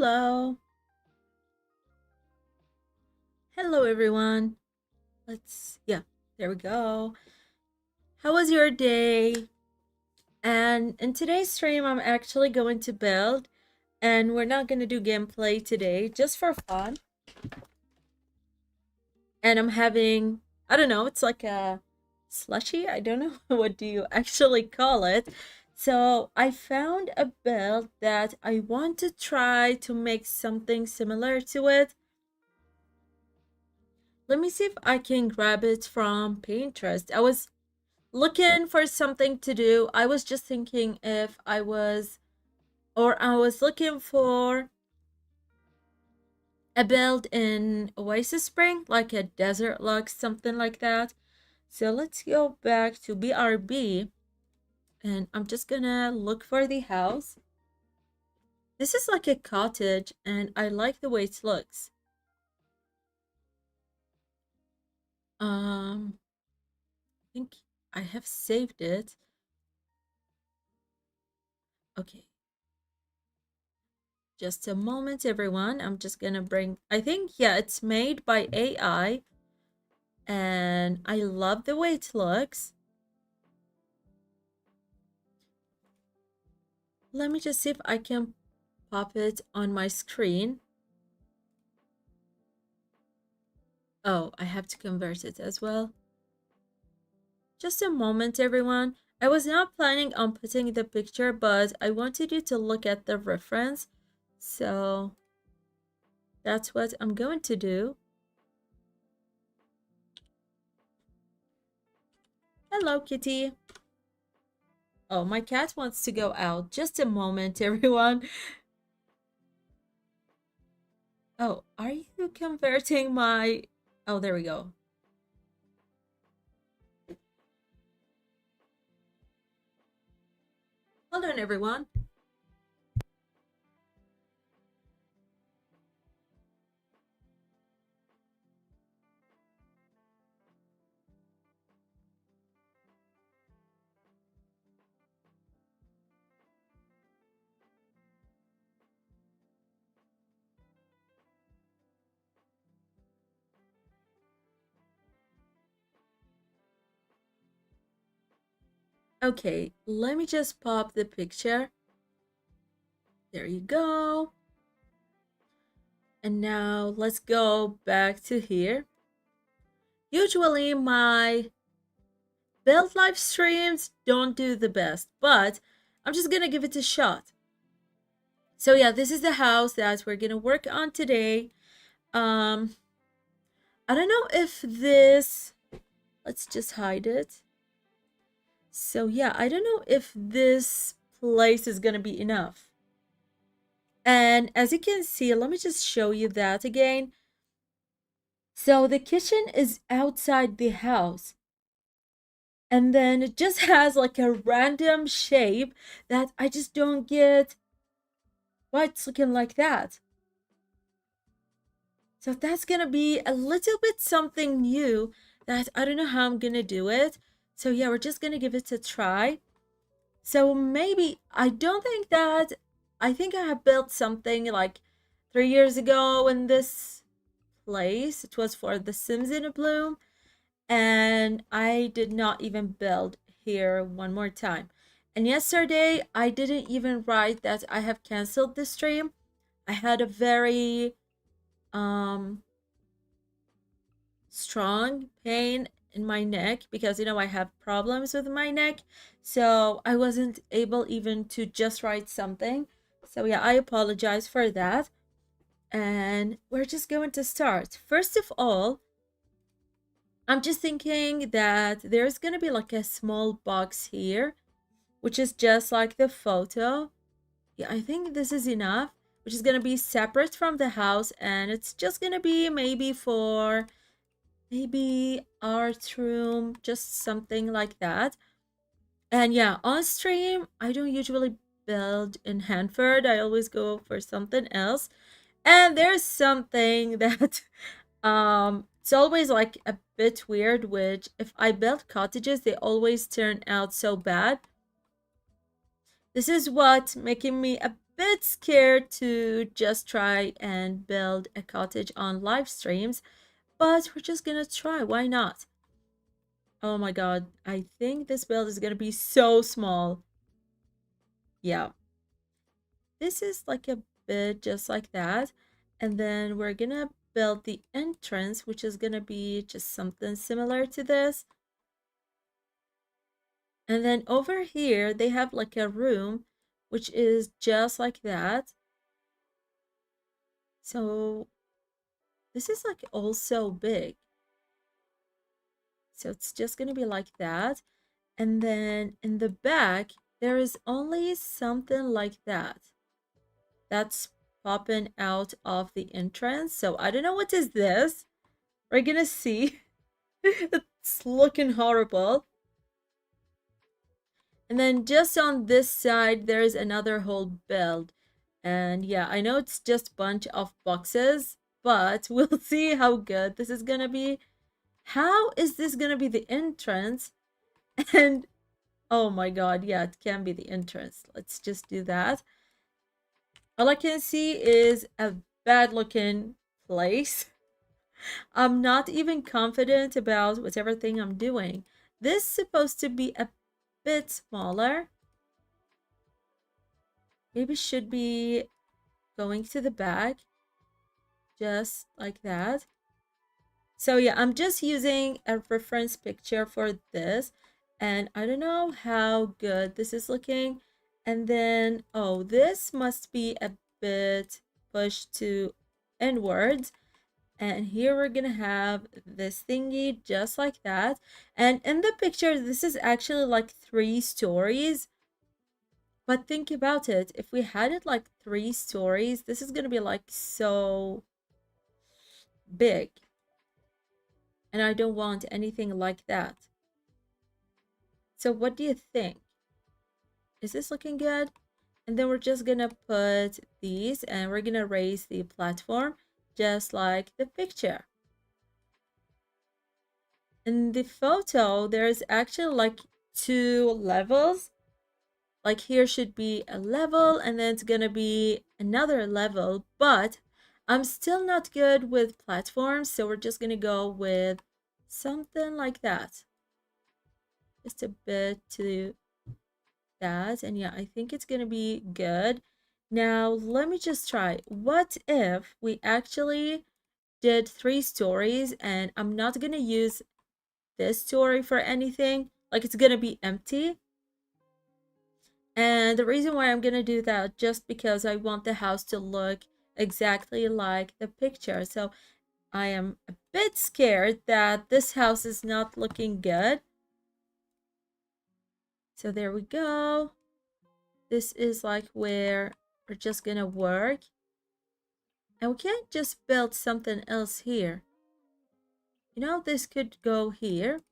Hello. Hello, everyone. Yeah, there we go. How was your day? And in today's stream, I'm actually going to build, and we're not going to do gameplay today, just for fun. And I'm having, I don't know, it's like a slushy. I don't know what do you actually call it. So I found a build that I want to try to make something similar to it. Let me see if I can grab it from Pinterest. I was looking for something to do. I was just thinking if I was looking for a build in Oasis Spring, like a desert log, something like that. So let's go back to BRB and I'm just gonna look for the house. This is like a cottage and I like the way it looks. I think I have saved it. Okay. Just a moment, everyone. I'm just gonna bring, I think, yeah, it's made by AI. And I love the way it looks. Let me just see if I can pop it on my screen. Oh, I have to convert it as well. Just a moment, everyone. I was not planning on putting the picture, but I wanted you to look at the reference. So that's what I'm going to do. Hello, kitty. Oh, my cat wants to go out. Just a moment, everyone. Oh, are you converting my... Oh, there we go. Hold on, everyone. Okay, let me just pop the picture. There you go. And now let's go back to here. Usually my build live streams don't do the best, but I'm just gonna give it a shot. So yeah, this is the house that we're gonna work on today. Um, I don't know if this, let's just hide it. So yeah, I don't know if this place is gonna be enough. And as you can see, let me just show you that again. So the kitchen is outside the house. And then it just has like a random shape that I just don't get why it's looking like that. So that's gonna be a little bit something new that I don't know how I'm gonna do it. So yeah, we're just gonna give it a try. So maybe I don't think that I think I have built something like 3 years ago in this place. It was for The Sims in a Bloom, and I did not even build here one more time. And yesterday I didn't even write that I have canceled the stream. I had a very strong pain in my neck because I have problems with my neck, so I wasn't able even to just write something. So yeah, I apologize for that. And we're just going to start. First of all, I'm just thinking that there's gonna be like a small box here, which is just like the photo. Yeah, I think this is enough, which is gonna be separate from the house, and it's just gonna be maybe for maybe art room, just something like that. And yeah, on stream, I don't usually build in Hanford. I always go for something else. And there's something that it's always like a bit weird, which if I build cottages, they always turn out so bad. This is what making me a bit scared to just try and build a cottage on live streams, but we're just gonna try. Why not? Oh my god, I think this build is gonna be so small. Yeah, this is like a bit just like that. And then we're gonna build the entrance, which is gonna be just something similar to this. And then over here, they have like a room, which is just like that. So this is like also big. So it's just gonna be like that. And then in the back, there is only something like that. That's popping out of the entrance. So I don't know what is this. We're gonna see. It's looking horrible. And then just on this side, there's another whole build. And yeah, I know it's just a bunch of boxes, but we'll see how good this is gonna be. How is this gonna be the entrance? And oh my god, yeah, it can be the entrance. Let's just do that. All I can see is a bad looking place. I'm not even confident about whatever thing I'm doing. This is supposed to be a bit smaller. Maybe should be going to the back, just like that. So yeah, I'm just using a reference picture for this, and I don't know how good this is looking. And then, oh, this must be a bit pushed to inwards. And here we're gonna have this thingy just like that. And in the picture, this is actually like 3 stories. But think about it, if we had it like 3 stories, this is gonna be like so big. And I don't want anything like that. So what do you think? Is this looking good? And then we're just gonna put these and we're gonna raise the platform just like the picture. In the photo, there's actually like 2 levels. Like here should be a level and then it's gonna be another level, but I'm still not good with platforms, so we're just gonna go with something like that. Just a bit to that, and yeah, I think it's gonna be good. Now let me just try. What if we actually did 3 stories and I'm not gonna use this story for anything? Like it's gonna be empty. And the reason why I'm gonna do that, just because I want the house to look exactly like the picture. So I am a bit scared that this house is not looking good. So there we go. This is like where we're just gonna work. And we can't just build something else here. You know, this could go here.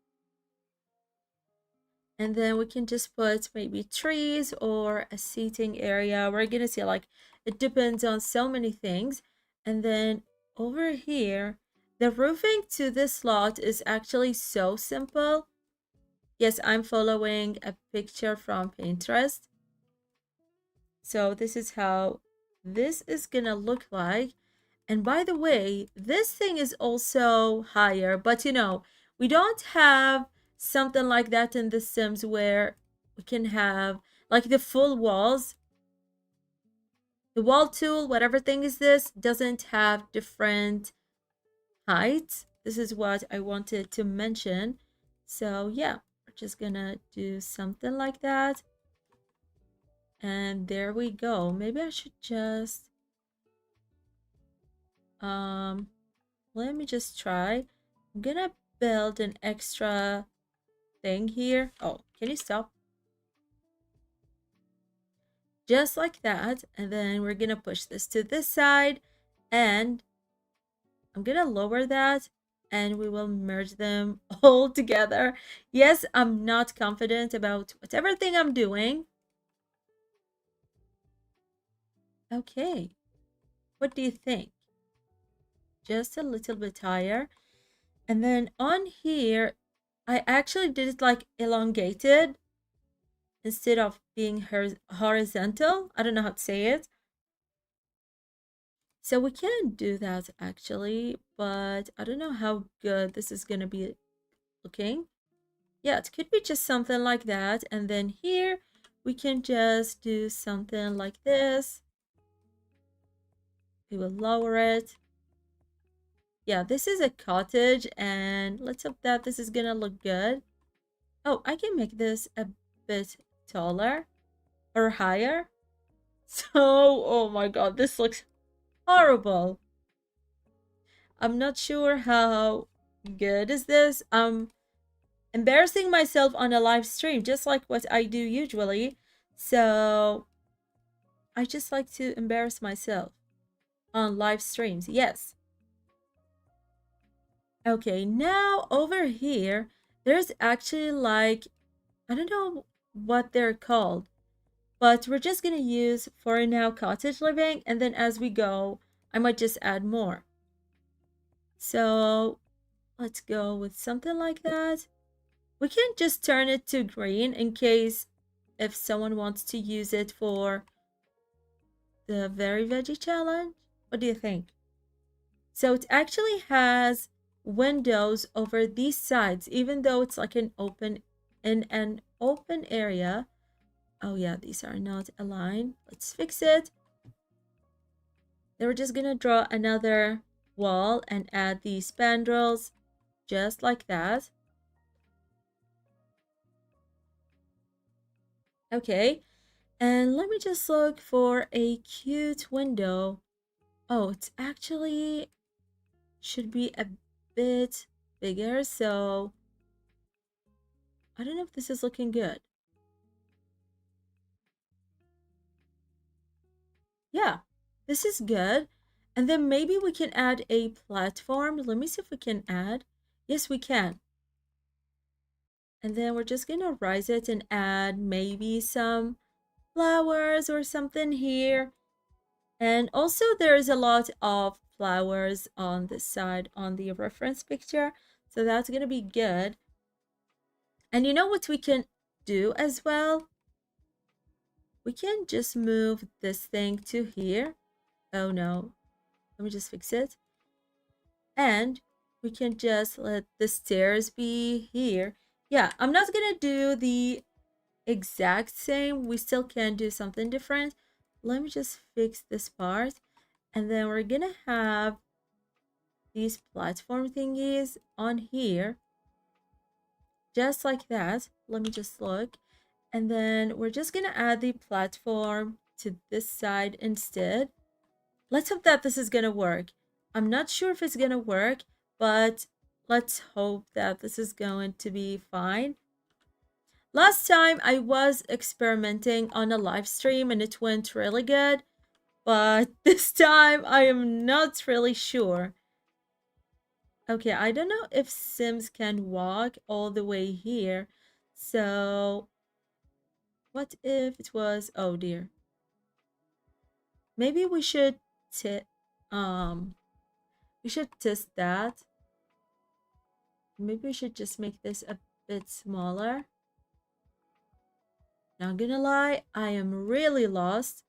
And then we can just put maybe trees or a seating area. We're gonna see, like, it depends on so many things. And then over here, the roofing to this lot is actually so simple. Yes, I'm following a picture from Pinterest. So this is how this is gonna look like. And by the way, this thing is also higher, but you know, we don't have something like that in The Sims where we can have like the full walls. The wall tool, whatever thing is this, doesn't have different heights. This is what I wanted to mention. So yeah, we're just gonna do something like that. And there we go. Maybe I should just let me just try. I'm gonna build an extra thing here. Oh, can you stop? Just like that. And then we're gonna push this to this side and I'm gonna lower that and we will merge them all together. Yes, I'm not confident about whatever thing I'm doing. Okay, what do you think? Just a little bit higher. And then on here, I actually did it like elongated instead of being horizontal. I don't know how to say it. So we can do that actually, but I don't know how good this is gonna be looking. Yeah, it could be just something like that. And then here we can just do something like this. We will lower it. Yeah, this is a cottage, and let's hope that this is gonna look good. Oh, I can make this a bit taller or higher. So, oh my god, this looks horrible. I'm not sure how good is this. I'm embarrassing myself on a live stream, just like what I do usually. So, I just like to embarrass myself on live streams. Yes. Okay, now over here, there's actually like, I don't know what they're called, but we're just gonna use for now cottage living, and then as we go, I might just add more. So let's go with something like that. We can just turn it to green in case if someone wants to use it for the very veggie challenge. What do you think? So it actually has windows over these sides, even though it's like in an open area. Oh yeah, these are not aligned. Let's fix it. Then we're just gonna draw another wall and add these spandrels just like that. Okay, and let me just look for a cute window. Oh, it's actually should be a bit bigger, so I don't know if this is looking good. Yeah, this is good. And then maybe we can add a platform. Let me see if we can add. Yes, we can. And then we're just gonna rise it and add maybe some flowers or something here. And also there's a lot of flowers on this side on the reference picture. So that's gonna be good. And you know what we can do as well? We can just move this thing to here. Oh no, let me just fix it. And we can just let the stairs be here. Yeah, I'm not gonna do the exact same. We still can do something different. Let me just fix this part. And then we're gonna have these platform thingies on here. Just like that. Let me just look. And then we're just gonna add the platform to this side instead. Let's hope that this is gonna work. I'm not sure if it's gonna work, but let's hope that this is going to be fine. Last time I was experimenting on a live stream and it went really good, but this time I am not really sure. Okay, I don't know if Sims can walk all the way here. So what if it was, oh dear. Maybe um we should test that. Maybe we should just make this a bit smaller. Not gonna lie, I am really lost.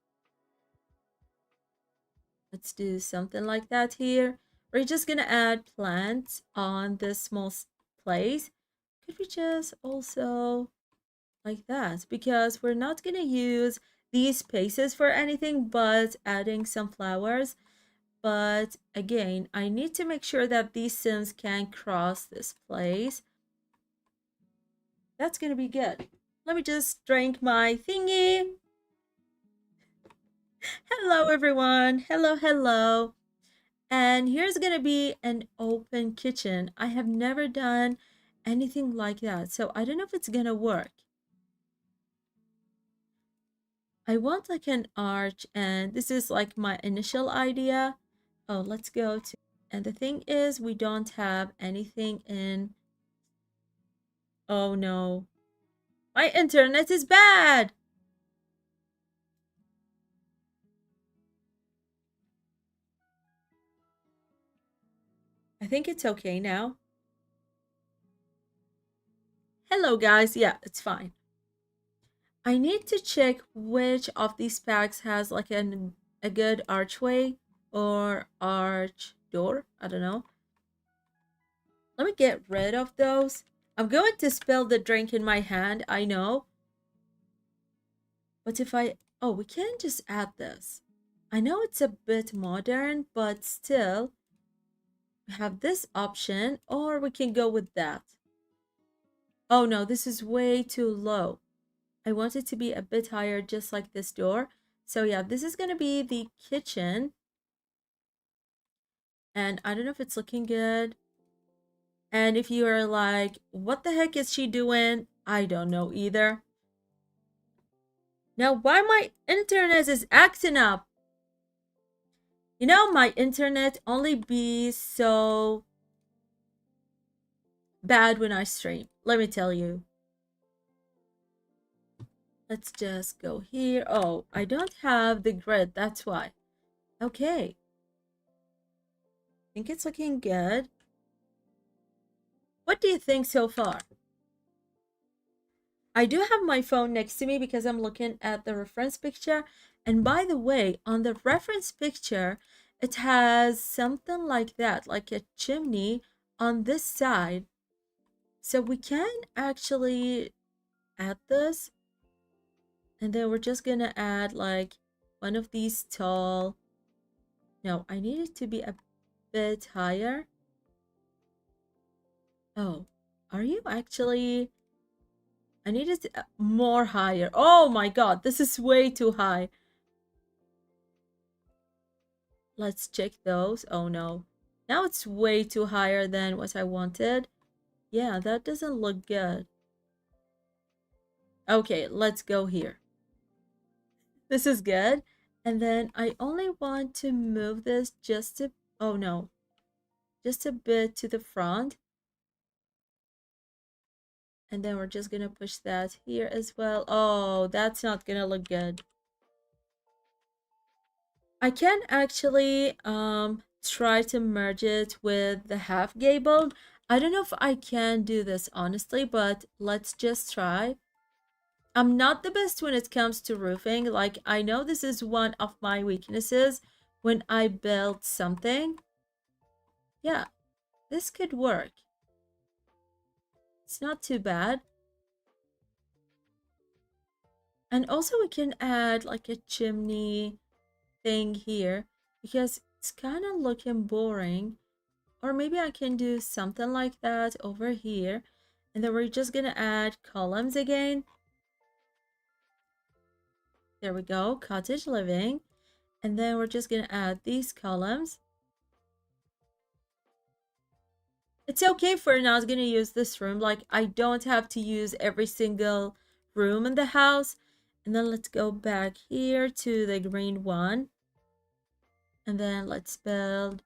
Let's do something like that here. We're just gonna add plants on this small place. Could we just also like that? Because we're not gonna use these spaces for anything but adding some flowers. But again, I need to make sure that these Sims can cross this place. That's gonna be good. Let me just drink my thingy. Hello, everyone. Hello, hello. And here's gonna be an open kitchen. I have never done anything like that, so I don't know if it's gonna work. I want like an arch, and this is like my initial idea. Oh, let's go to, and the thing is, we don't have anything in. Oh no, my internet is bad. I think it's okay now. Hello, guys. Yeah, it's fine. I need to check which of these packs has like a good archway. or arch door. I don't know. Let me get rid of those. I'm going to spill the drink in my hand, I know. But if I... Oh, we can't just add this. I know it's a bit modern, but still, we have this option, or we can go with that. Oh no, this is way too low. I want it to be a bit higher, just like this door. So yeah, this is gonna be the kitchen. And I don't know if it's looking good. And if you are like, what the heck is she doing? I don't know either. Now, why my internet is acting up? You know, my internet only be so bad when I stream. Let me tell you. Let's just go here. Oh, I don't have the grid. That's why. Okay. I think it's looking good. What do you think so far? I do have my phone next to me because I'm looking at the reference picture. And by the way, on the reference picture, it has something like that, like a chimney on this side. So we can actually add this. And then we're just gonna add like one of these tall. No, I need it to be a bit higher. Oh, are you actually... I need it more higher. Oh my god, this is way too high. Let's check those. Oh no. Now it's way too higher than what I wanted. Yeah, that doesn't look good. Okay, let's go here. This is good. And then I only want to move this just a... Oh no. Just a bit to the front. And then we're just gonna push that here as well. Oh, that's not gonna look good. I can actually try to merge it with the half gable. I don't know if I can do this honestly, but let's just try. I'm not the best when it comes to roofing. Like, I know this is one of my weaknesses when I build something. Yeah, this could work. It's not too bad. And also we can add like a chimney thing here because it's kind of looking boring. Or maybe I can do something like that over here. And then we're just gonna add columns again. There we go, cottage living. And then we're just gonna add these columns. It's okay if we're not gonna use this room. Like, I don't have to use every single room in the house. And then let's go back here to the green one. And then let's build...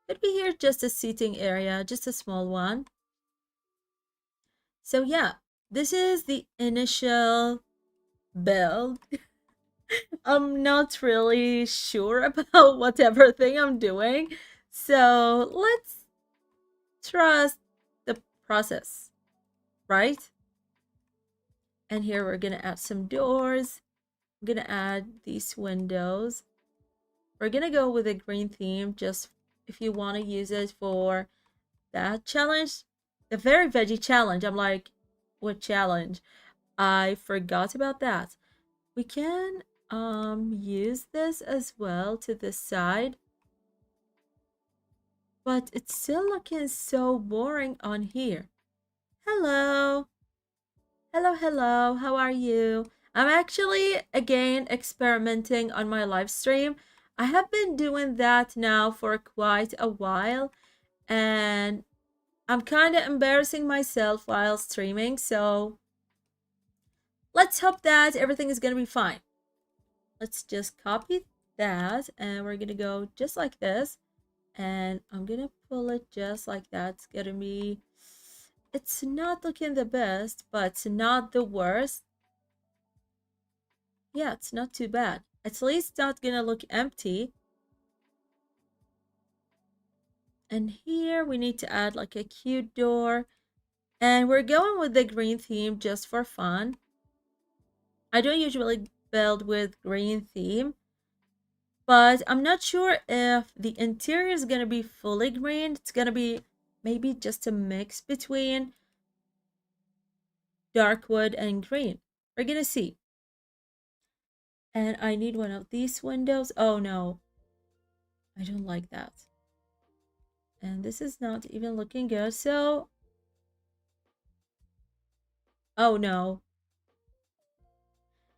Could be here just a seating area, just a small one. So yeah, this is the initial build. I'm not really sure about whatever thing I'm doing. So let's trust the process, right? And here we're gonna add some doors. I'm gonna add these windows. We're gonna go with a green theme just if you want to use it for that challenge. The very veggie challenge. I'm like, what challenge? I forgot about that. We can use this as well to the side, but it's still looking so boring on here. Hello, hello, how are you? I'm actually again experimenting on my live stream. I have been doing that now for quite a while, and I'm kind of embarrassing myself while streaming, so let's hope that everything is gonna be fine. Let's just copy that, and we're gonna go just like this, and I'm gonna pull it just like that. It's gonna be... It's not looking the best, but it's not the worst. Yeah, it's not too bad. At least not gonna look empty. And here we need to add like a cute door. And we're going with the green theme just for fun. I don't usually build with green theme, But I'm not sure if the interior is gonna be fully green. It's gonna be maybe just a mix between dark wood and green. We're gonna see. And I need one of these windows. Oh no, I don't like that. And this is not even looking good. So, oh no.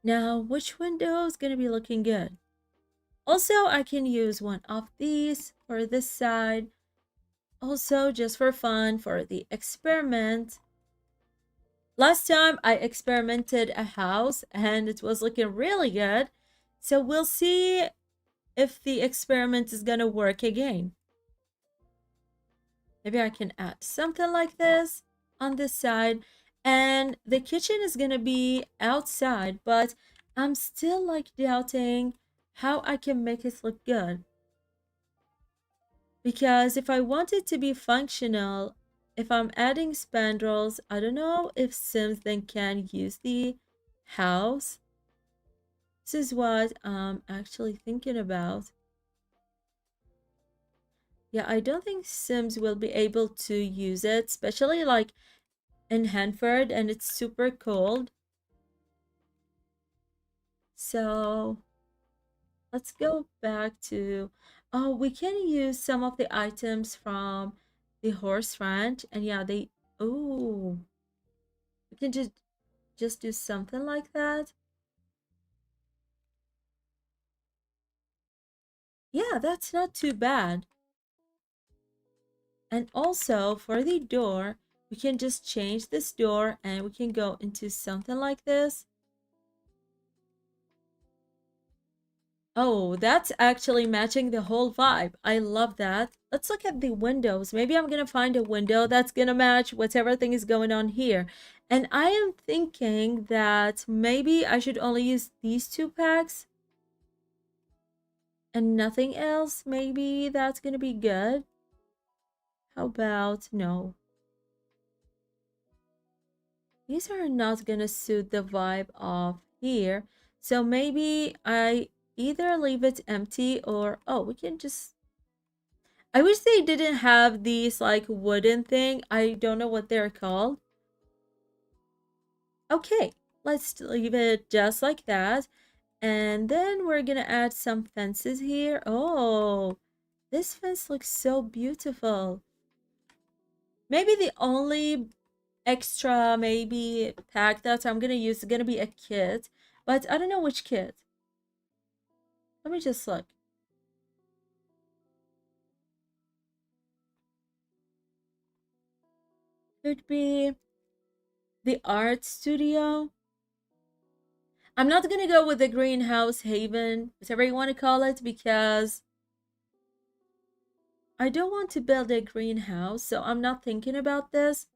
Now, which window is gonna be looking good? Also, I can use one of these for this side. Also, just for fun, for the experiment. Last time I experimented a house and it was looking really good. So we'll see if the experiment is gonna work again. Maybe I can add something like this on this side. And the kitchen is gonna be outside, but I'm still like doubting how I can make it look good. Because if I want it to be functional, if I'm adding spandrels, I don't know if Sims then can use the house. This is what I'm actually thinking about. Yeah, I don't think Sims will be able to use it, especially like in Hanford and it's super cold. So let's go back to, oh, we can use some of the items from the horse ranch. And yeah, oh, we can just do something like that. Yeah, that's not too bad. And also for the door, we can just change this door and we can go into something like this. Oh, that's actually matching the whole vibe. I love that. Let's look at the windows. Maybe I'm gonna find a window that's gonna match whatever thing is going on here. And I am thinking that maybe I should only use these two packs and nothing else. Maybe that's gonna be good. How about no? These are not gonna suit the vibe of here. So maybe I either leave it empty or, oh, we can just, I wish they didn't have these like wooden thing. I don't know what they're called. Okay, let's leave it just like that. And then we're gonna add some fences here. Oh, this fence looks so beautiful. Maybe the only extra maybe pack that I'm gonna use is gonna be a kit, but I don't know which kit. Let me just look. Could be the art studio. I'm not gonna go with the greenhouse haven, whatever you want to call it, because I don't want to build a greenhouse, so I'm not thinking about this.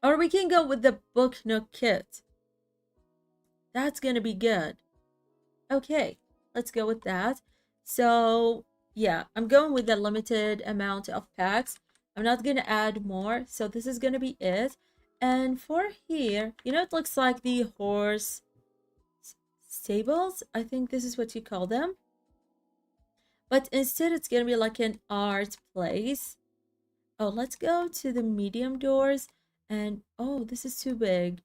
Or we can go with the book nook kit. That's gonna be good. Okay, let's go with that. So yeah, I'm going with a limited amount of packs. I'm not gonna add more, so this is gonna be it. And for here, you know, it looks like the horse stables. I think this is what you call them. But instead, it's gonna be like an art place. Oh, let's go to the medium doors. And oh, this is too big.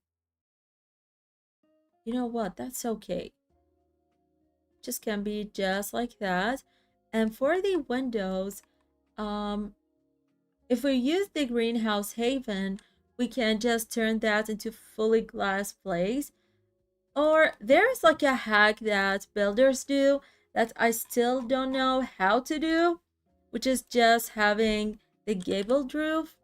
You know what? That's okay. Just can be just like that. And for the windows, if we use the greenhouse haven, we can just turn that into fully glass place. Or there's like a hack that builders do that I still don't know how to do, which is just having the gabled roof.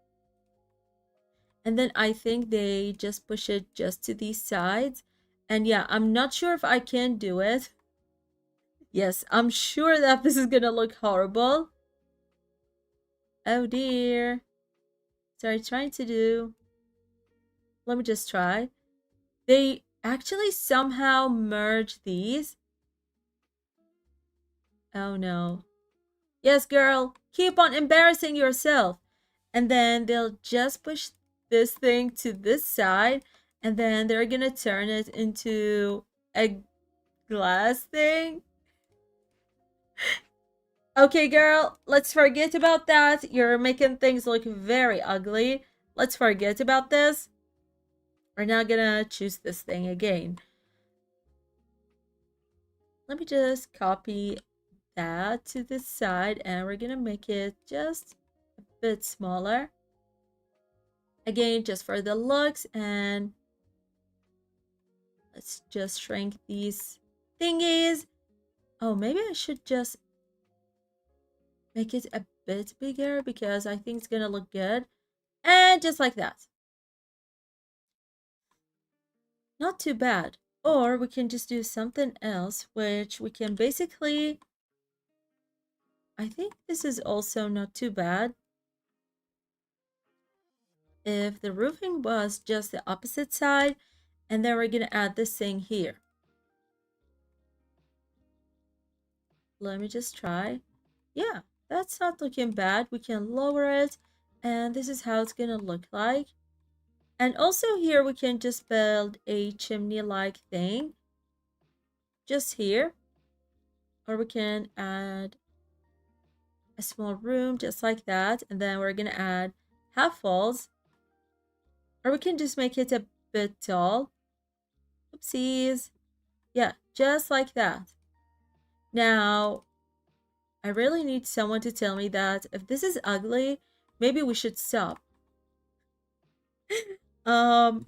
And then I think they just push it just to these sides. And yeah, I'm not sure if I can do it. Yes, I'm sure that this is gonna look horrible. Oh dear. Sorry, trying to do. Let me just try. They actually somehow merge these. Oh no. Yes, girl, keep on embarrassing yourself. And then they'll just push this thing to this side, and then they're gonna turn it into a glass thing. Okay, girl, let's forget about that. You're making things look very ugly. Let's forget about this. We're not gonna choose this thing again. Let me just copy that to this side and we're gonna make it just a bit smaller. Again, just for the looks, and let's just shrink these thingies. Oh, maybe I should just make it a bit bigger because I think it's gonna look good. And just like that. Not too bad. Or we can just do something else, which we can basically... I think this is also not too bad. If the roofing was just the opposite side, and then we're gonna add this thing here. Let me just try. Yeah, that's not looking bad. We can lower it, and this is how it's gonna look like. And also here we can just build a chimney-like thing just here, or we can add a small room just like that, and then we're gonna add half walls, or we can just make it a bit tall. Oopsies. Yeah, just like that. Now I really need someone to tell me that if this is ugly, maybe we should stop.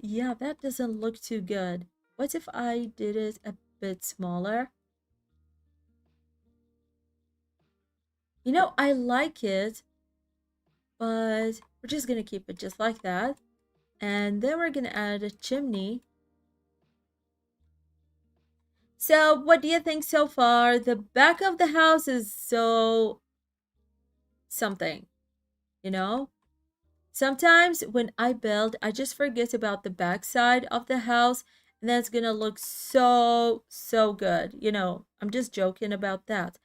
Yeah, that doesn't look too good. What if I did it a bit smaller? You know, I like it, but we're just gonna keep it just like that. And then we're gonna add a chimney. So what do you think so far? The back of the house is so something, you know? Sometimes when I build, I just forget about the back side of the house, and that's gonna look so, so good. You know, I'm just joking about that.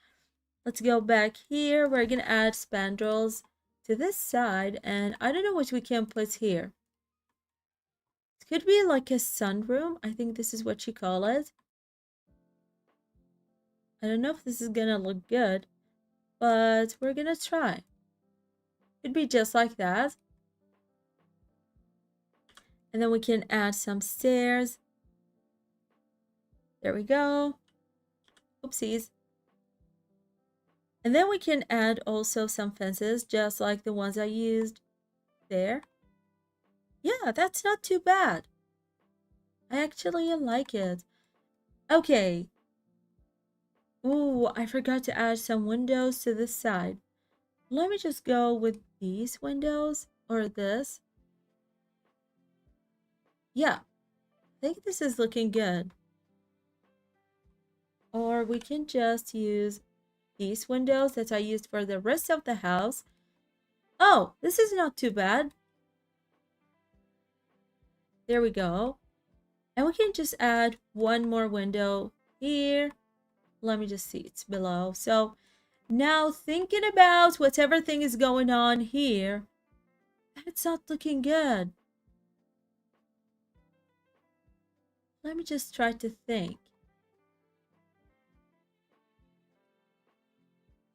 Let's go back here. We're gonna add spandrels to this side, and I don't know what we can put here. It could be like a sunroom. I think this is what you call it. I don't know if this is gonna look good, but we're gonna try. Could be just like that. And then we can add some stairs. There we go. Oopsies. And then we can add also some fences, just like the ones I used there. Yeah, that's not too bad. I actually like it. Okay. Ooh, I forgot to add some windows to this side. Let me just go with these windows or this. Yeah, I think this is looking good. Or we can just use these windows that I used for the rest of the house. Oh, this is not too bad. There we go. And we can just add one more window here. Let me just see, it's below. So now thinking about whatever thing is going on here, it's not looking good. Let me just try to think.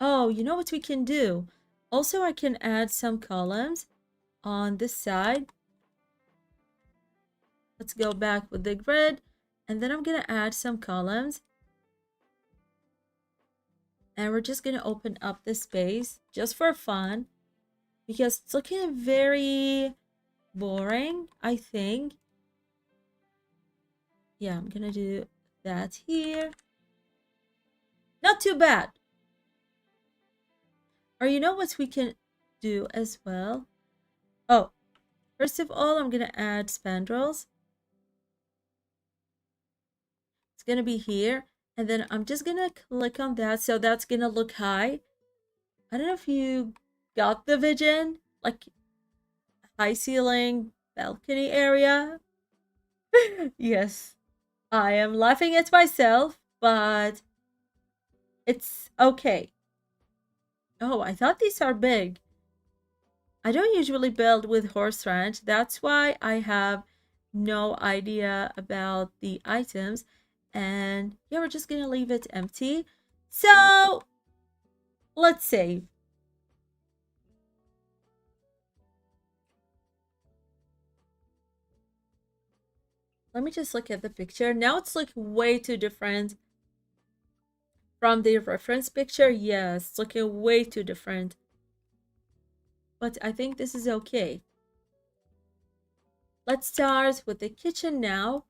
Oh, you know what we can do? Also, I can add some columns on this side. Let's go back with the grid. And then I'm going to add some columns. And we're just going to open up the space just for fun. Because it's looking very boring, I think. Yeah, I'm going to do that here. Not too bad. Or you know what we can do as well? Oh, first of all, I'm going to add spandrels. It's going to be here. And then I'm just going to click on that. So that's going to look high. I don't know if you got the vision. Like high ceiling balcony area. Yes, I am laughing at myself, but it's okay. Oh, I thought these are big. I don't usually build with horse ranch. That's why I have no idea about the items. And yeah, we're just gonna leave it empty. So Let's save. Let me just look at the picture. Now it's like way too different from the reference picture. Yes, it's looking way too different. But I think this is okay. Let's start with the kitchen now.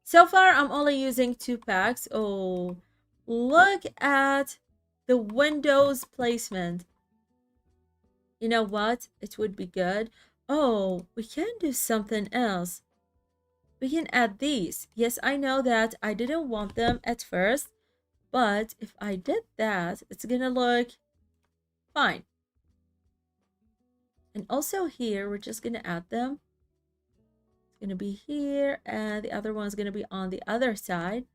So far, I'm only using 2 packs. Oh, look at the windows placement. You know what? It would be good. Oh, we can do something else. We can add these. Yes, I know that I didn't want them at first, but if I did that, it's gonna look fine. And also here, we're just gonna add them. It's gonna be here, and the other one's gonna be on the other side.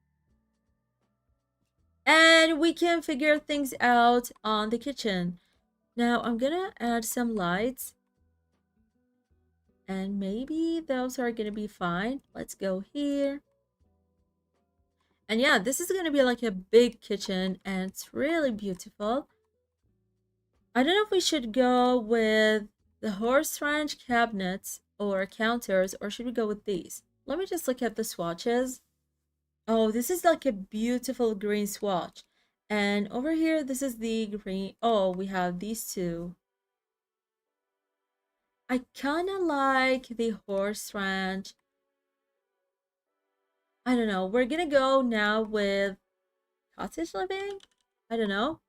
And we can figure things out on the kitchen. Now I'm gonna add some lights, and maybe those are gonna be fine. Let's go here. And yeah, this is gonna be like a big kitchen, and it's really beautiful. I don't know if we should go with the horse ranch cabinets or counters, or should we go with these? Let me just look at the swatches. Oh, this is like a beautiful green swatch. And over here, this is the green. Oh, we have these two. I kind of like the horse ranch. I don't know. We're gonna go now with cottage living. I don't know.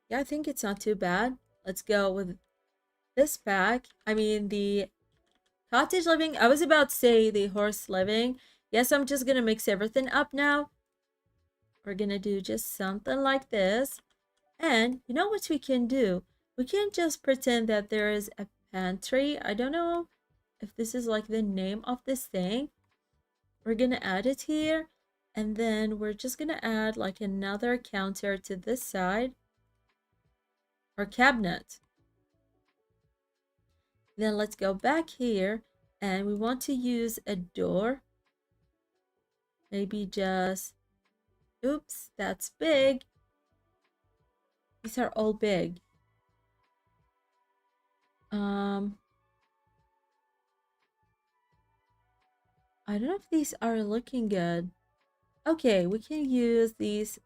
Yeah, I think it's not too bad. Let's go with this pack. I mean, the cottage living. I was about to say the horse living. Yes, I'm just gonna mix everything up now. We're gonna do just something like this. And you know what we can do? We can just pretend that there is a pantry. I don't know if this is like the name of this thing. We're gonna add it here. And then we're just gonna add like another counter to this side. Or cabinet. Then let's go back here. And we want to use a door. Maybe just... Oops, that's big. These are all big. I don't know if these are looking good. Okay, we can use these.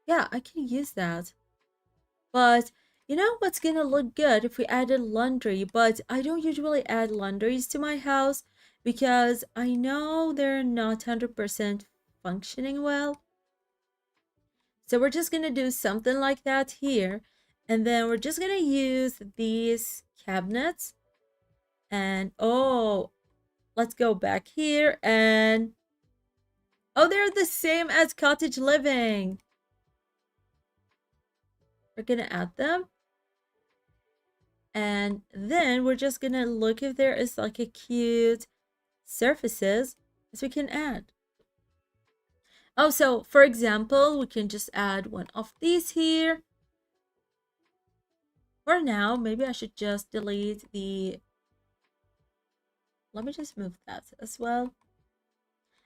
Yeah, I can use that. But you know what's gonna look good if we added laundry? But I don't usually add laundries to my house because I know they're not 100% functioning well. So we're just gonna do something like that here. And then we're just gonna use these cabinets. And oh, let's go back here and oh, they're the same as cottage living. We're gonna add them. And then we're just gonna look if there is like a cute surfaces as we can add. Oh, so for example, we can just add one of these here. For now, maybe I should just delete the... Let me just move that as well.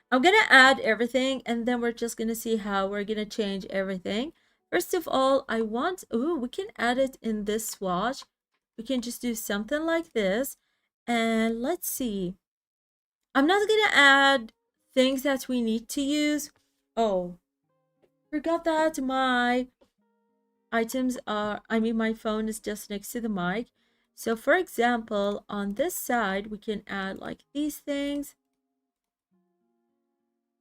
I'm gonna add everything and then we're just gonna see how we're gonna change everything. First of all, I want... Ooh, we can add it in this swatch. We can just do something like this. And let's see. I'm not gonna add things that we need to use. Oh, forgot that my items are, I mean, my phone is just next to the mic. So for example, on this side, we can add like these things.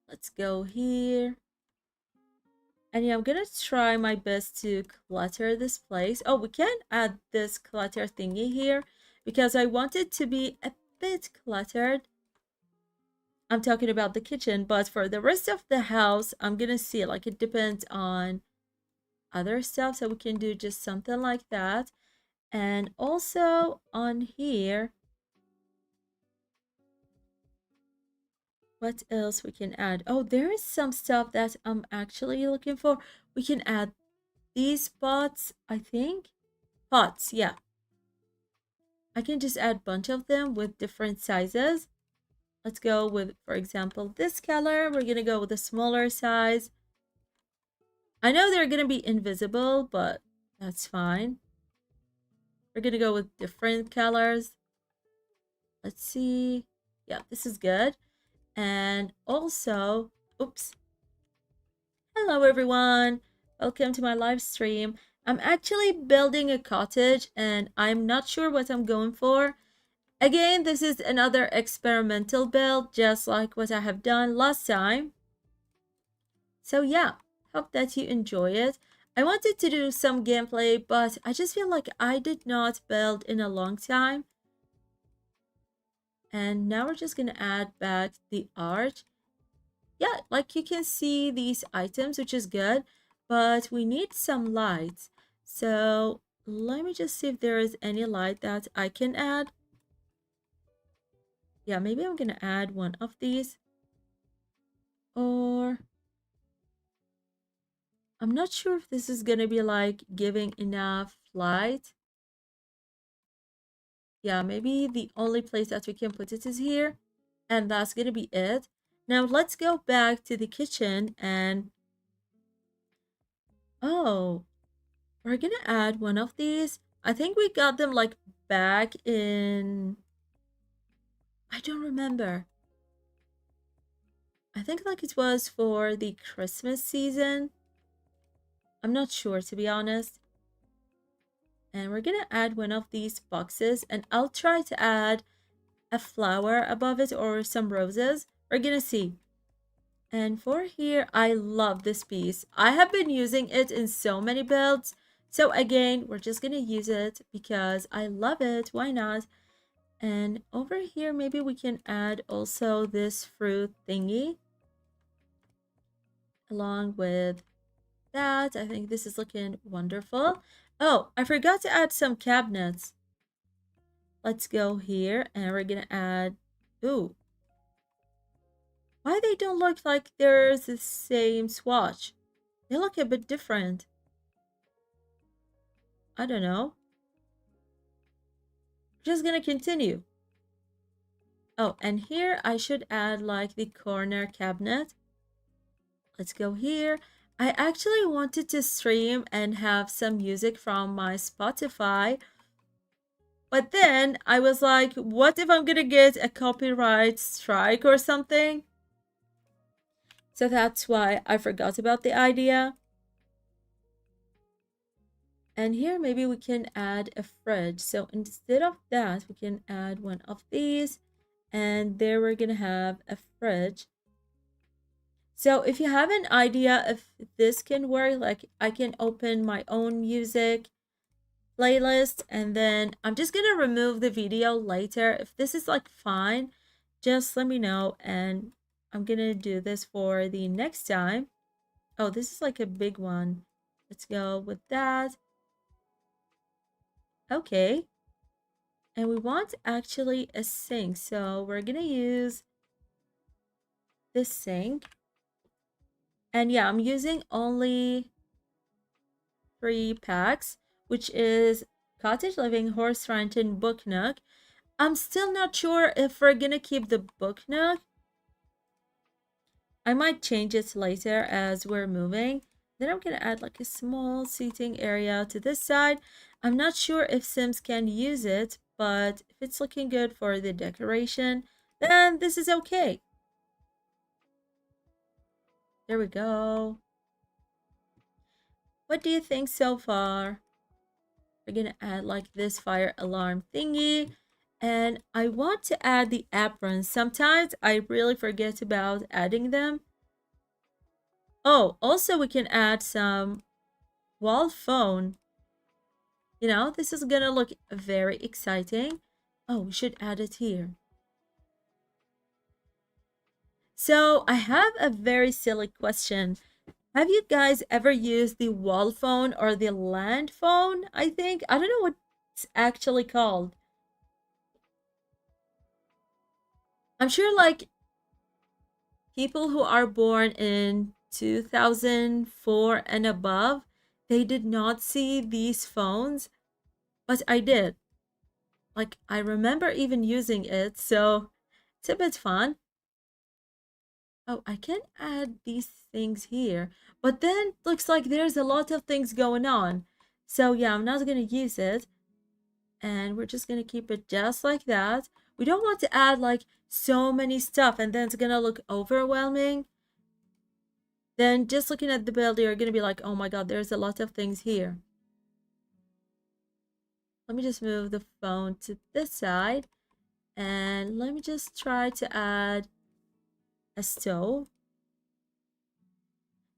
Let's go here. And yeah, I'm gonna try my best to clutter this place. Oh, we can add this clutter thingy here because I want it to be a bit cluttered. I'm talking about the kitchen, but for the rest of the house, I'm gonna see it. Like it depends on other stuff. So we can do just something like that. And also on here, what else we can add? Oh, there is some stuff that I'm actually looking for. We can add these pots, I think. Pots, yeah. I can just add a bunch of them with different sizes. Let's go with, for example, this color. We're gonna go with a smaller size. I know they're gonna be invisible, but that's fine. We're gonna go with different colors. Let's see. Yeah, this is good. And also, oops. Hello everyone. Welcome to my live stream. I'm actually building a cottage and I'm not sure what I'm going for. Again, this is another experimental build, just like what I have done last time. So yeah, hope that you enjoy it. I wanted to do some gameplay, but I just feel like I did not build in a long time. And now we're just gonna add back the art. Yeah, like you can see these items, which is good, but we need some lights. So let me just see if there is any light that I can add. Yeah, maybe I'm gonna add one of these. Or I'm not sure if this is gonna be like giving enough light. Yeah, maybe the only place that we can put it is here. And that's gonna be it. Now let's go back to the kitchen and oh, we're gonna add one of these. I think we got them like back in, I don't remember. I think like it was for the Christmas season. I'm not sure to be honest. And we're gonna add one of these boxes and I'll try to add a flower above it or some roses. We're gonna see. And for here, I love this piece. I have been using it in so many builds. So again, we're just gonna use it because I love it. Why not? And over here, maybe we can add also this fruit thingy along with that. I think this is looking wonderful. Oh, I forgot to add some cabinets. Let's go here and we're gonna add, ooh, why they don't look like they're the same swatch? They look a bit different. I don't know. Just gonna continue. Oh, and here I should add like the corner cabinet. Let's go here. I actually wanted to stream and have some music from my Spotify. But then I was like, what if I'm gonna get a copyright strike or something? So that's why I forgot about the idea. And here maybe we can add a fridge. So instead of that, we can add one of these. And there we're gonna have a fridge. So if you have an idea if this can work, like I can open my own music playlist and then I'm just gonna remove the video later. If this is like fine, just let me know and I'm gonna do this for the next time. Oh, this is like a big one. Let's go with that. Okay. And we want actually a sink. So we're gonna use this sink. And yeah, I'm using only 3 packs, which is Cottage Living, Horse Ranch, and Book Nook. I'm still not sure if we're gonna keep the Book Nook. I might change it later as we're moving. Then I'm gonna add like a small seating area to this side. I'm not sure if Sims can use it, but if it's looking good for the decoration, then this is okay. There we go. What do you think so far? We're gonna add like this fire alarm thingy. And I want to add the aprons. Sometimes I really forget about adding them. Oh, also we can add some wall phone. You know, this is gonna look very exciting. Oh, we should add it here. So I have a very silly question. Have you guys ever used the wall phone or the land phone? I think. I don't know what it's actually called. I'm sure like people who are born in 2004 and above, they did not see these phones, but I did. Like I remember even using it, so It's a bit fun. Oh, I can add these things here, but then looks like there's a lot of things going on. So yeah, I'm not gonna use it. And we're just gonna keep it just like that. We don't want to add like so many stuff and then it's gonna look overwhelming. Then just looking at the build, you're gonna be like, oh my god, there's a lot of things here. Let me just move the phone to this side. And let me just try to add a stove.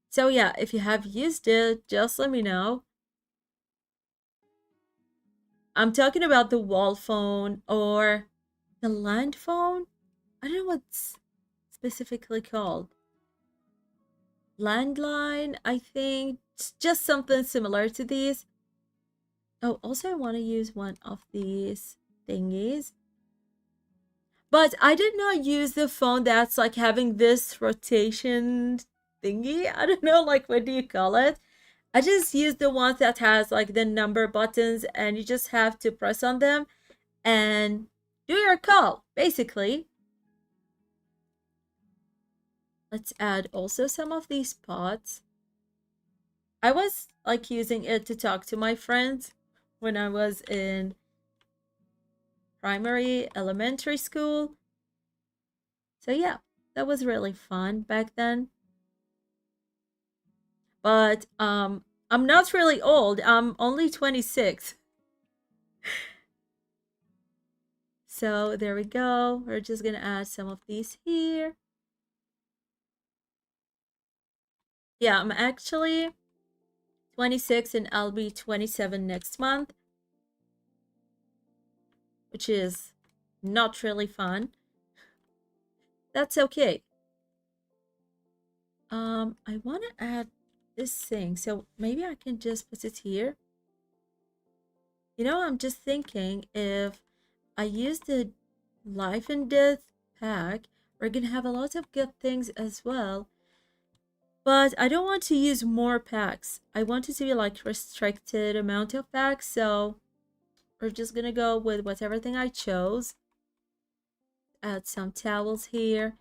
So yeah, if you have used it, just let me know. I'm talking about the wall phone or the land phone. I don't know what's specifically called. Landline, I think. It's just something similar to these. Oh, also I want to use one of these thingies. But I did not use the phone that's like having this rotation thingy. I don't know, like, what do you call it? I just use the one that has like the number buttons and you just have to press on them and do your call, basically. Let's add also some of these pots. I was like using it to talk to my friends when I was in elementary school. So yeah, that was really fun back then. But I'm not really old. I'm only 26. So there we go. We're just gonna add some of these here. Yeah, I'm actually 26 and I'll be 27 next month, which is not really fun. That's okay. I want to add this thing, so maybe I can just put it here. You know, I'm just thinking if I use the life and death pack, we're gonna have a lot of good things as well. But I don't want to use more packs. I want it to be like restricted amount of packs, so we're just gonna go with whatever thing I chose. Add some towels here.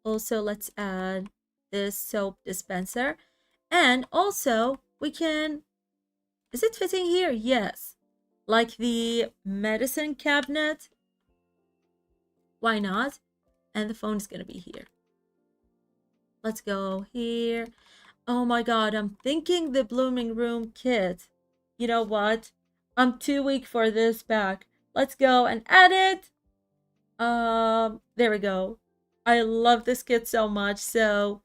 Also, let's add this soap dispenser. And also, we can... Is it fitting here? Yes. Like the medicine cabinet. Why not? And the phone is gonna be here. Let's go here. Oh my god, I'm thinking the Blooming Room kit. You know what? I'm too weak for this pack. Let's go and add it. There we go. I love this kit so much. So,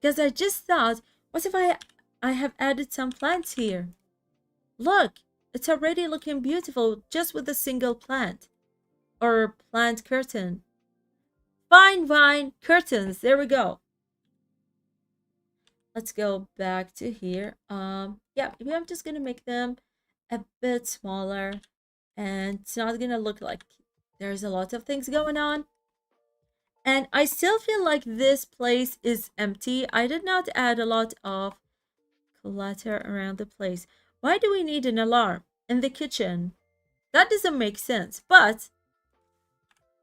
because I just thought, what if I have added some plants here? Look, it's already looking beautiful just with a single plant or plant curtain. Fine vine curtains. There we go. Let's go back to here. Yeah, maybe I'm just gonna make them a bit smaller and it's not gonna look like there's a lot of things going on. And I still feel like this place is empty. I did not add a lot of clutter around the place. Why do we need an alarm in the kitchen? That doesn't make sense, but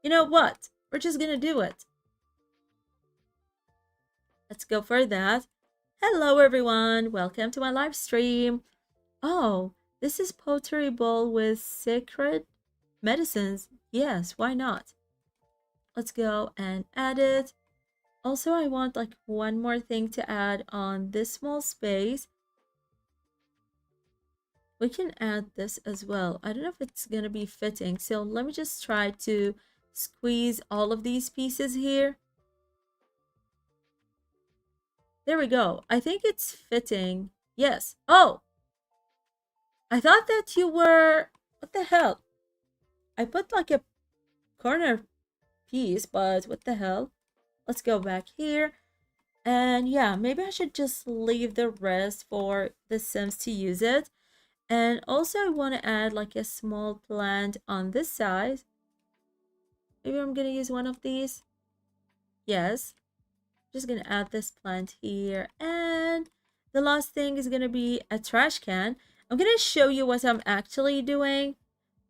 you know what? We're just gonna do it. Let's go for that. Hello everyone, welcome to my live stream. Oh, this is pottery bowl with sacred medicines. Yes, why not? Let's go and add it. Also, I want like one more thing to add on this small space. We can add this as well. I don't know if it's gonna be fitting, so let me just try to squeeze all of these pieces here. There we go. I think it's fitting. Yes. Oh, I thought that you were... What the hell? I put like a corner piece, but what the hell? Let's go back here. And yeah, maybe I should just leave the rest for the Sims to use it. And also I want to add like a small plant on this side. Maybe I'm going to use one of these. Yes. Just going to add this plant here. And the last thing is going to be a trash can. I'm going to show you what I'm actually doing.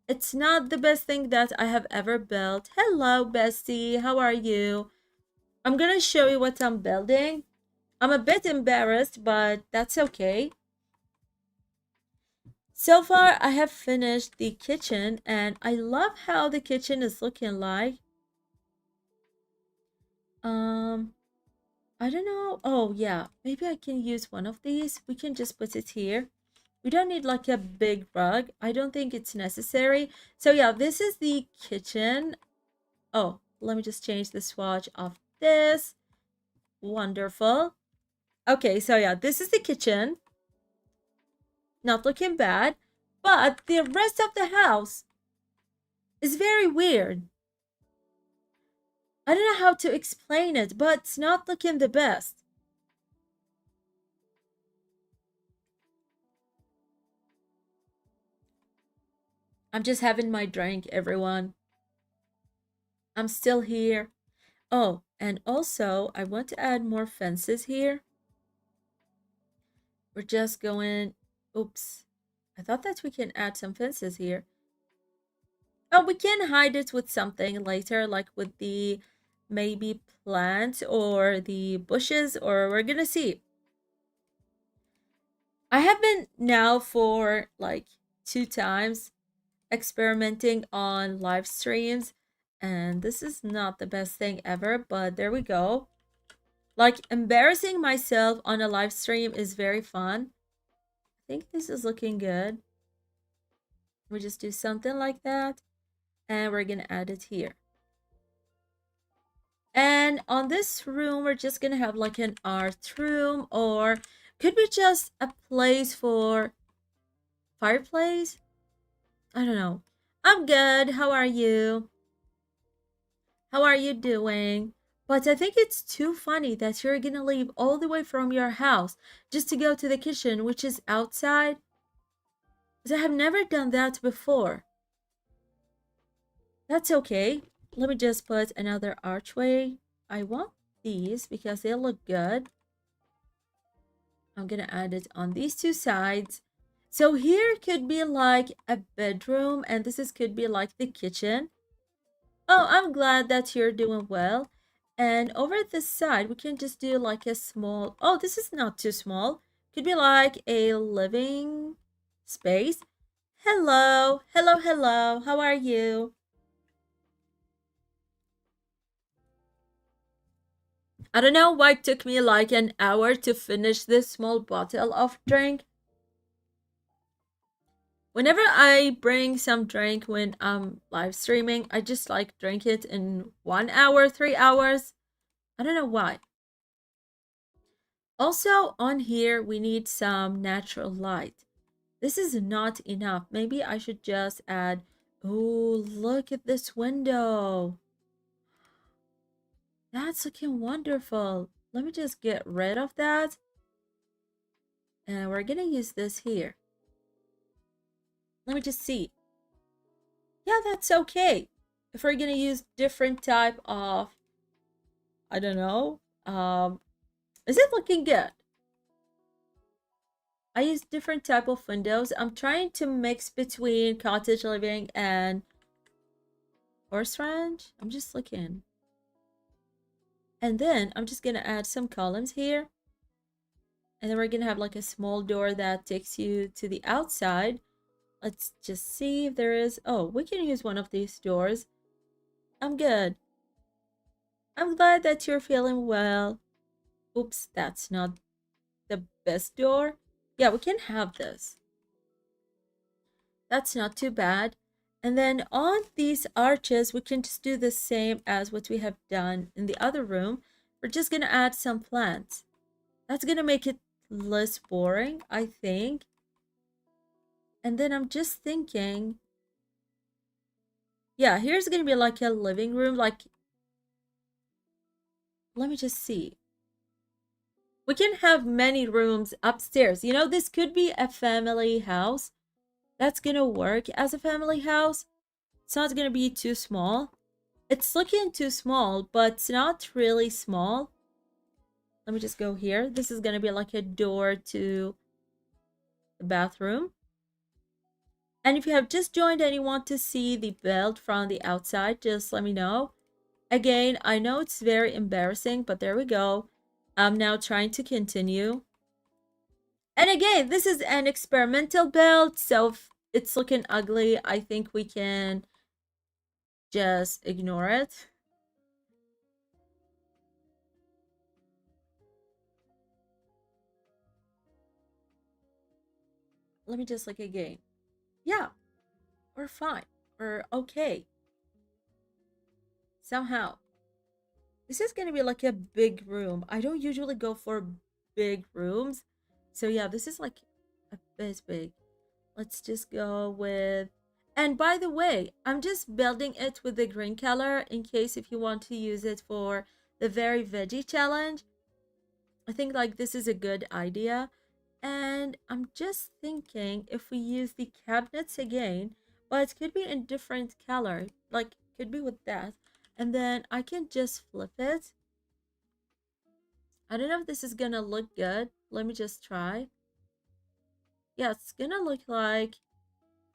It's not the best thing that I have ever built. Hello, bestie. How are you? I'm gonna show you what I'm building. I'm a bit embarrassed, but that's okay. So far, I have finished the kitchen, and I love how the kitchen is looking like. Um, I don't know. Oh, yeah. Maybe I can use one of these. We can just put it here. We don't need like a big rug. I don't think it's necessary. So yeah, this is the kitchen. Oh, let me just change the swatch of this. Wonderful. Okay, so yeah, this is the kitchen. Not looking bad. But the rest of the house is very weird. I don't know how to explain it, but it's not looking the best. I'm just having my drink, everyone. I'm still here. Oh, and also, I want to add more fences here. We're just going... Oops. I thought that we can add some fences here. Oh, we can hide it with something later, like with the maybe plant or the bushes, or we're gonna see. I have been now for like 2 times experimenting on live streams, and this is not the best thing ever, but there we go. Like, embarrassing myself on a live stream is very fun. I think this is looking good. We just do something like that, and we're gonna add it here. And on this room, we're just gonna have like an art room, or could be just a place for fireplace. I don't know. I'm good. How are you? How are you doing? But I think it's too funny that you're gonna leave all the way from your house just to go to the kitchen, which is outside. Because I have never done that before. That's okay. Let me just put another archway. I want these because they look good. I'm gonna add it on these two sides. So here could be like a bedroom, and this is could be like the kitchen. Oh, I'm glad that you're doing well. And over this side, we can just do like a small... Oh, this is not too small. Could be like a living space. Hello, hello, hello. How are you? I don't know why it took me like an hour to finish this small bottle of drink. Whenever I bring some drink when I'm live streaming, I just like drink it in 1 hour, 3 hours. I don't know why. Also, on here, we need some natural light. This is not enough. Maybe I should just add... Oh, look at this window. That's looking wonderful. Let me just get rid of that. And we're gonna use this here. Let me just see. Yeah, that's okay. If we're gonna use different type of... I don't know. Is it looking good? I use different type of windows. I'm trying to mix between cottage living and horse ranch. I'm just looking. And then I'm just gonna add some columns here. And then we're gonna have like a small door that takes you to the outside. Let's just see if there is... Oh, we can use one of these doors. I'm good. I'm glad that you're feeling well. Oops, that's not the best door. Yeah, we can have this. That's not too bad. And then on these arches, we can just do the same as what we have done in the other room. We're just gonna add some plants. That's gonna make it less boring, I think. And then I'm just thinking... Yeah, here's gonna be like a living room, like... Let me just see. We can have many rooms upstairs. You know, this could be a family house. That's gonna work as a family house. It's not gonna be too small. It's looking too small, but it's not really small. Let me just go here. This is gonna be like a door to the bathroom. And if you have just joined and you want to see the build from the outside, just let me know. Again, I know it's very embarrassing, but there we go. I'm now trying to continue. And again, this is an experimental build, so if it's looking ugly, I think we can just ignore it. Let me just look again. Yeah, we're fine. We're okay. Somehow. This is gonna be like a big room. I don't usually go for big rooms. So yeah, this is like a bit big. Let's just go with... And by the way, I'm just building it with the green color in case if you want to use it for the very veggie challenge. I think like this is a good idea. And I'm just thinking if we use the cabinets again, but it could be in different color, like could be with that. And then I can just flip it. I don't know if this is gonna look good. Let me just try. Yeah, it's gonna look like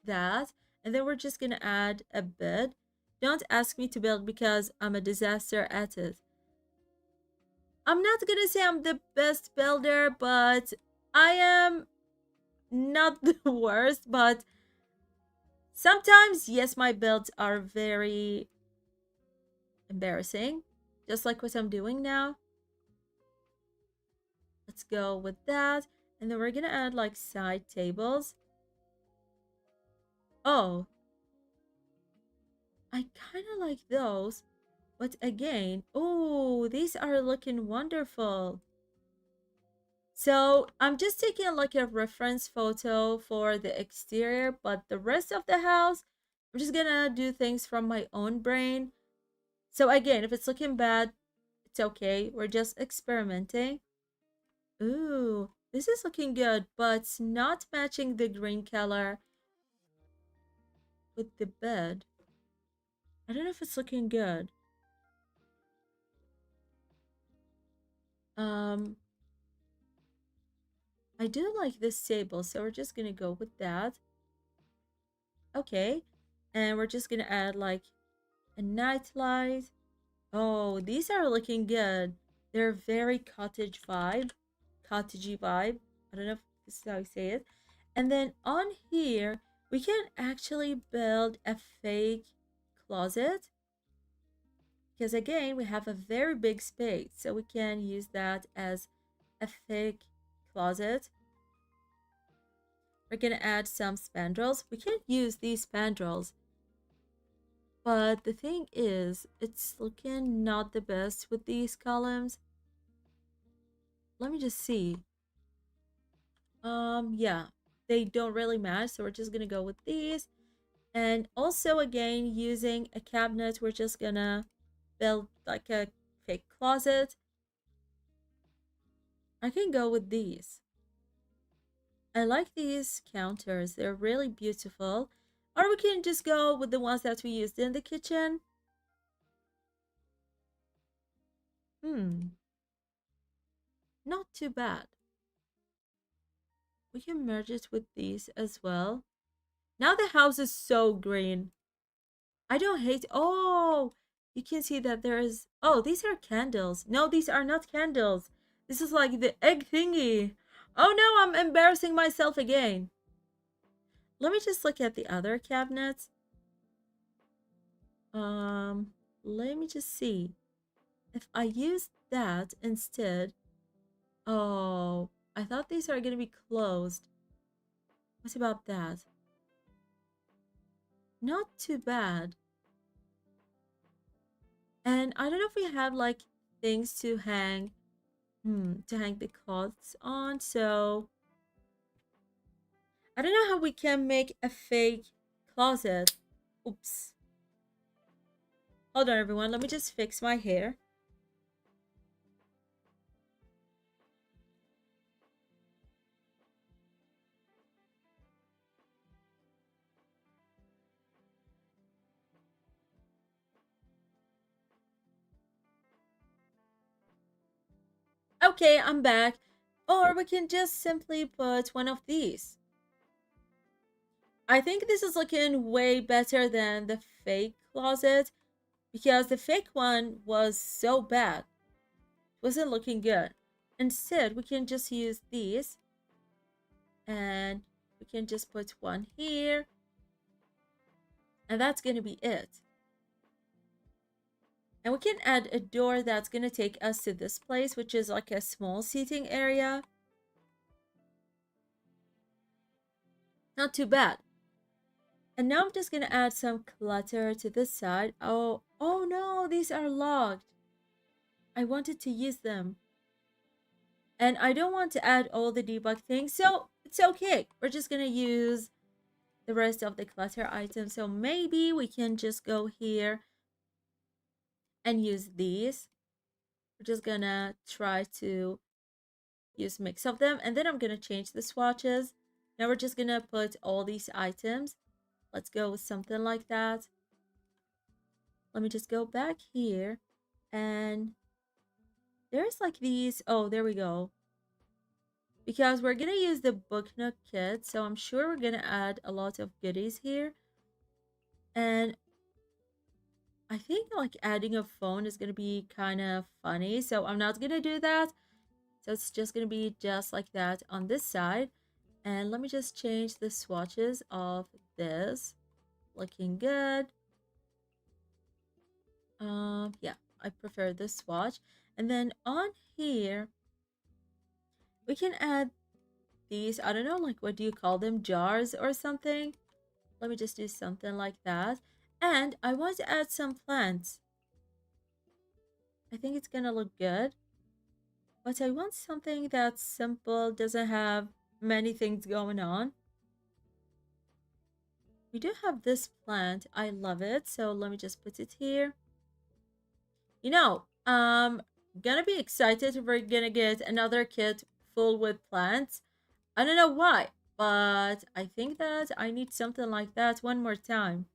that. And then we're just gonna add a bed. Don't ask me to build because I'm a disaster at it. I'm not gonna say I'm the best builder, but I am not the worst. But sometimes, yes, my builds are very embarrassing, just like what I'm doing now. Let's go with that. And then we're gonna add like side tables. Oh, I kind of like those. But again, oh, these are looking wonderful. So I'm just taking like a reference photo for the exterior, but the rest of the house, I'm just gonna do things from my own brain. So again, if it's looking bad, it's okay. We're just experimenting. Ooh, this is looking good, but it's not matching the green color with the bed. I don't know if it's looking good. Um, I do like this table, so we're just gonna go with that. Okay, and we're just gonna add like a night light. Oh, these are looking good. They're very cottage vibe, cottagey vibe. I don't know if this is how you say it. And then on here, we can actually build a fake closet because again, we have a very big space, so we can use that as a fake closet. We're gonna add some spandrels. We can use these spandrels, but the thing is, it's looking not the best with these columns. Let me just see. Yeah, they don't really match, so we're just gonna go with these. And also again, using a cabinet, we're just gonna build like a fake closet. I can go with these. I like these counters. They're really beautiful. Or we can just go with the ones that we used in the kitchen. Not too bad. We can merge it with these as well. Now the house is so green. I don't hate... Oh, you can see that there is... Oh, these are candles. No, these are not candles. This is like the egg thingy. Oh no, I'm embarrassing myself again. Let me just look at the other cabinets. Let me just see. If I use that instead... Oh, I thought these are going to be closed. What about that? Not too bad. And I don't know if we have like things to hang the clothes on, so I don't know how we can make a fake closet. Oops. Hold on everyone, let me just fix my hair. Okay, I'm back. Or we can just simply put one of these. I think this is looking way better than the fake closet because the fake one was so bad. It wasn't looking good. Instead, we can just use these and we can just put one here and that's going to be it. And we can add a door that's going to take us to this place, which is like a small seating area. Not too bad. And now I'm just going to add some clutter to this side. Oh no, these are locked. I wanted to use them. And I don't want to add all the debug things, so it's okay. We're just going to use the rest of the clutter items. So maybe we can just go here and use these. We're just going to try to use mix of them. And then I'm going to change the swatches. Now we're just going to put all these items. Let's go with something like that. Let me just go back here. And there's like these. Oh, there we go. Because we're going to use the book nook kit. So I'm sure we're going to add a lot of goodies here. And I think like adding a phone is going to be kind of funny. So I'm not going to do that. So it's just going to be just like that on this side. And let me just change the swatches of this. Looking good. Yeah, I prefer this swatch. And then on here, we can add these, I don't know, like what do you call them? Jars or something? Let me just do something like that. And I want to add some plants. I think it's gonna look good. But I want something that's simple, doesn't have many things going on. We do have this plant. I love it. So let me just put it here. You know, gonna be excited if we're gonna get another kit full with plants. I don't know why, but I think that I need something like that one more time.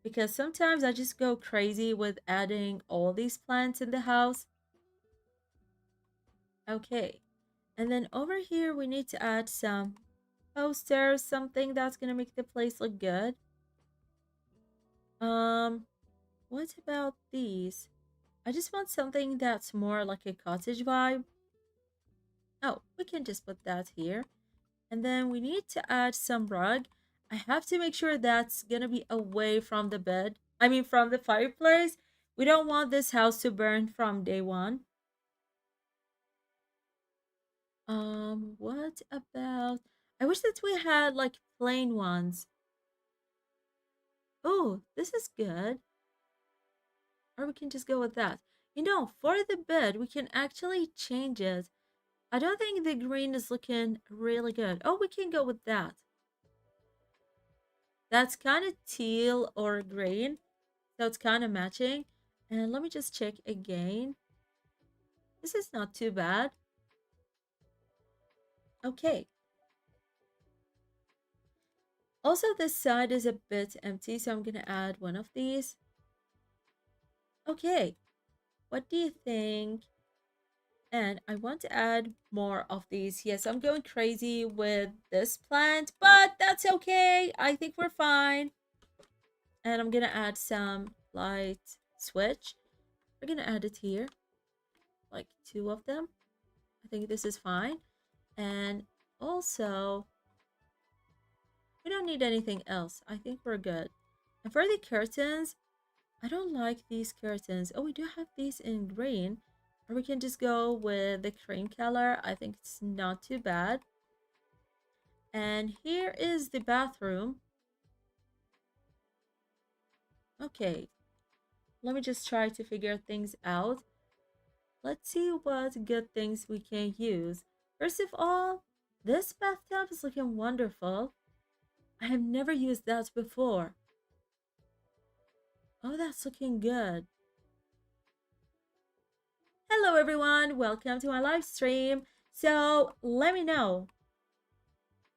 Because sometimes I just go crazy with adding all these plants in the house. Okay, and then over here we need to add some posters, something that's gonna make the place look good. What about these? I just want something that's more like a cottage vibe. Oh, we can just put that here. And then we need to add some rug. I have to make sure that's gonna be away from the bed. I mean, from the fireplace. We don't want this house to burn from day one. What about... I wish that we had like plain ones. Oh, this is good. Or we can just go with that. You know, for the bed, we can actually change it. I don't think the green is looking really good. Oh, we can go with that. That's kind of teal or green. So it's kind of matching. And let me just check again. This is not too bad. Okay. Also, this side is a bit empty, so I'm going to add one of these. Okay. What do you think? And I want to add more of these. Yes, I'm going crazy with this plant, but that's okay. I think we're fine. And I'm going to add some light switch. We're going to add it here. Like 2 of them. I think this is fine. And also, we don't need anything else. I think we're good. And for the curtains, I don't like these curtains. Oh, we do have these in green. Or we can just go with the cream color. I think it's not too bad. And here is the bathroom. Okay. Let me just try to figure things out. Let's see what good things we can use. First of all, this bathtub is looking wonderful. I have never used that before. Oh, that's looking good. Hello everyone, welcome to my live stream. So let me know,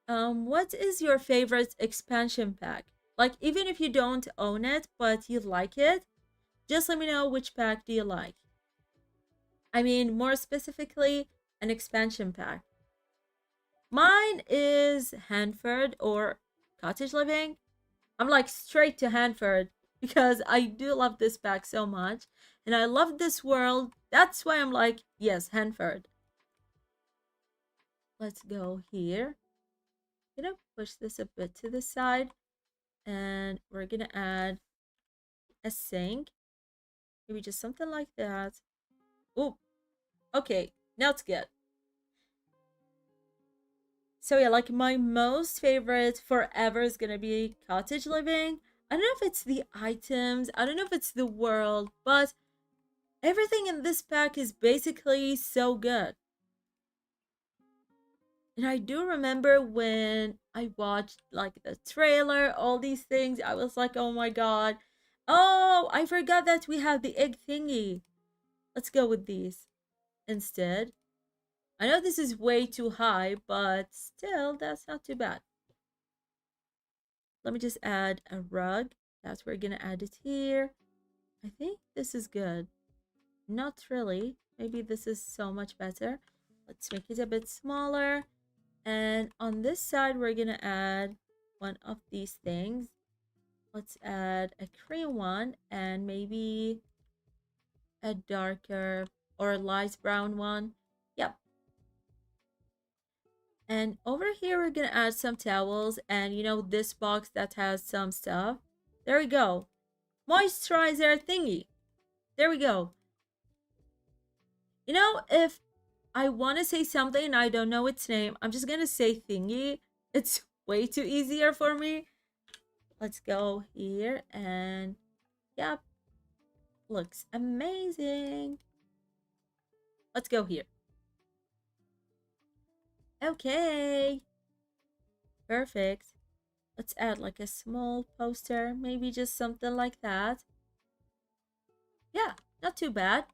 what is your favorite expansion pack? Like even if you don't own it, but you like it, just let me know which pack do you like. I mean, more specifically, an expansion pack. Mine is Hanford or Cottage Living. I'm like straight to Hanford because I do love this pack so much and I love this world. That's why I'm like, yes, Hanford. Let's go here. Gonna push this a bit to the side and we're gonna add a sink. Maybe just something like that. Oh, okay, now it's good. So yeah, like my most favorite forever is gonna be Cottage Living. I don't know if it's the items, I don't know if it's the world, but everything in this pack is basically so good. And I do remember when I watched like the trailer, all these things, I was like, oh my god. Oh, I forgot that we have the egg thingy. Let's go with these instead. I know this is way too high, but still, that's not too bad. Let me just add a rug. That's where we're gonna add it here. I think this is good. Not really. Maybe this is so much better. Let's make it a bit smaller. And on this side, we're gonna add one of these things. Let's add a cream one and maybe a darker or light brown one. Yep. And over here, we're gonna add some towels and you know, this box that has some stuff. There we go. Moisturizer thingy. There we go. You know, if I want to say something and I don't know its name, I'm just gonna say thingy. It's way too easier for me. Let's go here and yep, looks amazing. Let's go here. Okay, perfect. Let's add like a small poster, maybe just something like that. Yeah, not too bad.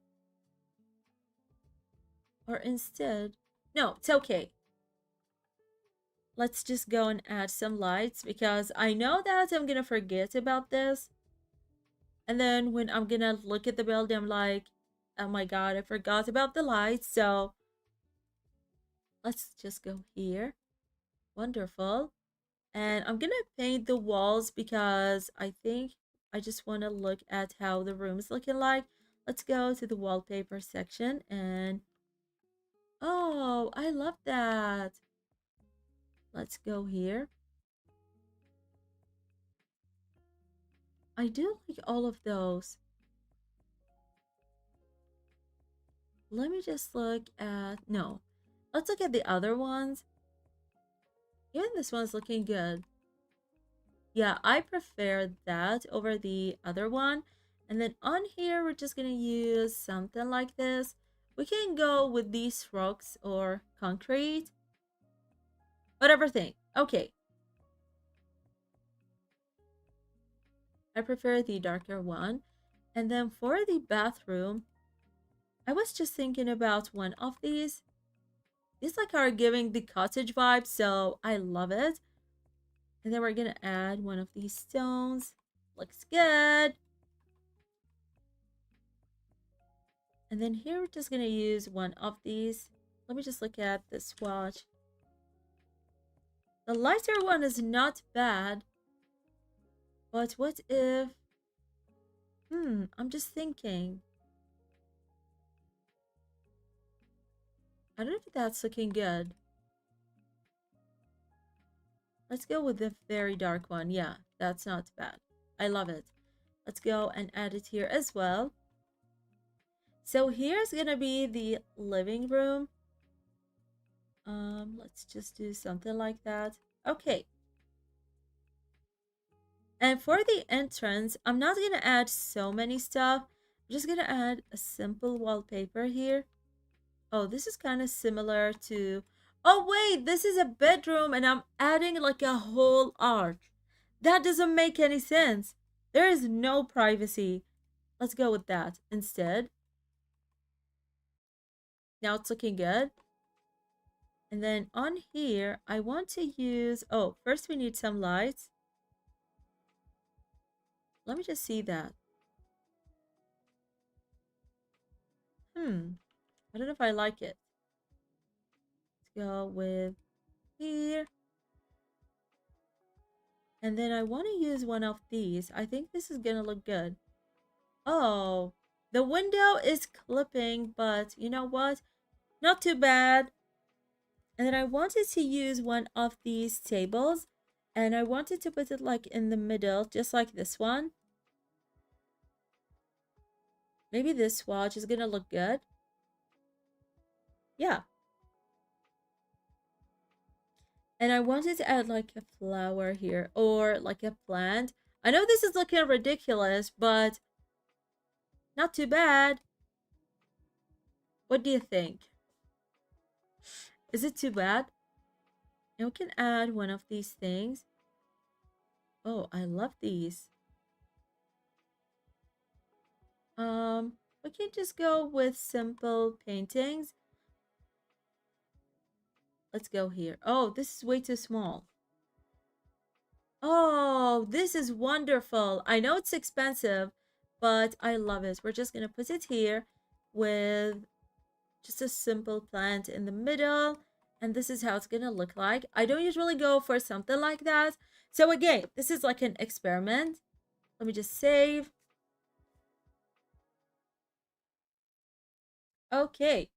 Or instead, no, it's okay. Let's just go and add some lights because I know that I'm gonna forget about this. And then when I'm gonna look at the building, I'm like, oh my god, I forgot about the lights. So let's just go here. Wonderful. And I'm gonna paint the walls because I think I just want to look at how the room is looking like. Let's go to the wallpaper section and oh, I love that. Let's go here. I do like all of those. Let me just look at, no, let's look at the other ones. Even this one's looking good. Yeah, I prefer that over the other one. And then on here, we're just gonna use something like this. We can go with these rocks or concrete. Whatever thing. Okay. I prefer the darker one. And then for the bathroom, I was just thinking about one of these. These like are giving the cottage vibe, so I love it. And then we're gonna add one of these stones. Looks good. And then here we're just gonna use one of these. Let me just look at the swatch. The lighter one is not bad. But what if... I'm just thinking. I don't know if that's looking good. Let's go with the very dark one. Yeah, that's not bad. I love it. Let's go and add it here as well. So here's gonna be the living room. Let's just do something like that. Okay. And for the entrance, I'm not gonna add so many stuff. I'm just gonna add a simple wallpaper here. Oh, this is kind of similar to... Oh, wait, this is a bedroom and I'm adding like a whole arch. That doesn't make any sense. There is no privacy. Let's go with that instead. Now it's looking good. And then on here, I want to use... Oh, first we need some lights. Let me just see that. I don't know if I like it. Let's go with here. And then I want to use one of these. I think this is gonna look good. Oh, the window is clipping, but you know what? Not too bad. And then I wanted to use one of these tables, and I wanted to put it like in the middle, just like this one. Maybe this swatch is gonna look good. Yeah. And I wanted to add like a flower here or like a plant. I know this is looking ridiculous, but not too bad. What do you think? Is it too bad? And we can add one of these things. Oh, I love these. We can just go with simple paintings. Let's go here. Oh, this is way too small. Oh, this is wonderful. I know it's expensive, but I love it. We're just gonna put it here with just a simple plant in the middle. And this is how it's gonna look like. I don't usually go for something like that. So again, this is like an experiment. Let me just save. Okay.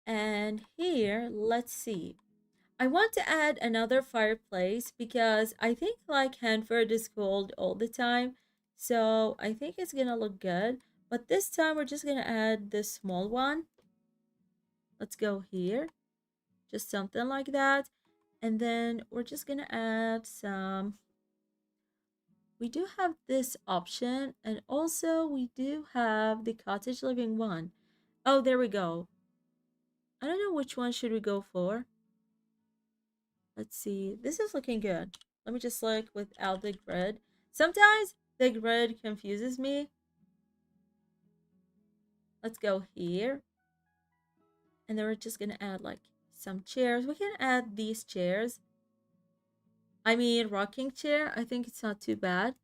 And here, let's see. I want to add another fireplace because I think like Hanford is cold all the time. So I think it's gonna look good. But this time we're just gonna add this small one. Let's go here. Just something like that. And then we're just gonna add some. We do have this option, and also we do have the cottage living one. Oh, there we go. I don't know which one should we go for. Let's see. This is looking good. Let me just look without the grid. Sometimes the grid confuses me. Let's go here. And then we're just gonna add like some chairs. We can add these chairs. I mean, rocking chair. I think it's not too bad.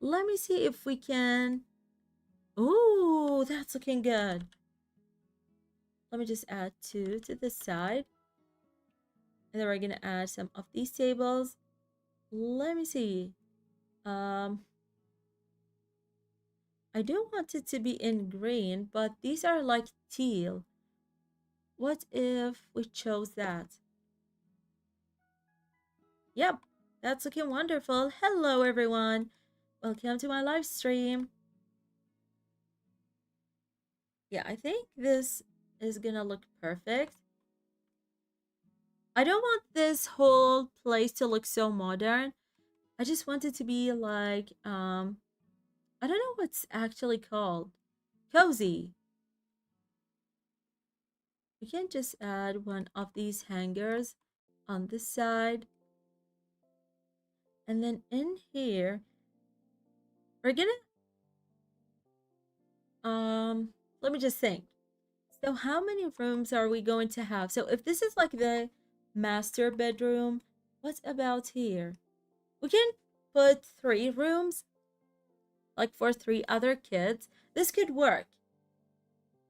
Let me see if we can. Ooh, that's looking good. Let me just add two to the side. And then we're gonna add some of these tables. Let me see. Um, I do want it to be in green, but these are like teal. What if we chose that? Yep, that's looking wonderful. Hello, everyone. Welcome to my live stream. Yeah, I think this is gonna look perfect. I don't want this whole place to look so modern. I just want it to be like, I don't know what's actually called. Cozy. We can just add one of these hangers on this side. And then in here, we're gonna, let me just think. So how many rooms are we going to have? So if this is like the master bedroom, what about here? We can put 3 rooms, like for 3 other kids. This could work.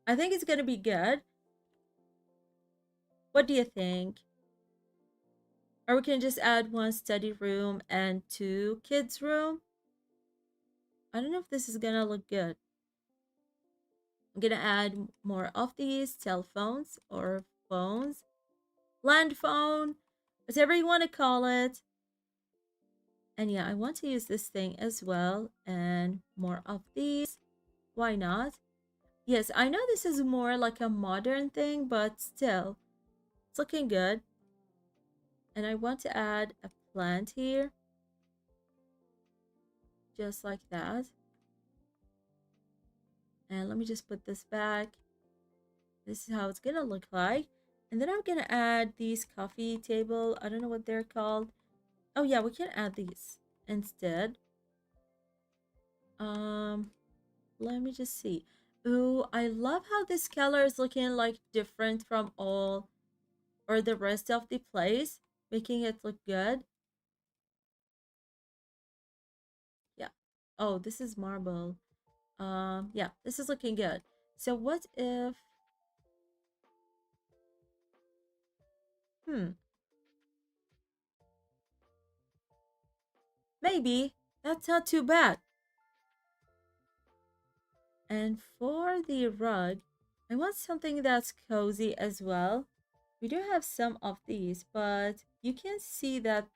I think it's gonna be good. What do you think? Or we can just add 1 study room and 2 kids room. I don't know if this is gonna look good. I'm gonna add more of these telephones or phones. Land phone, whatever you want to call it. And yeah, I want to use this thing as well and more of these. Why not? Yes, I know this is more like a modern thing, but still, it's looking good. And I want to add a plant here. Just like that. And let me just put this back. This is how it's gonna look like. And then I'm gonna add these coffee table. I don't know what they're called. Oh yeah, we can add these instead. Let me just see. Ooh, I love how this color is looking like different from all or the rest of the place, making it look good. Yeah. Oh, this is marble. Yeah, this is looking good. So what if, hmm, maybe that's not too bad. And for the rug, I want something that's cozy as well. We do have some of these, but you can see that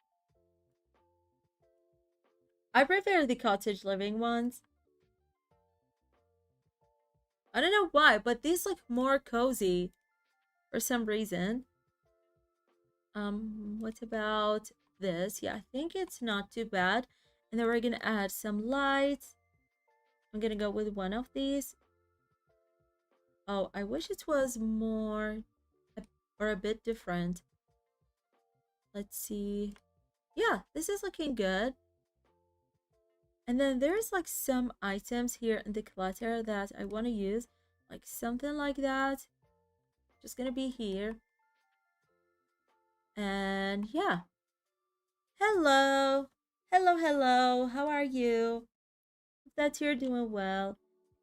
I prefer the cottage living ones. I don't know why, but these look more cozy for some reason. What about this? Yeah, I think it's not too bad. And then we're gonna add some lights. I'm gonna go with one of these. Oh, I wish it was more or a bit different. Let's see. Yeah, this is looking good. And then there's like some items here in the clutter that I want to use. Like something like that. Just gonna be here. And yeah. Hello. Hello, hello. How are you? Hope that you're doing well.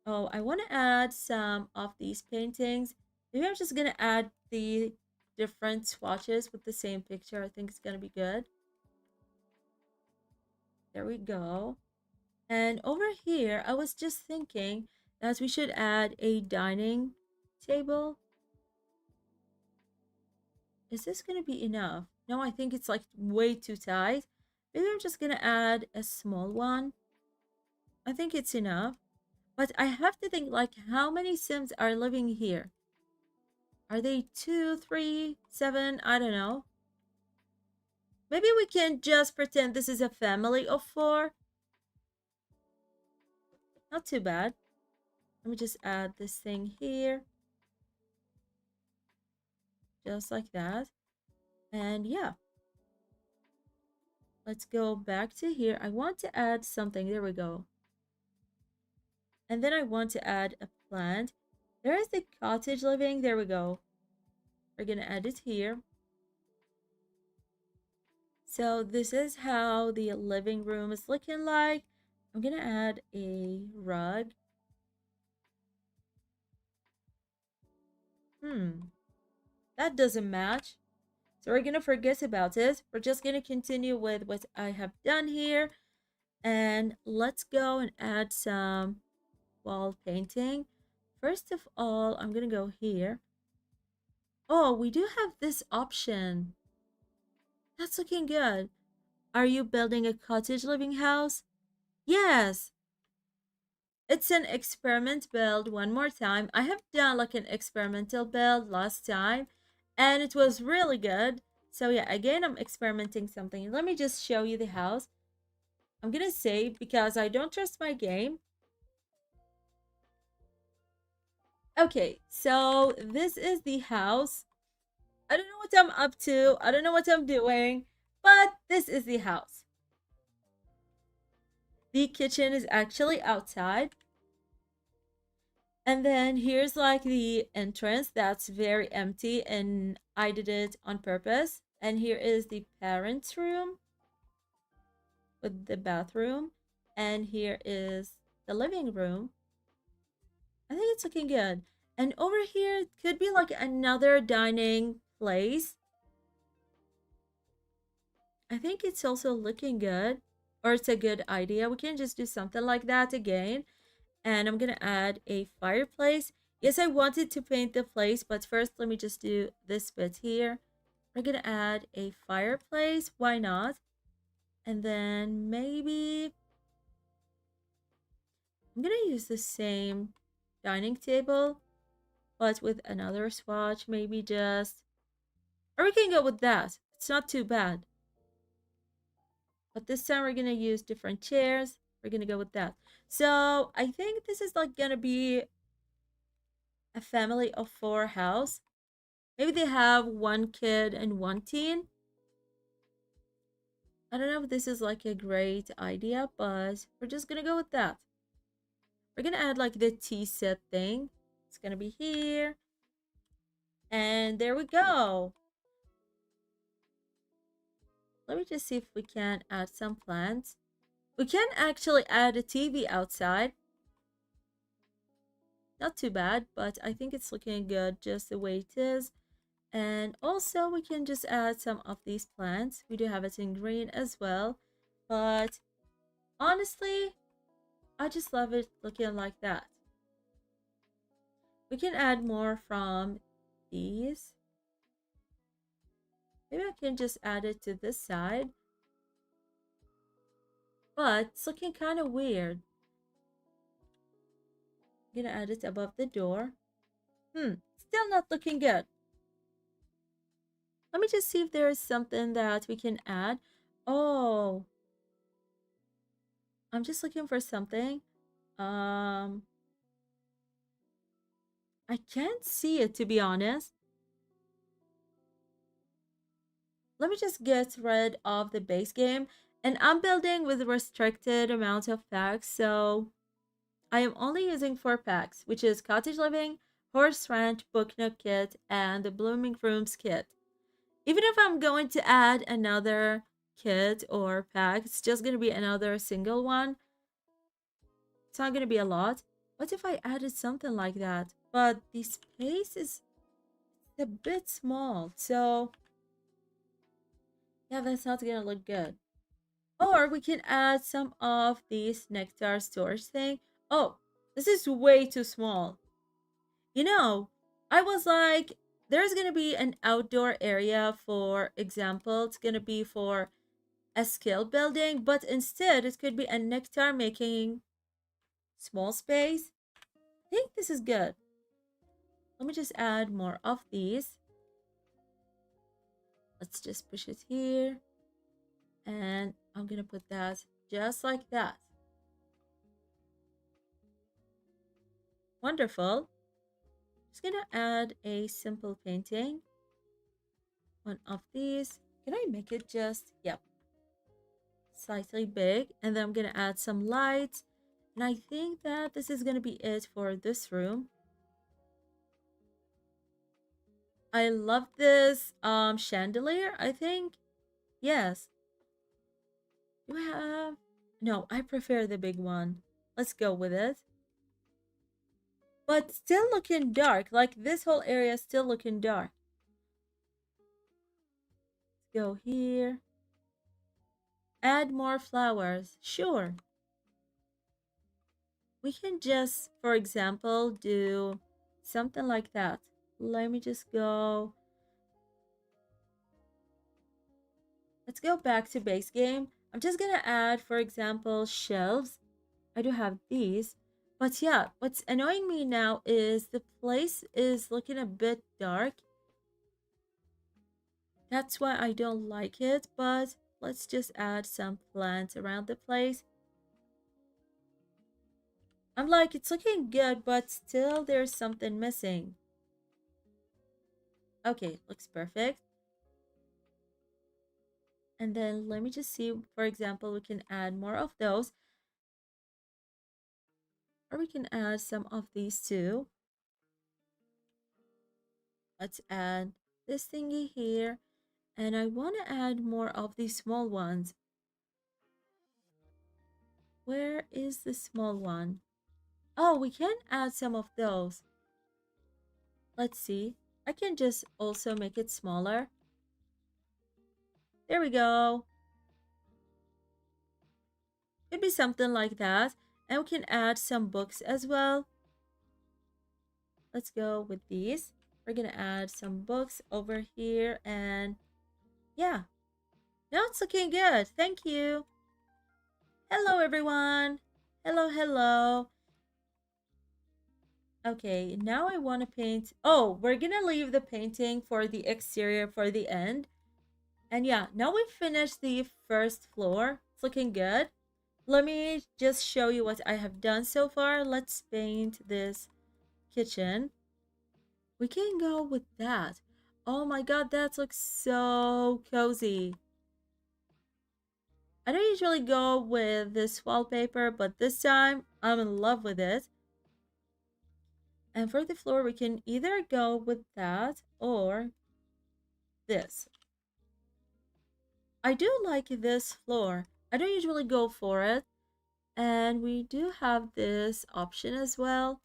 Oh, I want to add some of these paintings. Maybe I'm just gonna add the different swatches with the same picture. I think it's gonna be good. There we go. And over here, I was just thinking that we should add a dining table. Is this gonna be enough? No, I think it's like way too tight. Maybe I'm just gonna add a small one. I think it's enough. But I have to think like how many Sims are living here? Are they 2, 3, 7? I don't know. Maybe we can just pretend this is a family of 4. Not too bad. Let me just add this thing here. Just like that. And yeah. Let's go back to here. I want to add something. There we go. And then I want to add a plant. There is the cottage living. There we go. We're going to add it here. So this is how the living room is looking like. I'm going to add a rug. That doesn't match. So we're going to forget about it. We're just going to continue with what I have done here. And let's go and add some wall painting. First of all, I'm going to go here. Oh, we do have this option. That's looking good. Are you building a cottage living house? Yes. It's an experiment build one more time. I have done like an experimental build last time and it was really good. So yeah, again, I'm experimenting something. Let me just show you the house. I'm gonna save because I don't trust my game. Okay, so this is the house. I don't know what I'm up to. I don't know what I'm doing, but this is the house. The kitchen is actually outside. And then here's like the entrance that's very empty and I did it on purpose. And here is the parents' room with the bathroom. And here is the living room. I think it's looking good. And over here could be like another dining place. I think it's also looking good, or it's a good idea. We can just do something like that again. And I'm gonna add a fireplace. Yes, I wanted to paint the place, but first let me just do this bit here. We're gonna add a fireplace. Why not? And then maybe I'm gonna use the same dining table, but with another swatch. Maybe just, or we can go with that. It's not too bad. But this time we're gonna use different chairs. We're gonna go with that. So I think this is like gonna be a family of 4 house. Maybe they have 1 kid and 1 teen. I don't know if this is like a great idea, but we're just gonna go with that. We're gonna add like the tea set thing. It's gonna be here. And there we go. Let me just see if we can add some plants. We can actually add a TV outside. Not too bad, but I think it's looking good just the way it is. And also we can just add some of these plants. We do have it in green as well, but Honestly, I just love it looking like that. We can add more from these. Maybe I can just add it to this side. But it's looking kind of weird. I'm gonna add it above the door. Still not looking good. Let me just see if there is something that we can add. Oh, I'm just looking for something. Um, I can't see it, to be honest. Let me just get rid of the base game. And I'm building with a restricted amount of packs, so I am only using 4 packs, which is Cottage Living, Horse Ranch, Book Nook Kit, and the Blooming Rooms Kit. Even if I'm going to add another kit or pack, it's just going to be another single one. It's not going to be a lot. What if I added something like that? But the space is a bit small, so yeah, that's not going to look good. Or we can add some of these nectar storage thing. Oh, this is way too small. You know, I was like, there's going to be an outdoor area, for example. It's going to be for a skill building, but instead it could be a nectar making small space. I think this is good. Let me just add more of these. Let's just push it here. And I'm going to put that just like that. Wonderful. Just going to add a simple painting. One of these. Can I make it just, yep, slightly big? And then I'm going to add some lights. And I think that this is going to be it for this room. I love this chandelier, I think. Yes. Do I have? No, I prefer the big one. Let's go with it. But still looking dark. Like this whole area is still looking dark. Let's go here. Add more flowers. Sure. We can just, for example, do something like that. Let me just go. Let's go back to base game. I'm just gonna add, for example, shelves. I do have these. But yeah, what's annoying me now is the place is looking a bit dark. That's why I don't like it, but let's just add some plants around the place. I'm like, it's looking good, but still there's something missing. Okay, looks perfect. And then let me just see, for example, we can add more of those. Or we can add some of these too. Let's add this thingy here. And I want to add more of these small ones. Where is the small one? Oh, we can add some of those. Let's see. I can just also make it smaller. There we go. Could be something like that. And we can add some books as well. Let's go with these. We're going to add some books over here. And yeah. Now it's looking good. Thank you. Hello, everyone. Hello, hello. Okay, now I want to paint. Oh, we're going to leave the painting for the exterior for the end. And yeah, now we've finished the first floor. It's looking good. Let me just show you what I have done so far. Let's paint this kitchen. We can go with that. Oh my god, that looks so cozy. I don't usually go with this wallpaper, but this time I'm in love with it. And for the floor, we can either go with that or this. I do like this floor. I don't usually go for it. And we do have this option as well.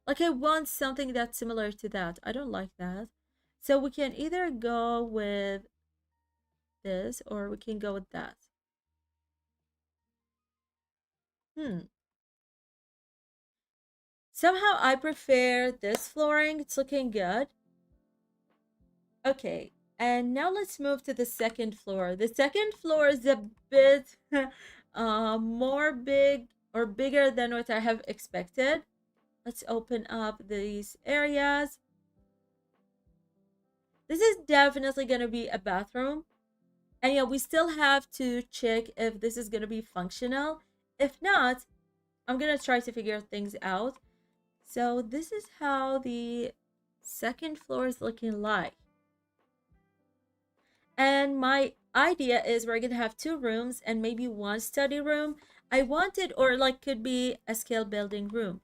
Like I want something that's similar to that. I don't like that. So we can either go with this or we can go with that. Hmm. Somehow I prefer this flooring. It's looking good. Okay, and now let's move to the second floor. The second floor is a bit more big or bigger than what I have expected. Let's open up these areas. This is definitely going to be a bathroom. And yeah, we still have to check if this is going to be functional. If not, I'm going to try to figure things out. So this is how the second floor is looking like. And my idea is we're gonna have two rooms and maybe one study room. I wanted, or like could be a skill building room.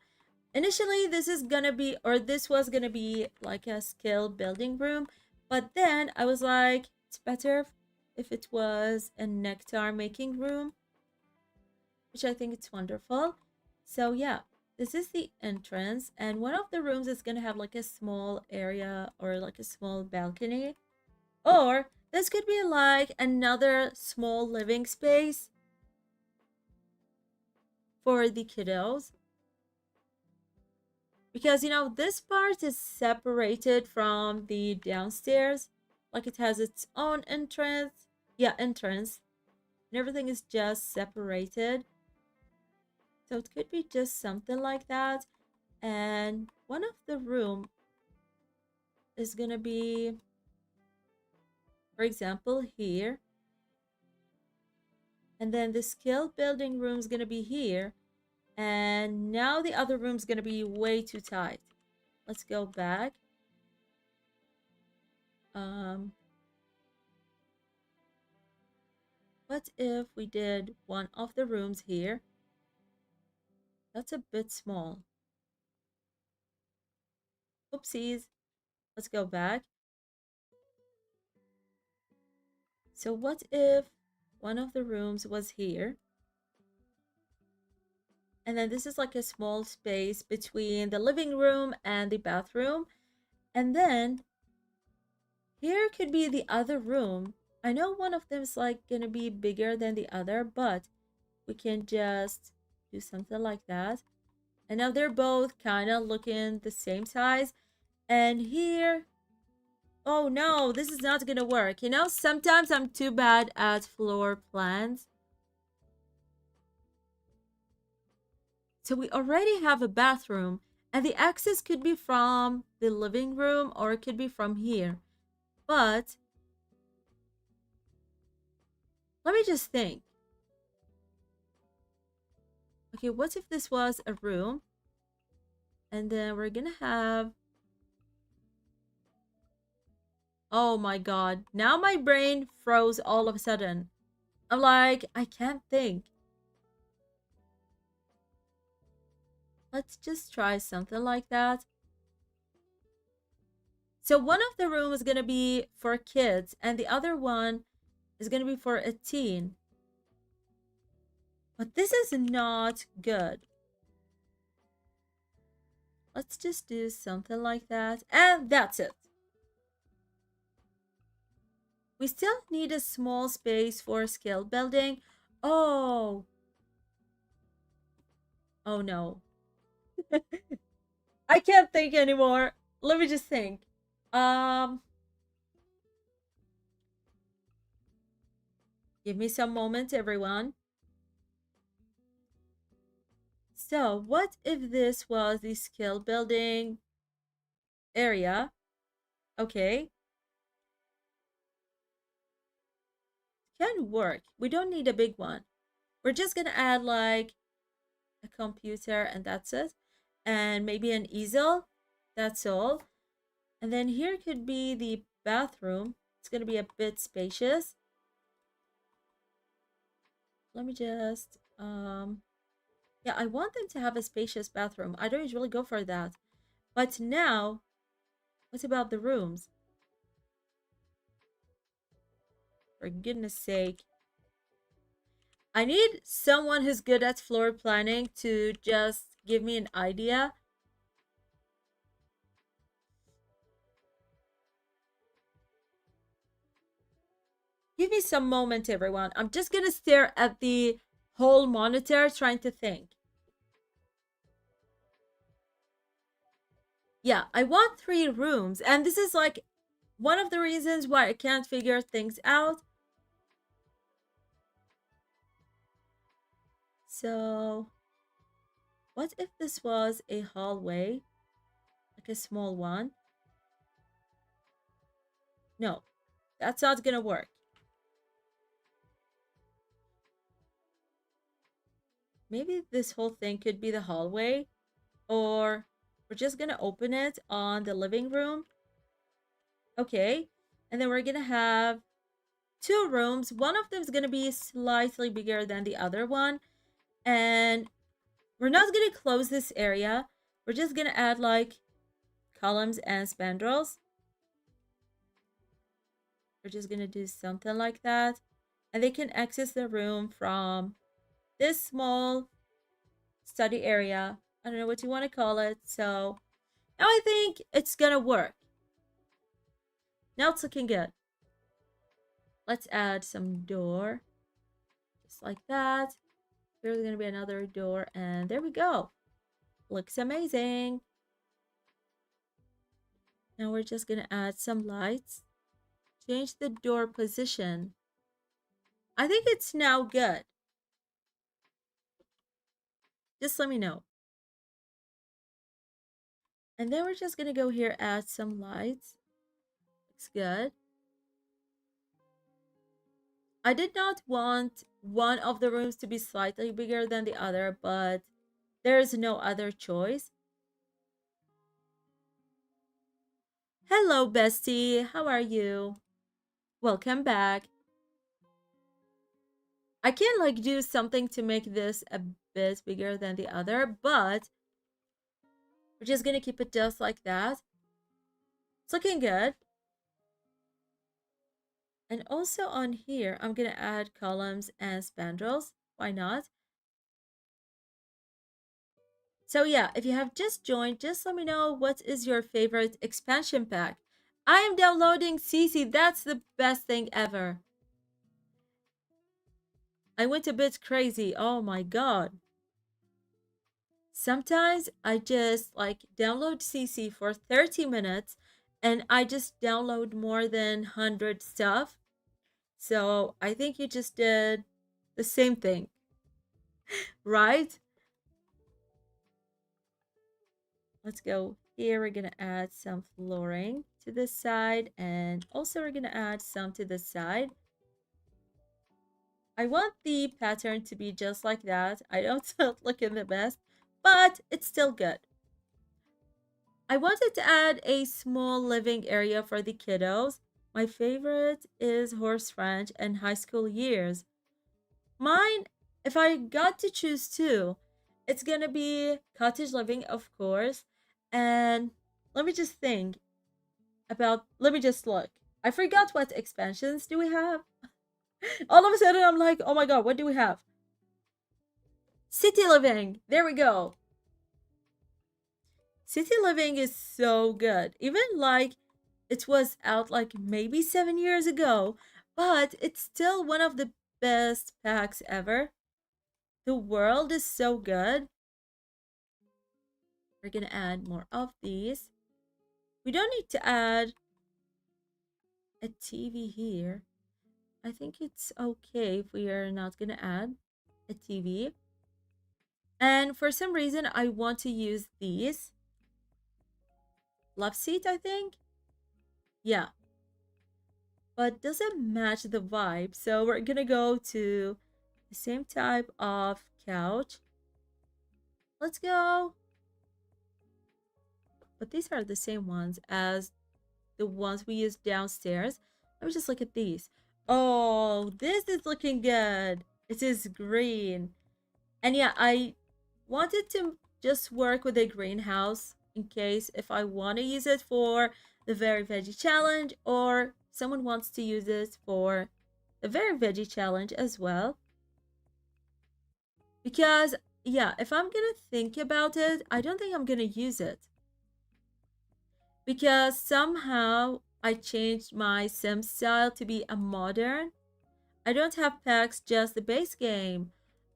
Initially, this was gonna be like a skill building room, but then I was like, it's better if it was a nectar making room, which I think it's wonderful. So yeah, this is the entrance, and one of the rooms is gonna have like a small area or like a small balcony. Or this could be like another small living space for the kiddos. Because, this part is separated from the downstairs. Like it has its own entrance. Yeah, entrance. And everything is just separated. So it could be just something like that. And one of the room is going to be, for example, here. And then the skill building room is going to be here. And now the other room's going to be way too tight. Let's go back. Um, what if we did one of the rooms here? That's a bit small. Oopsies. Let's go back. So what if one of the rooms was here? And then this is like a small space between the living room and the bathroom. And then here could be the other room. I know one of them is like gonna be bigger than the other, but we can just do something like that. And now they're both kind of looking the same size. And here, oh no, this is not gonna work. Sometimes I'm too bad at floor plans. So we already have a bathroom, and the access could be from the living room or it could be from here. But let me just think. Okay, what if this was a room? And then we're gonna have, oh my god, now my brain froze all of a sudden. I'm like, I can't think. Let's just try something like that. So one of the rooms is going to be for kids and the other one is going to be for a teen. But this is not good. Let's just do something like that. And that's it. We still need a small space for skill building. Oh. Oh no. I can't think anymore. Let me just think. Um, Give me some moment, everyone. So, what if this was the skill building area? Okay. Can work. We don't need a big one. We're just gonna add like a computer and that's it. And maybe an easel. That's all. And then here could be the bathroom. It's gonna be a bit spacious. Let me just yeah, I want them to have a spacious bathroom. I don't usually go for that. But now, what about the rooms? For goodness sake. I need someone who's good at floor planning to just give me an idea. Give me some moment, everyone. I'm just gonna stare at the whole monitor trying to think. Yeah, I want 3 rooms, and this is like one of the reasons why I can't figure things out. So, what if this was a hallway, like a small one? No, that's not gonna work. Maybe this whole thing could be the hallway, or we're just gonna open it on the living room. Okay, and then we're gonna have 2 rooms. One of them is gonna be slightly bigger than the other one, and we're not gonna close this area. We're just gonna add like columns and spandrels. We're just gonna do something like that, and they can access the room from this small study area. I don't know what you want to call it. So now I think it's gonna work. Now it's looking good. Let's add some door, just like that. There's gonna be another door, and there we go. Looks amazing. Now we're just gonna add some lights. Change the door position. I think it's now good. Just let me know. And then we're just gonna go here, add some lights. Looks good. I did not want one of the rooms to be slightly bigger than the other, but there is no other choice. Hello, bestie. How are you? Welcome back. I can like do something to make this a bit bigger than the other, but we're just gonna keep it just like that. It's looking good. And also on here, I'm gonna add columns and spandrels. Why not? So yeah, if you have just joined, just let me know what is your favorite expansion pack. I am downloading CC. That's the best thing ever. I went a bit crazy. Oh my god. Sometimes I just like download CC for 30 minutes and I just download more than 100 stuff. So I think you just did the same thing, right? Let's go here. We're gonna add some flooring to this side, and also we're gonna add some to this side. I want the pattern to be just like that. I don't look in the best, but it's still good. I wanted to add a small living area for the kiddos. My favorite is horse ranch and high school years. Mine, if I got to choose two, it's gonna be cottage living, of course. And let me just think let me just look. I forgot what expansions do we have. All of a sudden, I'm like, oh my god, what do we have? City living. There we go. City living is so good. Even like it was out like maybe 7 years ago, but it's still one of the best packs ever. The world is so good. We're gonna add more of these. We don't need to add a TV here. I think it's okay if we are not gonna add a TV. And for some reason, I want to use these. Love seat, I think. Yeah. But doesn't match the vibe. So we're gonna go to the same type of couch. Let's go. But these are the same ones as the ones we used downstairs. Let me just look at these. Oh, this is looking good. It is green. And yeah, I wanted to just work with a greenhouse in case if I want to use it for the Very Veggie Challenge or someone wants to use it for the Very Veggie Challenge as well. Because, yeah, if I'm gonna think about it, I don't think I'm gonna use it. Because somehow I changed my sim style to be a modern. I don't have packs, just the base game.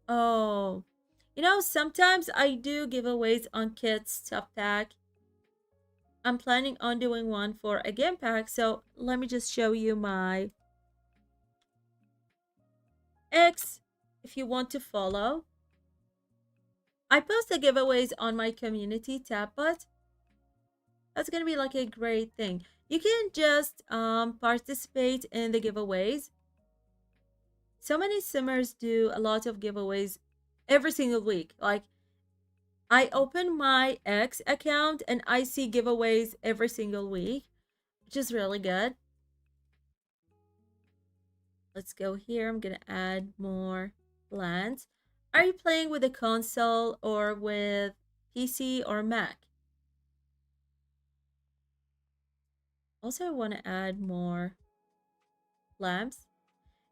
Oh, sometimes I do giveaways on kids stuff pack. I'm planning on doing one for a game pack, so let me just show you my X if you want to follow. I post the giveaways on my community tab, but that's gonna be like a great thing. You can just participate in the giveaways. So many simmers do a lot of giveaways every single week. Like I open my X account and I see giveaways every single week, which is really good. Let's go here. I'm gonna add more plants. Are you playing with a console or with PC or Mac? Also, I want to add more lamps.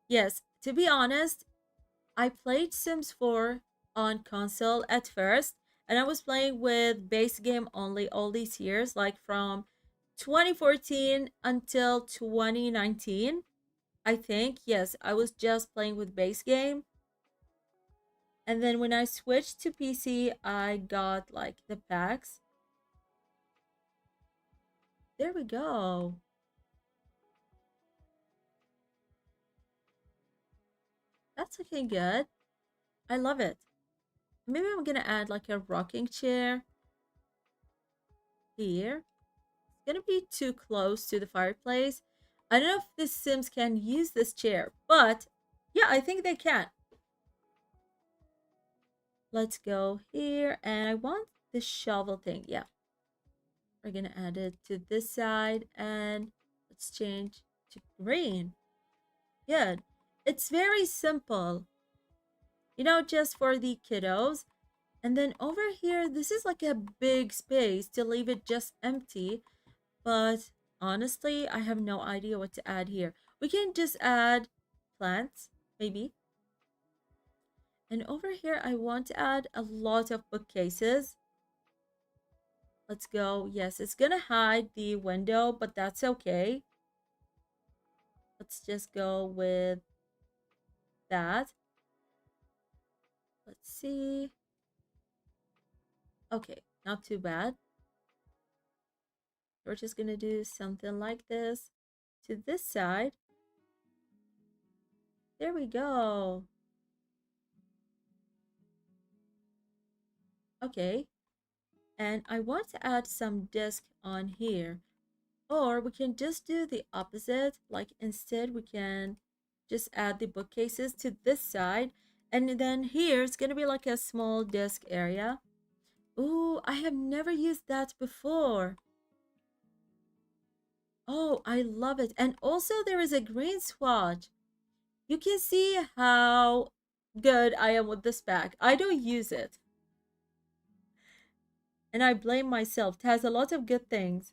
Yes, to be honest, I played Sims 4 on console at first, and I was playing with base game only all these years, like from 2014 until 2019. I think, yes, I was just playing with base game. And then when I switched to PC, I got like the packs. There we go. That's looking good. I love it. Maybe I'm gonna add like a rocking chair here. It's gonna be too close to the fireplace. I don't know if the Sims can use this chair, but yeah, I think they can. Let's go here, and I want the shovel thing. Yeah, we're gonna add it to this side, and let's change to green. Good. It's very simple, just for the kiddos. And then over here, this is like a big space to leave it just empty. But honestly, I have no idea what to add here. We can just add plants, maybe. And over here, I want to add a lot of bookcases. Let's go. Yes, it's gonna hide the window, but that's okay. Let's just go with that. Let's see. Okay, not too bad. We're just gonna do something like this to this side. There we go. Okay, and I want to add some disc on here. Or we can just do the opposite. Like instead, we can just add the bookcases to this side. And then here, it's going to be like a small desk area. Ooh, I have never used that before. Oh, I love it. And also there is a green swatch. You can see how good I am with this pack. I don't use it. And I blame myself. It has a lot of good things.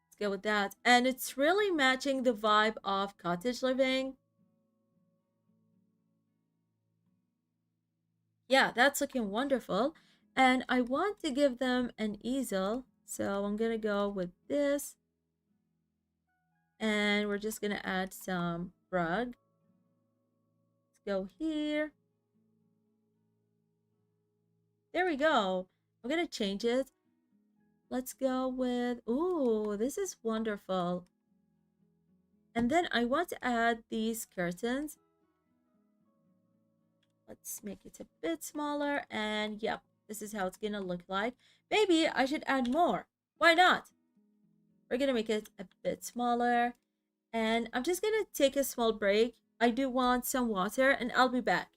Let's go with that. And it's really matching the vibe of cottage living. Yeah, that's looking wonderful. And I want to give them an easel. So I'm going to go with this. And we're just going to add some rug. Let's go here. There we go. I'm going to change it. Let's go with, ooh, this is wonderful. And then I want to add these curtains. Let's make it a bit smaller. And yep, this is how it's going to look like. Maybe I should add more. Why not? We're going to make it a bit smaller. And I'm just going to take a small break. I do want some water and I'll be back.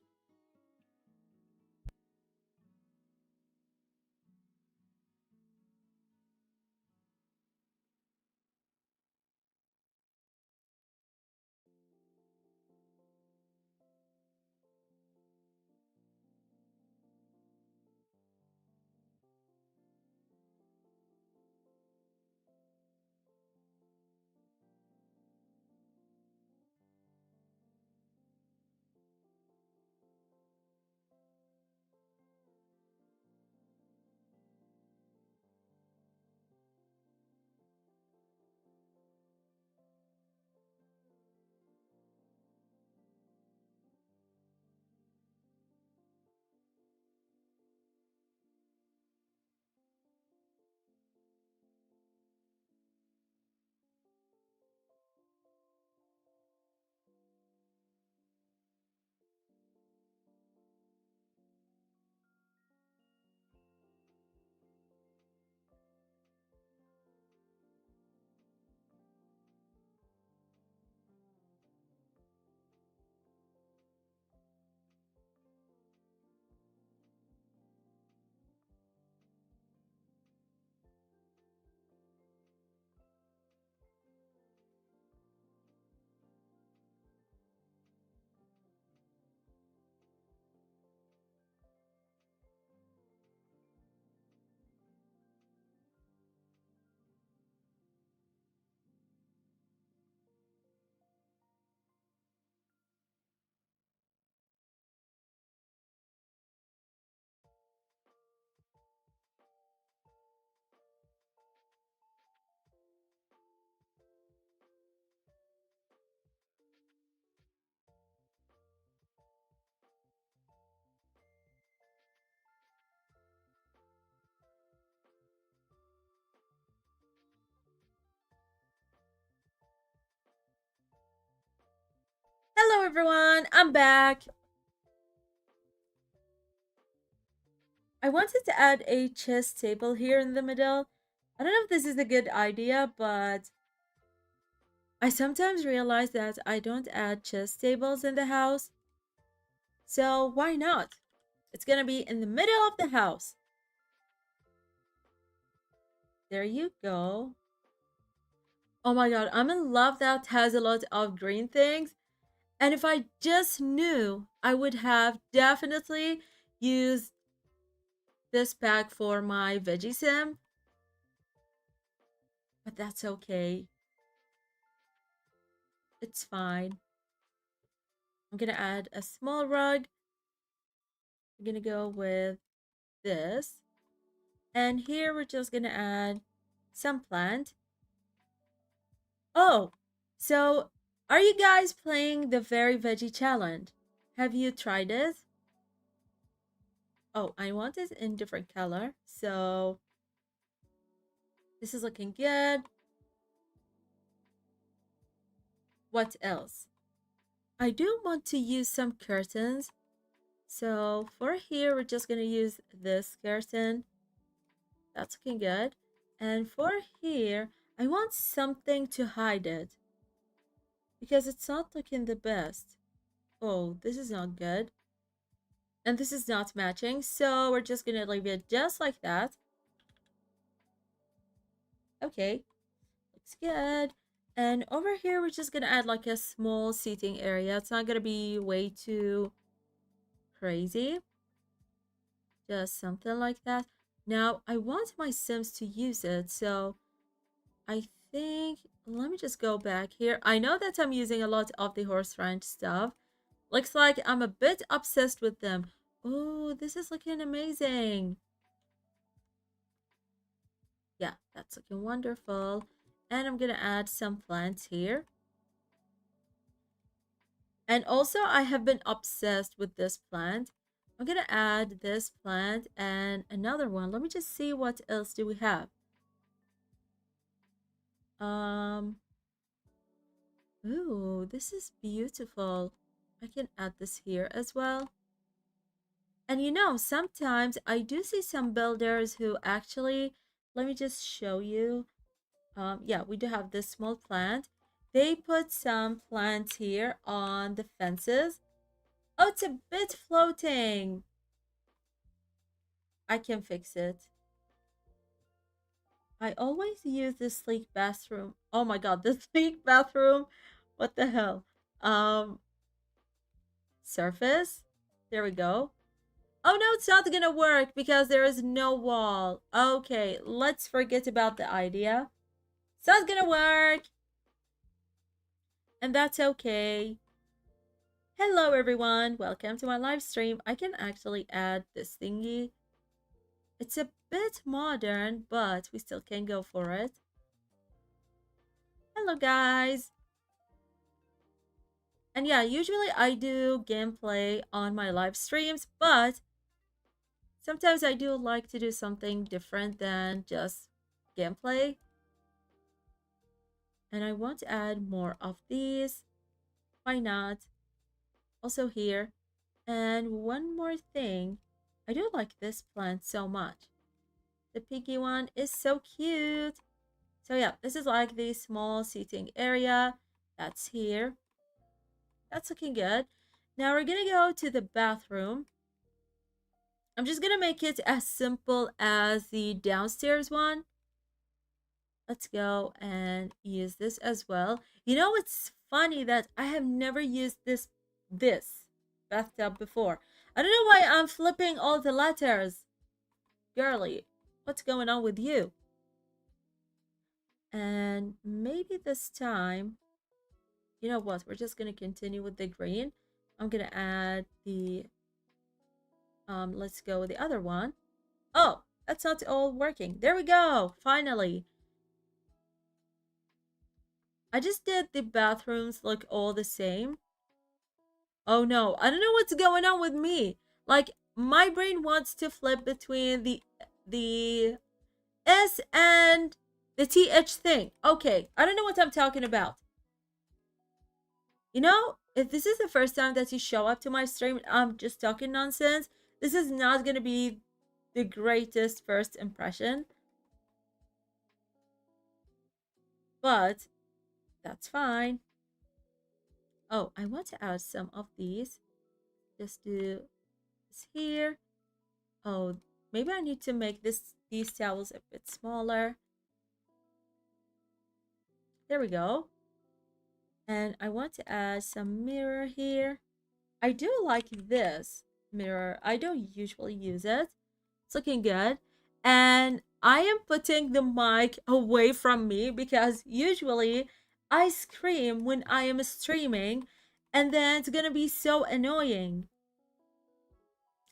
everyone, I'm back. I wanted to add a chess table here in the middle. I don't know if this is a good idea, but I sometimes realize that I don't add chess tables in the house. So why not? It's gonna be in the middle of the house. There you go. Oh my god, I'm in love that has a lot of green things. And if I just knew, I would have definitely used this pack for my veggie sim, but that's okay. It's fine. I'm gonna add a small rug. I'm gonna go with this. And here we're just gonna add some plant. Oh, so are you guys playing the Very Veggie Challenge? Have you tried it? Oh, I want it in different color. So this is looking good. What else? I do want to use some curtains. So for here, we're just gonna use this curtain. That's looking good. And for here, I want something to hide it because it's not looking the best. Oh, this is not good. And this is not matching. So we're just gonna leave it just like that. Okay, looks good. And over here, we're just gonna add like a small seating area. It's not gonna be way too crazy. Just something like that. Now, I want my Sims to use it, so I think, let me just go back here. I know that I'm using a lot of the horse ranch stuff. Looks like I'm a bit obsessed with them. Oh, this is looking amazing. Yeah, that's looking wonderful. And I'm gonna add some plants here. And also, I have been obsessed with this plant. I'm gonna add this plant and another one. Let me just see what else do we have. Ooh, this is beautiful. I can add this here as well. And you know, sometimes I do see some builders who actually, let me just show you. Yeah, we do have this small plant. They put some plants here on the fences. Oh, it's a bit floating. I can fix it. I always use this sleek bathroom. Oh my god, the sleek bathroom. What the hell? Um, Surface. There we go. Oh no, it's not gonna work because there is no wall. Okay, let's forget about the idea. It's not gonna work. And that's okay. Hello everyone, welcome to my live stream. I can actually add this thingy. It's a bit modern, but we still can go for it. Hello guys. And yeah, usually I do gameplay on my live streams, but sometimes I do like to do something different than just gameplay. And I want to add more of these. Why not? Also here. And one more thing. I do like this plant so much. The piggy one is so cute. So yeah, this is like the small seating area. That's here. That's looking good. Now we're gonna go to the bathroom. I'm just gonna make it as simple as the downstairs one. Let's go and use this as well. You know, it's funny that I have never used this bathtub before. I don't know why I'm flipping all the letters. Girly, what's going on with you? And maybe this time, you know what? We're just gonna continue with the green. I'm gonna add the let's go with the other one. Oh, that's not all working. There we go. Finally. I just did the bathrooms look all the same. Oh no, I don't know what's going on with me. Like my brain wants to flip between the S and the TH thing. Okay, I don't know what I'm talking about. You know, if this is the first time that you show up to my stream, I'm just talking nonsense. This is not gonna be the greatest first impression, but that's fine. Oh, I want to add some of these. Just do this here. Oh, maybe I need to make these towels a bit smaller. There we go. And I want to add some mirror here. I do like this mirror. I don't usually use it. It's looking good. And I am putting the mic away from me because usually I scream when I am streaming, and then it's gonna be so annoying.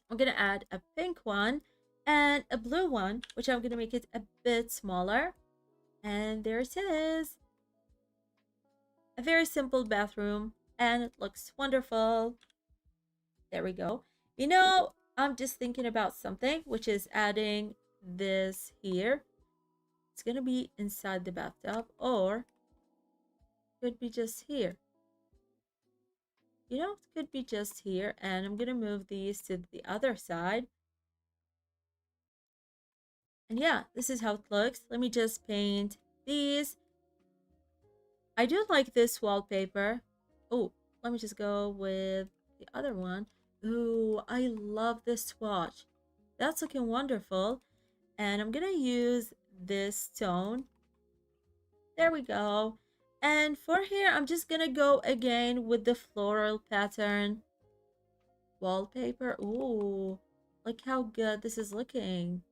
I'm gonna add a pink one and a blue one, which I'm gonna make it a bit smaller. And there it is. A very simple bathroom, and it looks wonderful. There we go. You know, I'm just thinking about something, which is adding this here. It's gonna be inside the bathtub, or could be just here. You know, it could be just here, and I'm gonna move these to the other side. And yeah, this is how it looks. Let me just paint these. I do like this wallpaper. Oh, let me just go with the other one. Ooh, I love this swatch. That's looking wonderful. And I'm gonna use this tone. There we go. And for here, I'm just gonna go again with the floral pattern. Wallpaper. Ooh, look how good this is looking.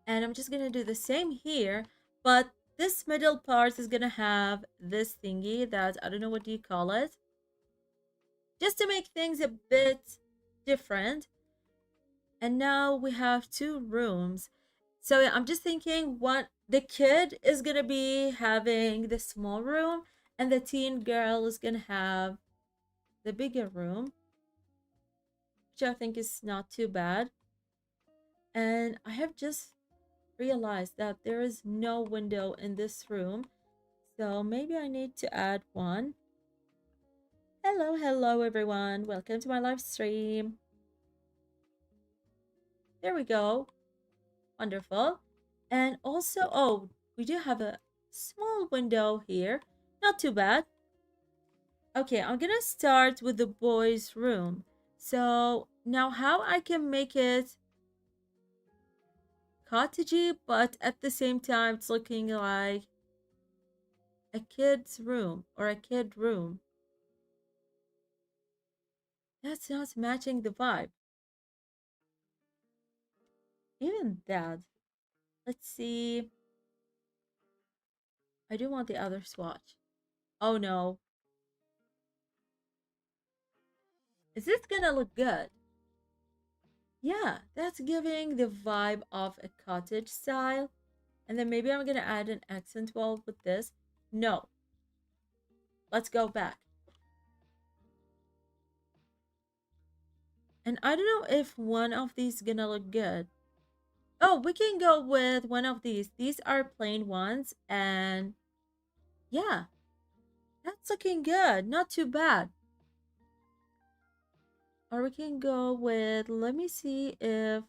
And I'm just gonna do the same here, but this middle part is gonna have this thingy that I don't know what do you call it, just to make things a bit different. And now we have two rooms. So yeah, I'm just thinking what the kid is gonna be having the small room, and the teen girl is gonna have the bigger room, which I think is not too bad. And I have just realized that there is no window in this room, so maybe I need to add one. Hello, hello everyone. Welcome to my live stream. There we go. Wonderful. And also, oh, we do have a small window here. Not too bad. Okay, I'm gonna start with the boys' room. So now how I can make it cottagey, but at the same time it's looking like a kid's room or a kid room. That's not matching the vibe. Even that. Let's see. I do want the other swatch. Oh no. Is this gonna look good? Yeah, that's giving the vibe of a cottage style. And then maybe I'm gonna add an accent wall with this. No. Let's go back. And I don't know if one of these gonna look good. Oh, we can go with one of these. These are plain ones. And yeah, that's looking good. Not too bad. Or we can go with, let me see if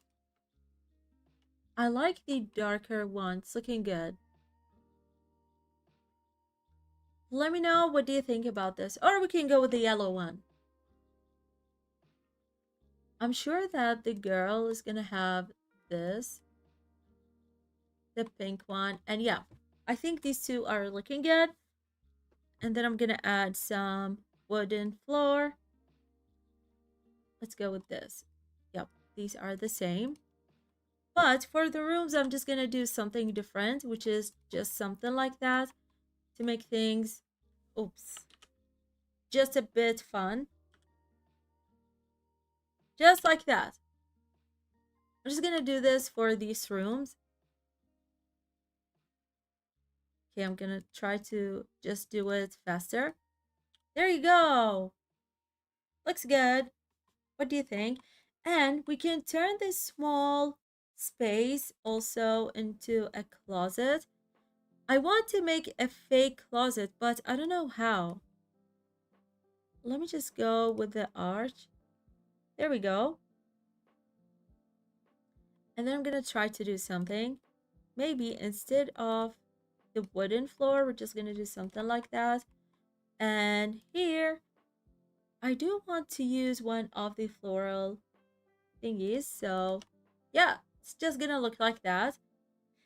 I like the darker ones. Looking good. Let me know what do you think about this. Or we can go with the yellow one. I'm sure that the girl is gonna have this. The pink one. And yeah, I think these two are looking good. And then I'm gonna add some wooden floor. Let's go with this. Yep, these are the same. But for the rooms, I'm just gonna do something different, which is just something like that to make things, oops, just a bit fun. Just like that. I'm just gonna do this for these rooms. Okay, I'm gonna try to just do it faster. There you go. Looks good. What do you think? And we can turn this small space also into a closet. I want to make a fake closet, but I don't know how. Let me just go with the arch. There we go. And then I'm gonna try to do something. Maybe instead of the wooden floor, we're just gonna do something like that. And here, I do want to use one of the floral thingies. So yeah, it's just gonna look like that.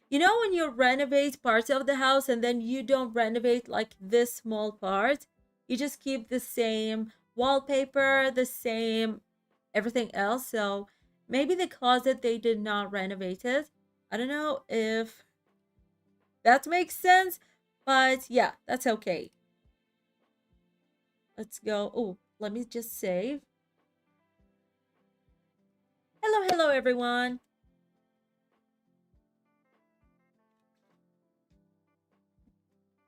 You know when you renovate parts of the house and then you don't renovate like this small part, you just keep the same wallpaper, the same everything else. So maybe the closet they did not renovate it. I don't know if that makes sense, but yeah, that's okay. Let's go. Oh, let me just save. Hello, hello everyone.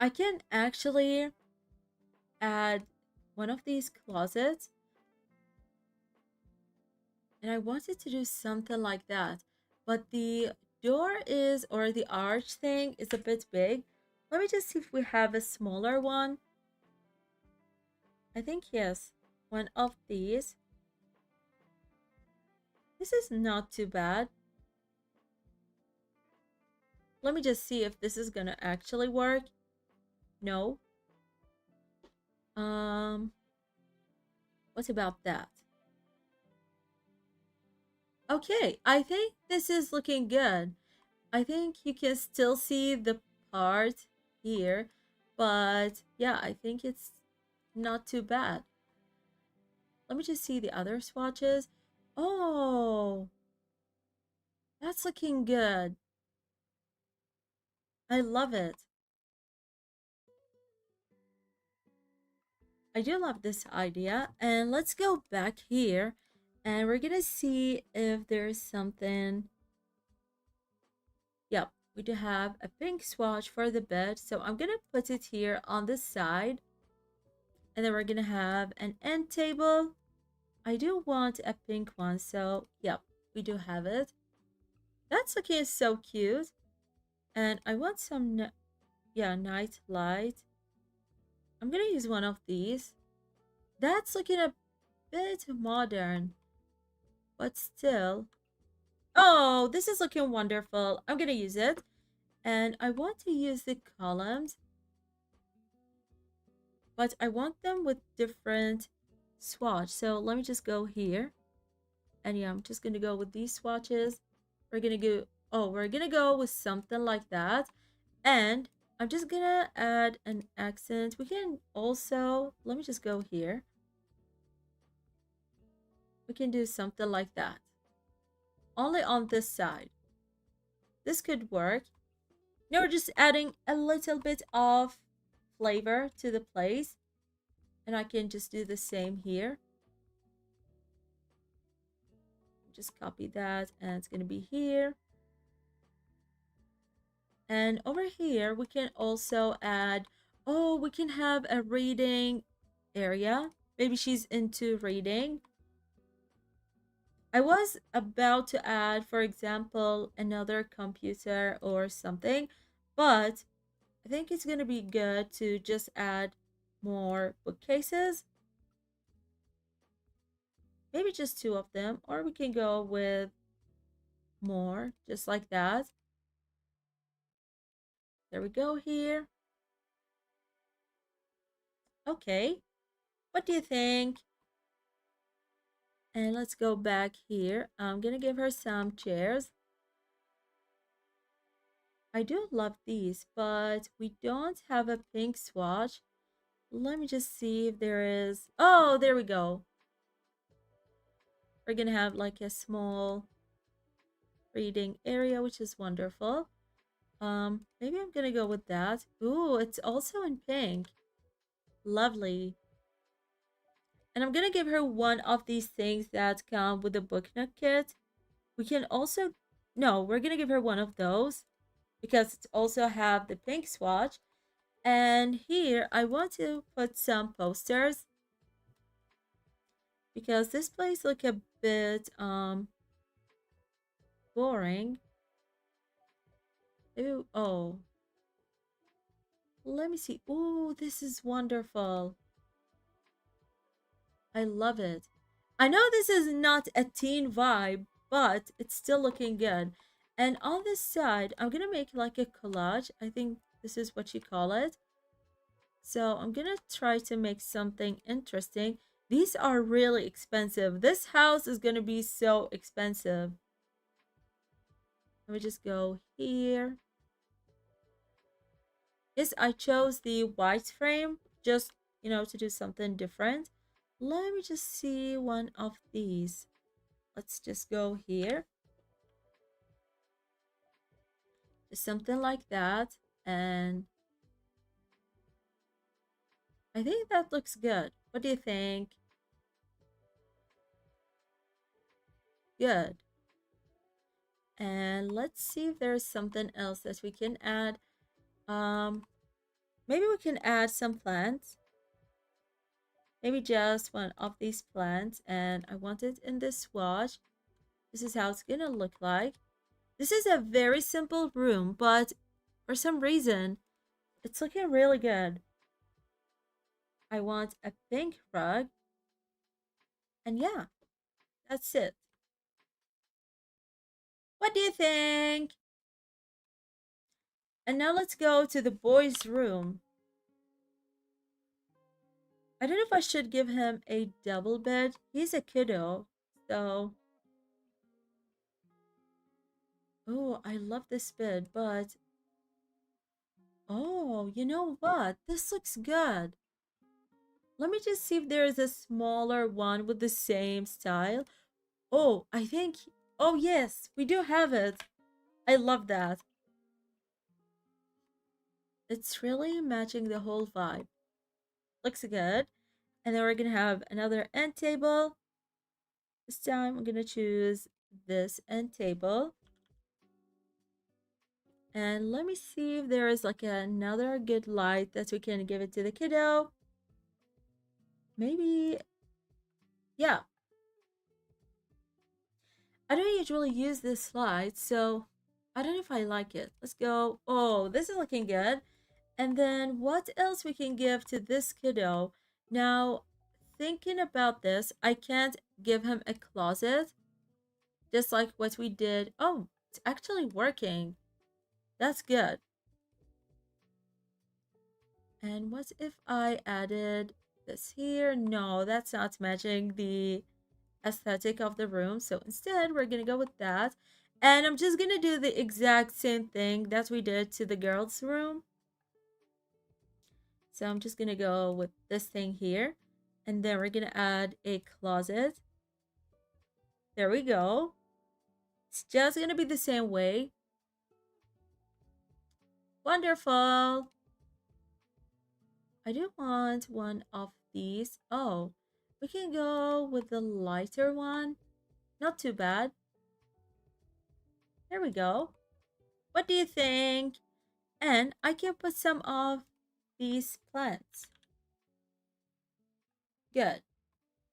I can actually add one of these closets, and I wanted to do something like that, but the door is, or the arch thing is a bit big. Let me just see if we have a smaller one. I think yes, one of these. This is not too bad. Let me just see if this is gonna actually work. No. Um, what about that? Okay, I think this is looking good. I think you can still see the part here, but yeah, I think it's not too bad. Let me just see the other swatches. Oh, that's looking good. I love it. I do love this idea. And let's go back here and we're gonna see if there's something. Yep, we do have a pink swatch for the bed. So I'm gonna put it here on the side. And then we're gonna have an end table. I do want a pink one, so yep, we do have it. That's looking so cute. And I want some, yeah, night light. I'm gonna use one of these. That's looking a bit modern, but still. Oh, this is looking wonderful. I'm gonna use it. And I want to use the columns, but I want them with different swatch. So let me just go here. And yeah, I'm just gonna go with these swatches. We're gonna go with something like that. And I'm just gonna add an accent. We can also, let me just go here. We can do something like that. Only on this side. This could work. Now we're just adding a little bit of flavor to the place. And I can just do the same here. Just copy that and it's gonna be here. And over here, we can also add, oh, we can have a reading area. Maybe she's into reading. I was about to add, for example, another computer or something, but I think it's going to be good to just add more bookcases. Maybe just two of them, or we can go with more, just like that. There we go here. Okay, what do you think? And let's go back here. I'm gonna give her some chairs. I do love these, but we don't have a pink swatch. Let me just see if there is. Oh, there we go. We're gonna have like a small reading area, which is wonderful. Maybe I'm gonna go with that. Ooh, it's also in pink. Lovely. And I'm gonna give her one of these things that come with the book nook kit. We can also, no, we're gonna give her one of those because it also have the pink swatch. And here I want to put some posters because this place look a bit boring. Ooh, oh, let me see. Ooh, this is wonderful. I love it. I know this is not a teen vibe, but it's still looking good. And on this side, I'm gonna make like a collage. I think this is what you call it. So I'm gonna try to make something interesting. These are really expensive. This house is gonna be so expensive. Let me just go here. Yes, I chose the white frame just, to do something different. Let me just see one of these. Let's just go here. Just something like that. And I think that looks good. What do you think? Good. And let's see if there's something else that we can add. Um, Maybe we can add some plants. Maybe just one of these plants. And I want it in this swatch. This is how it's gonna look like. This is a very simple room, but for some reason, it's looking really good. I want a pink rug. And yeah, that's it. What do you think? And now let's go to the boys' room. I don't know if I should give him a double bed. He's a kiddo, so... Oh, I love this bed, but... Oh, you know what? This looks good. Let me just see if there is a smaller one with the same style. Oh, I think... Oh, yes, we do have it. I love that. It's really matching the whole vibe. Looks good. And then we're gonna have another end table. This time I'm gonna choose this end table. And let me see if there is like another good light that we can give it to the kiddo. Maybe, yeah. I don't usually use this light, so I don't know if I like it. Let's go. Oh, this is looking good. And then what else we can give to this kiddo? Now, thinking about this, I can't give him a closet, just like what we did. Oh, it's actually working. That's good. And what if I added this here? No, that's not matching the aesthetic of the room. So instead, we're going to go with that. And I'm just going to do the exact same thing that we did to the girls' room. So I'm just going to go with this thing here. And then we're going to add a closet. There we go. It's just going to be the same way. Wonderful. I do want one of these. Oh, we can go with the lighter one. Not too bad. There we go. What do you think? And I can put some of these plants. Good.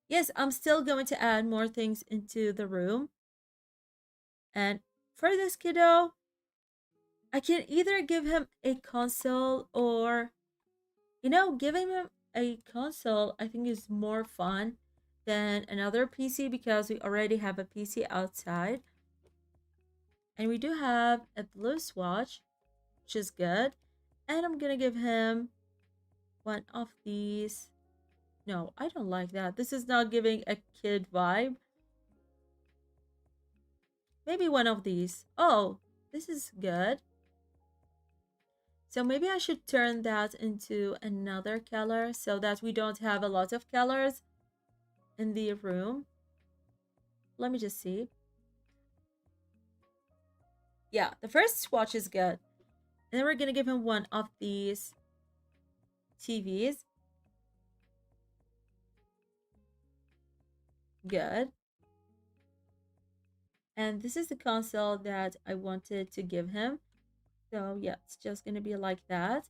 Yes, I'm still going to add more things into the room. And for this kiddo, I can either give him a console or, giving him a console I think is more fun than another PC because we already have a PC outside. And we do have a blue swatch, which is good. And I'm gonna give him one of these. No, I don't like that. This is not giving a kid vibe. Maybe one of these. Oh, this is good. So maybe I should turn that into another color so that we don't have a lot of colors in the room. Let me just see. Yeah, the first swatch is good. And then we're gonna give him one of these TVs. Good. And this is the console that I wanted to give him. So yeah, it's just gonna be like that.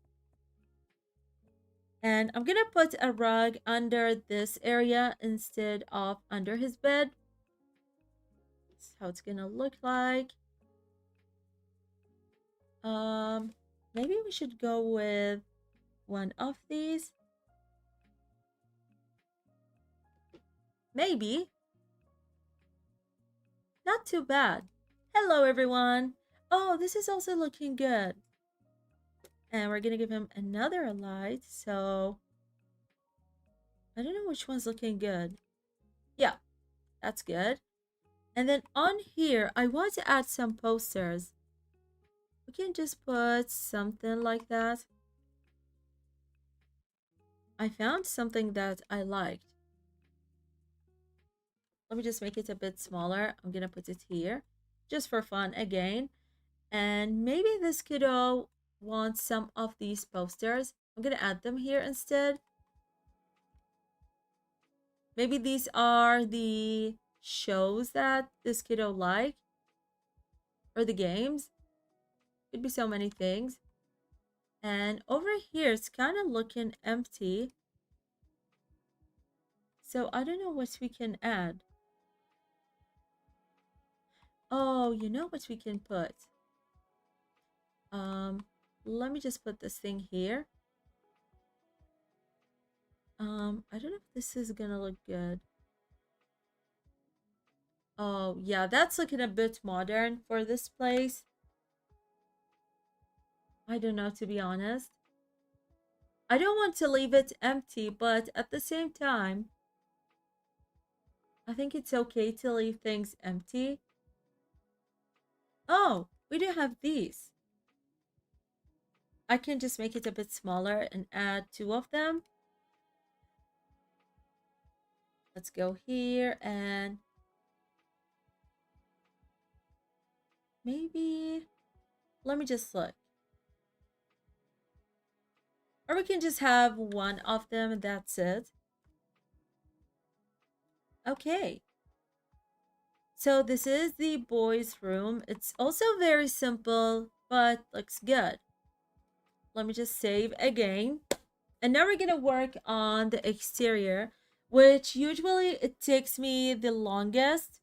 And I'm gonna put a rug under this area instead of under his bed. That's how it's gonna look like. Maybe we should go with one of these. Maybe. Not too bad. Hello, everyone. Oh, this is also looking good. And we're gonna give him another light. So I don't know which one's looking good. Yeah, that's good. And then on here, I want to add some posters. We can just put something like that. I found something that I liked. Let me just make it a bit smaller. I'm gonna put it here just for fun again. And maybe this kiddo wants some of these posters. I'm gonna add them here instead. Maybe these are the shows that this kiddo like, or the games. Could be so many things. And over here, it's kind of looking empty. So I don't know what we can add. Oh, you know what we can put? Um, Let me just put this thing here. I don't know if this is gonna look good. Oh, yeah, that's looking a bit modern for this place. I don't know, to be honest. I don't want to leave it empty, but at the same time, I think it's okay to leave things empty. Oh, we do have these. I can just make it a bit smaller and add two of them. Let's go here and maybe, let me just look. Or we can just have one of them and that's it. Okay. So this is the boys' room. It's also very simple, but looks good. Let me just save again. And now we're gonna work on the exterior, which usually it takes me the longest.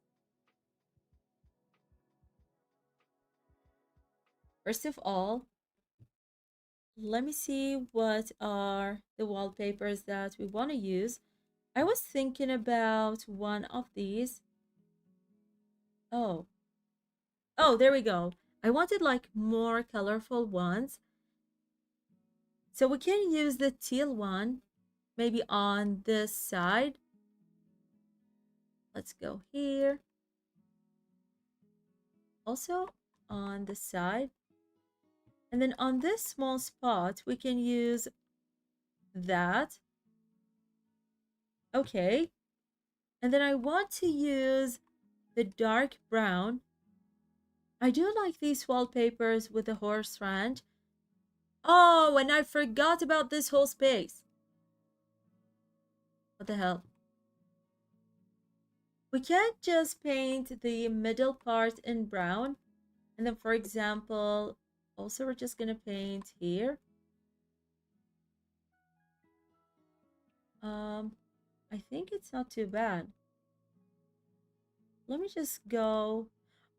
First of all, let me see what are the wallpapers that we want to use. I was thinking about one of these. Oh, oh, there we go. I wanted like more colorful ones. So we can use the teal one, maybe on this side. Let's go here. Also on the side. And then on this small spot, we can use that. Okay. And then I want to use the dark brown. I do like these wallpapers with the horse ranch. Oh, and I forgot about this whole space. What the hell? We can't just paint the middle part in brown. And then, for example, also we're just gonna paint here. I think it's not too bad. Let me just go.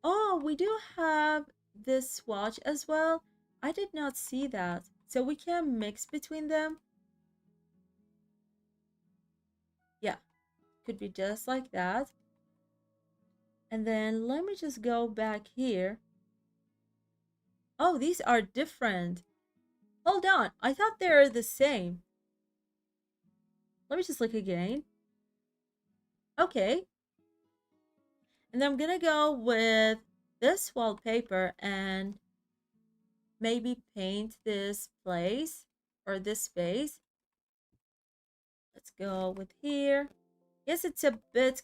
Oh, we do have this swatch as well. I did not see that. So we can mix between them. Yeah, could be just like that. And then let me just go back here. Oh, these are different. Hold on, I thought they're the same. Let me just look again. Okay. And then I'm gonna go with this wallpaper and maybe paint this place or this space. Let's go with here. Yes, it's a bit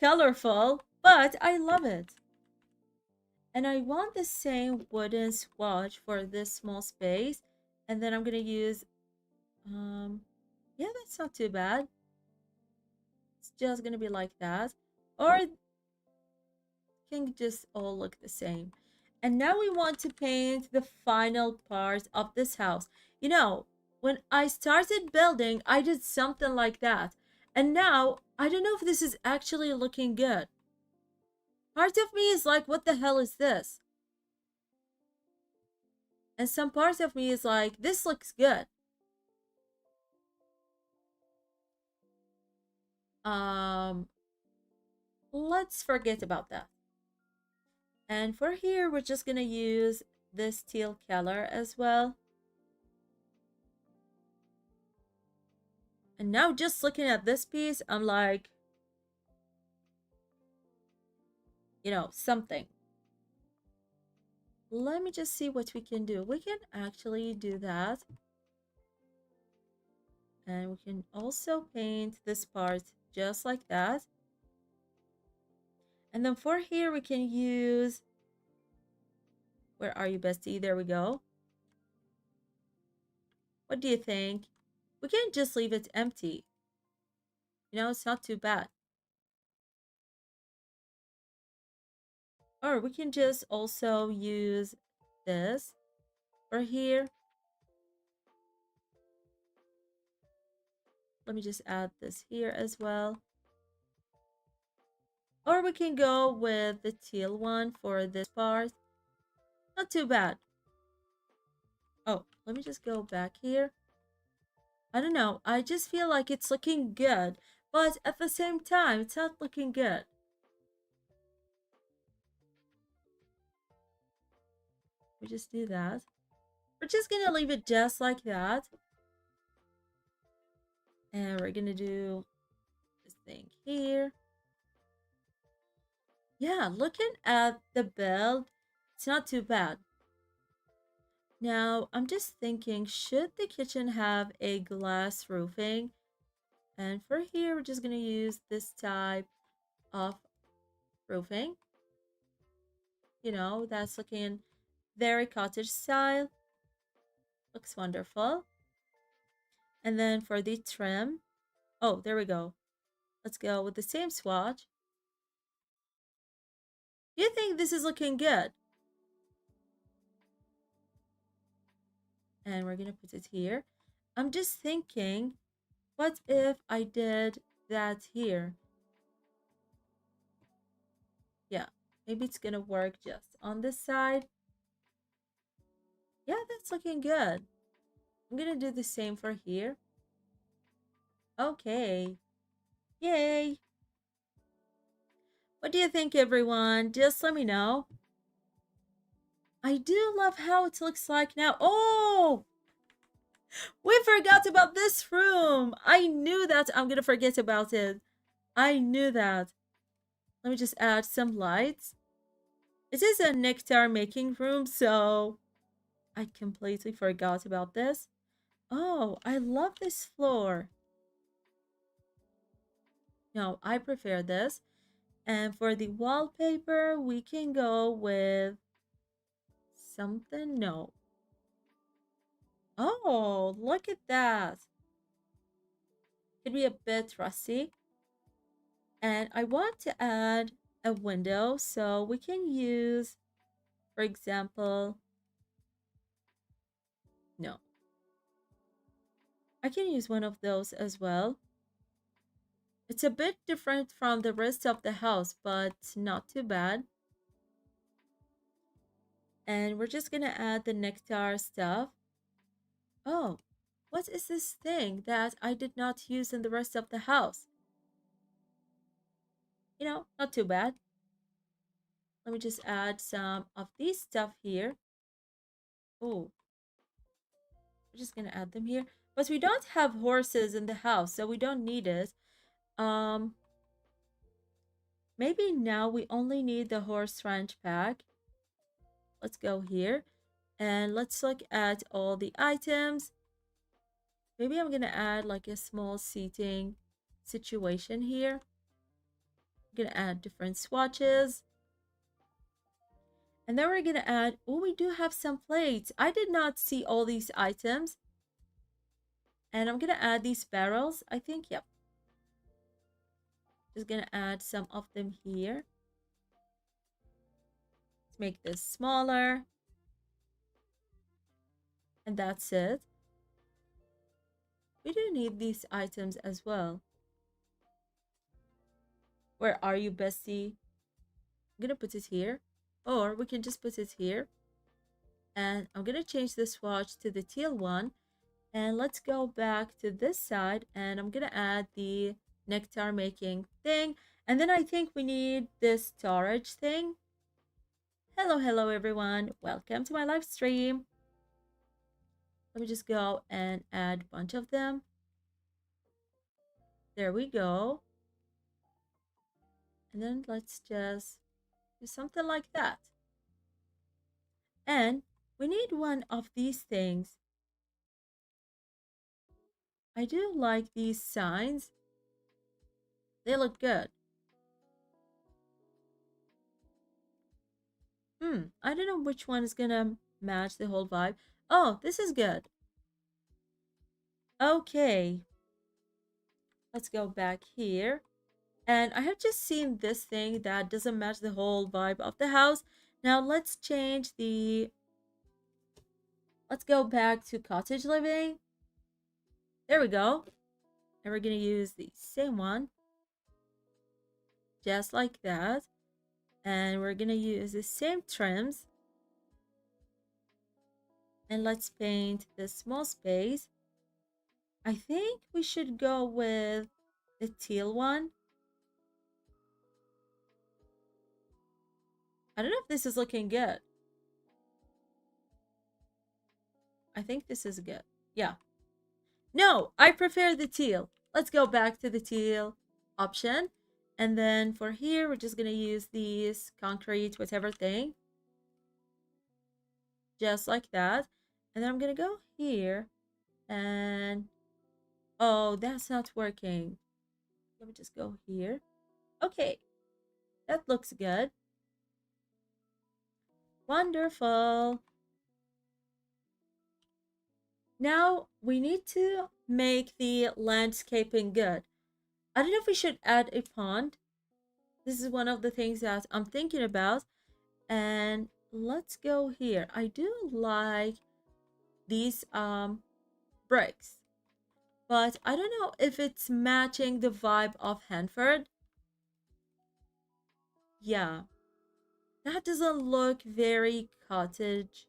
colorful, but I love it. And I want the same wooden swatch for this small space. And then I'm gonna use, yeah, that's not too bad. It's just gonna be like that. Or it can just all look the same. And now we want to paint the final part of this house. You know, when I started building, I did something like that. And now, I don't know if this is actually looking good. Part of me is like, what the hell is this? And some part of me is like, this looks good. Um, let's forget about that. And for here, we're just gonna use this teal color as well. And now just looking at this piece, I'm like, something. Let me just see what we can do. We can actually do that. And we can also paint this part just like that. And then for here, we can use, where are you, bestie? There we go. What do you think? We can just leave it empty. It's not too bad. Or we can just also use this for here. Let me just add this here as well. Or we can go with the teal one for this part. Not too bad. Oh, let me just go back here. I don't know. I just feel like it's looking good. But at the same time, it's not looking good. We just do that. We're just going to leave it just like that. And we're going to do this thing here. Yeah, looking at the build, it's not too bad. Now, I'm just thinking, should the kitchen have a glass roofing? And for here, we're just going to use this type of roofing. That's looking very cottage style. Looks wonderful. And then for the trim, oh, there we go. Let's go with the same swatch. You think this is looking good? And we're going to put it here. I'm just thinking, what if I did that here? Yeah, maybe it's going to work just on this side. Yeah, that's looking good. I'm going to do the same for here. Okay. Yay. What do you think, everyone? Just let me know. I do love how it looks like now. Oh! We forgot about this room. I knew that I'm going to forget about it. I knew that. Let me just add some lights. It is a nectar making room, so I completely forgot about this. Oh, I love this floor. No, I prefer this. And for the wallpaper, we can go with something. No. Oh, look at that. Could be a bit rusty. And I want to add a window, so we can use, for example, no. I can use one of those as well. It's a bit different from the rest of the house, but not too bad. And we're just gonna add the nectar stuff. Oh, what is this thing that I did not use in the rest of the house? Not too bad. Let me just add some of these stuff here. Oh, we're just gonna add them here. But we don't have horses in the house, so we don't need it. Maybe now we only need the horse ranch pack. Let's go here. And let's look at all the items. Maybe I'm gonna add like a small seating situation here. I'm gonna add different swatches. And then we're gonna add, oh, we do have some plates. I did not see all these items. And I'm gonna add these barrels. I think, yep. Just gonna add some of them here. Let's make this smaller. And that's it. We do need these items as well. Where are you, bestie? I'm gonna put it here. Or we can just put it here. And I'm gonna change the swatch to the teal one. And let's go back to this side. And I'm gonna add the nectar making thing. And then I think we need this storage thing. Hello, hello everyone. Welcome to my live stream. Let me just go and add a bunch of them. There we go. And then let's just do something like that. And we need one of these things. I do like these signs. They look good. I don't know which one is gonna match the whole vibe. Oh, this is good. Okay. Let's go back here. And I have just seen this thing that doesn't match the whole vibe of the house. Now let's change the... Let's go back to cottage living. There we go. And we're gonna use the same one. Just like that. And we're gonna use the same trims. And let's paint the small space. I think we should go with the teal one. I don't know if this is looking good. I think this is good. Yeah. No, I prefer the teal. Let's go back to the teal option. And then for here, we're just going to use these concrete, whatever thing. Just like that. And then I'm going to go here. And, oh, that's not working. Let me just go here. Okay. That looks good. Wonderful. Now we need to make the landscaping good. I don't know if we should add a pond. This is one of the things that I'm thinking about. And let's go here. I do like these bricks, but I don't know if it's matching the vibe of Hanford. Yeah, that doesn't look very cottage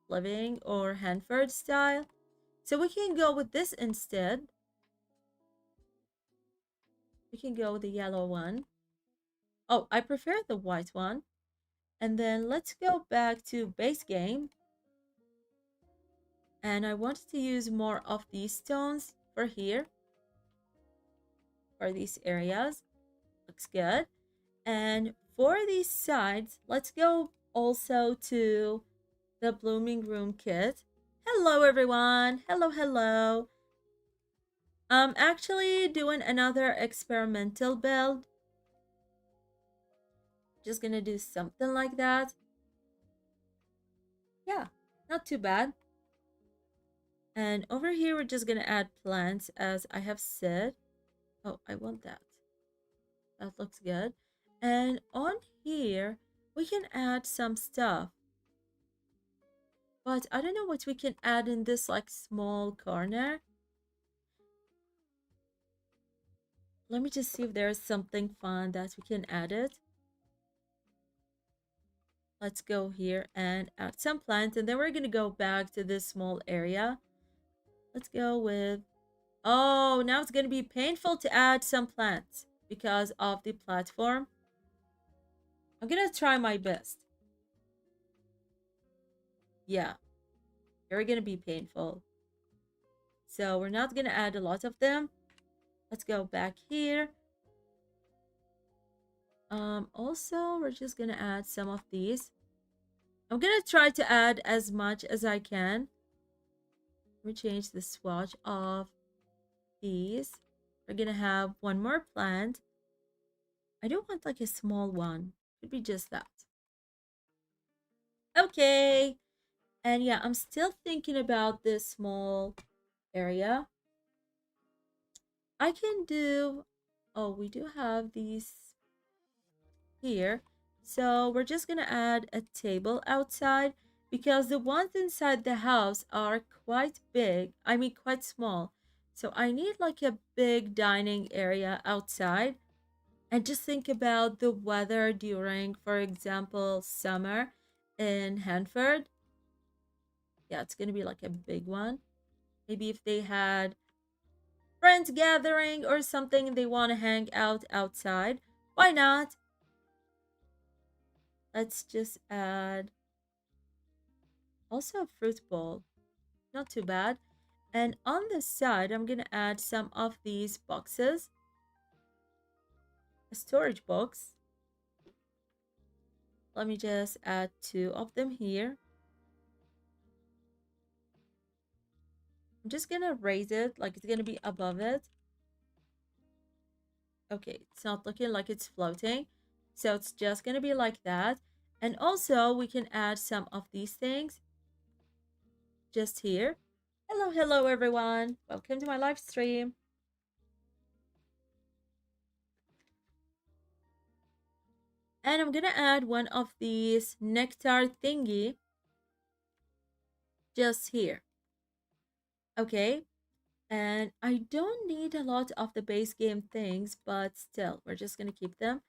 living or Hanford style. So we can go with this instead. We can go with the yellow one. Oh, I prefer the white one. And then let's go back to base game. And I wanted to use more of these stones for here. For these areas. Looks good. And for these sides, let's go also to the blooming room kit. Hello everyone. Hello, hello. I'm actually doing another experimental build. Just gonna do something like that. Yeah, not too bad. And over here, we're just gonna add plants as I have said. Oh, I want that. That looks good. And on here, we can add some stuff. But I don't know what we can add in this like small corner. Let me just see if there's something fun that we can add it. Let's go here and add some plants. And then we're going to go back to this small area. Let's go with... Oh, now it's going to be painful to add some plants because of the platform. I'm going to try my best. Yeah, very going to be painful. So we're not going to add a lot of them. Let's go back here. Also, we're just going to add some of these. I'm going to try to add as much as I can. Let me change the swatch of these. We're going to have one more plant. I don't want like a small one. Could be just that. Okay. And yeah, I'm still thinking about this small area. I can do... Oh, we do have these here. So we're just gonna add a table outside because the ones inside the house are quite big. I mean, quite small. So I need like a big dining area outside. And just think about the weather during, for example, summer in Hanford. Yeah, it's gonna be like a big one. Maybe if they had friends gathering or something, they want to hang out outside, why not? Let's just add also a fruit bowl. Not too bad. And on the side, I'm gonna add some of these boxes, a storage box. Let me just add 2 of them here. I'm just gonna raise it like it's gonna be above it. Okay, it's not looking like it's floating. So it's just gonna be like that. And also we can add some of these things just here. Hello, hello everyone. Welcome to my live stream. And I'm gonna add one of these nectar thingy just here. Okay, and I don't need a lot of the base game things, but still, we're just gonna keep them.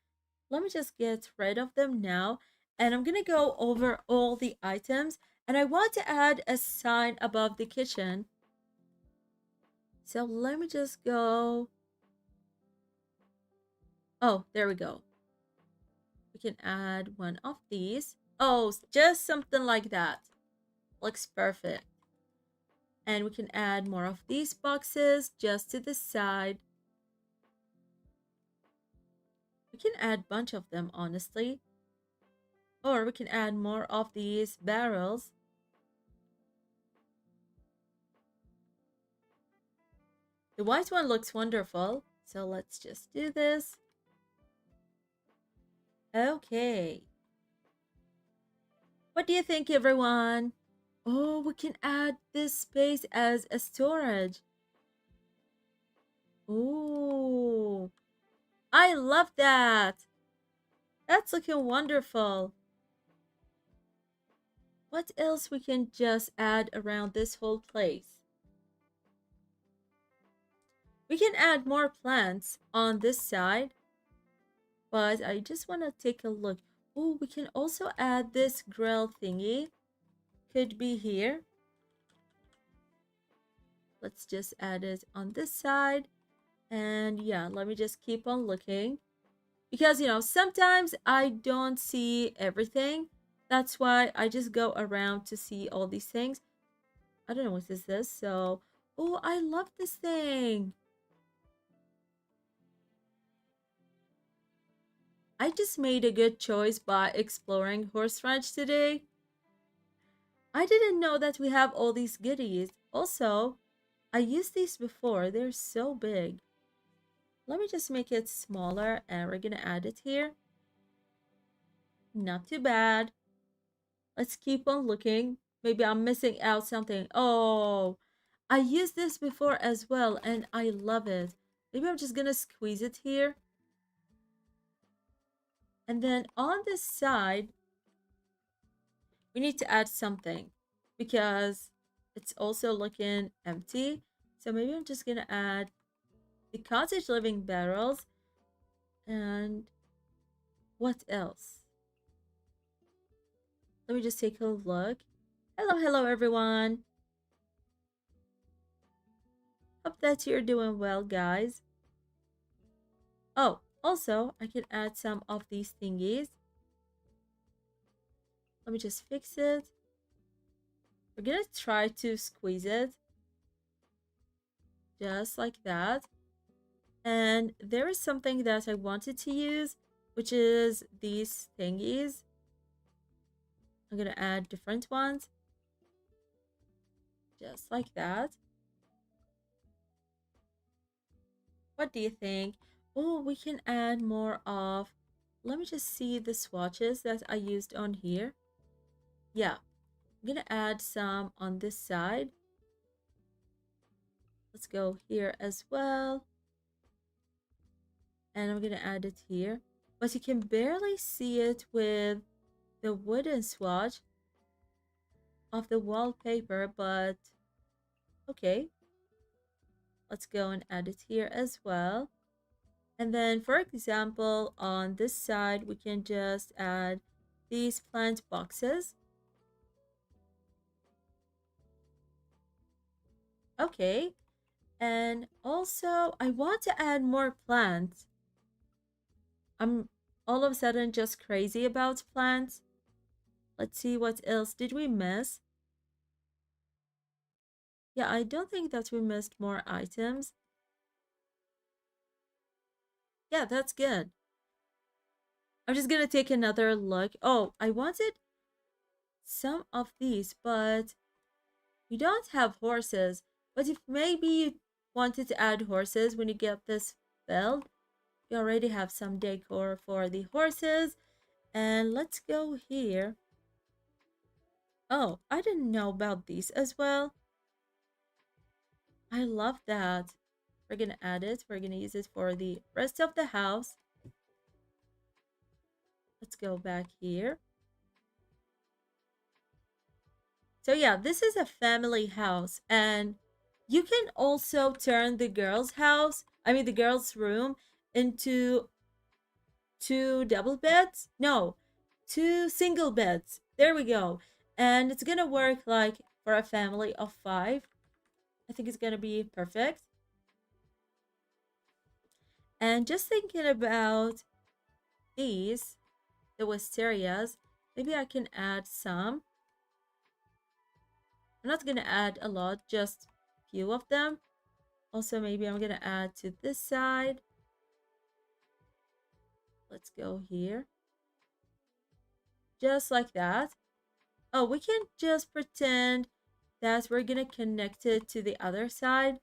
Let me just get rid of them now. And I'm gonna go over all the items. And I want to add a sign above the kitchen. So let me just go. Oh, there we go. We can add one of these. Oh, just something like that. Looks perfect. And we can add more of these boxes just to the side. We can add a bunch of them, honestly. Or we can add more of these barrels. The white one looks wonderful. So let's just do this. Okay. What do you think, everyone? Oh, we can add this space as a storage. Ooh, I love that. That's looking wonderful. What else we can just add around this whole place? We can add more plants on this side, but I just want to take a look. Oh, we can also add this grill thingy. Could be here. Let's just add it on this side. And yeah, let me just keep on looking. Because, sometimes I don't see everything. That's why I just go around to see all these things. I don't know what is this. So, oh, I love this thing. I just made a good choice by exploring Horse Ranch today. I didn't know that we have all these goodies. Also, I used these before. They're so big. Let me just make it smaller and we're gonna add it here. Not too bad. Let's keep on looking. Maybe I'm missing out something. Oh, I used this before as well and I love it. Maybe I'm just gonna squeeze it here. And then on this side, we need to add something because it's also looking empty. So maybe I'm just gonna add the cottage living barrels. And what else? Let me just take a look. Hello, hello everyone. Hope that you're doing well, guys. Oh, also, I can add some of these thingies. Let me just fix it. We're gonna try to squeeze it. Just like that. And there is something that I wanted to use, which is these thingies. I'm gonna add different ones. Just like that. What do you think? Oh, we can add more of... Let me just see the swatches that I used on here. Yeah, I'm gonna add some on this side. Let's go here as well. And I'm gonna add it here. But you can barely see it with the wooden swatch of the wallpaper, but okay. Let's go and add it here as well. And then, for example, on this side, we can just add these plant boxes. Okay. And also, I want to add more plants. I'm all of a sudden just crazy about plants. Let's see what else did we miss. Yeah, I don't think that we missed more items. Yeah, that's good. I'm just gonna take another look. Oh, I wanted some of these, but we don't have horses. But if maybe you wanted to add horses when you get this build, we already have some decor for the horses. And let's go here. Oh, I didn't know about these as well. I love that. We're gonna add it. We're gonna use it for the rest of the house. Let's go back here. So yeah, this is a family house, and you can also turn the girls' house, I mean the girls' room, into two double beds. No, two single beds. There we go. And it's gonna work like for a family of five. I think it's gonna be perfect. And just thinking about these, the wisterias, maybe I can add some. I'm not gonna add a lot, just a few of them. Also, maybe I'm gonna add to this side. Let's go here. Just like that. Oh, we can just pretend that we're gonna connect it to the other side.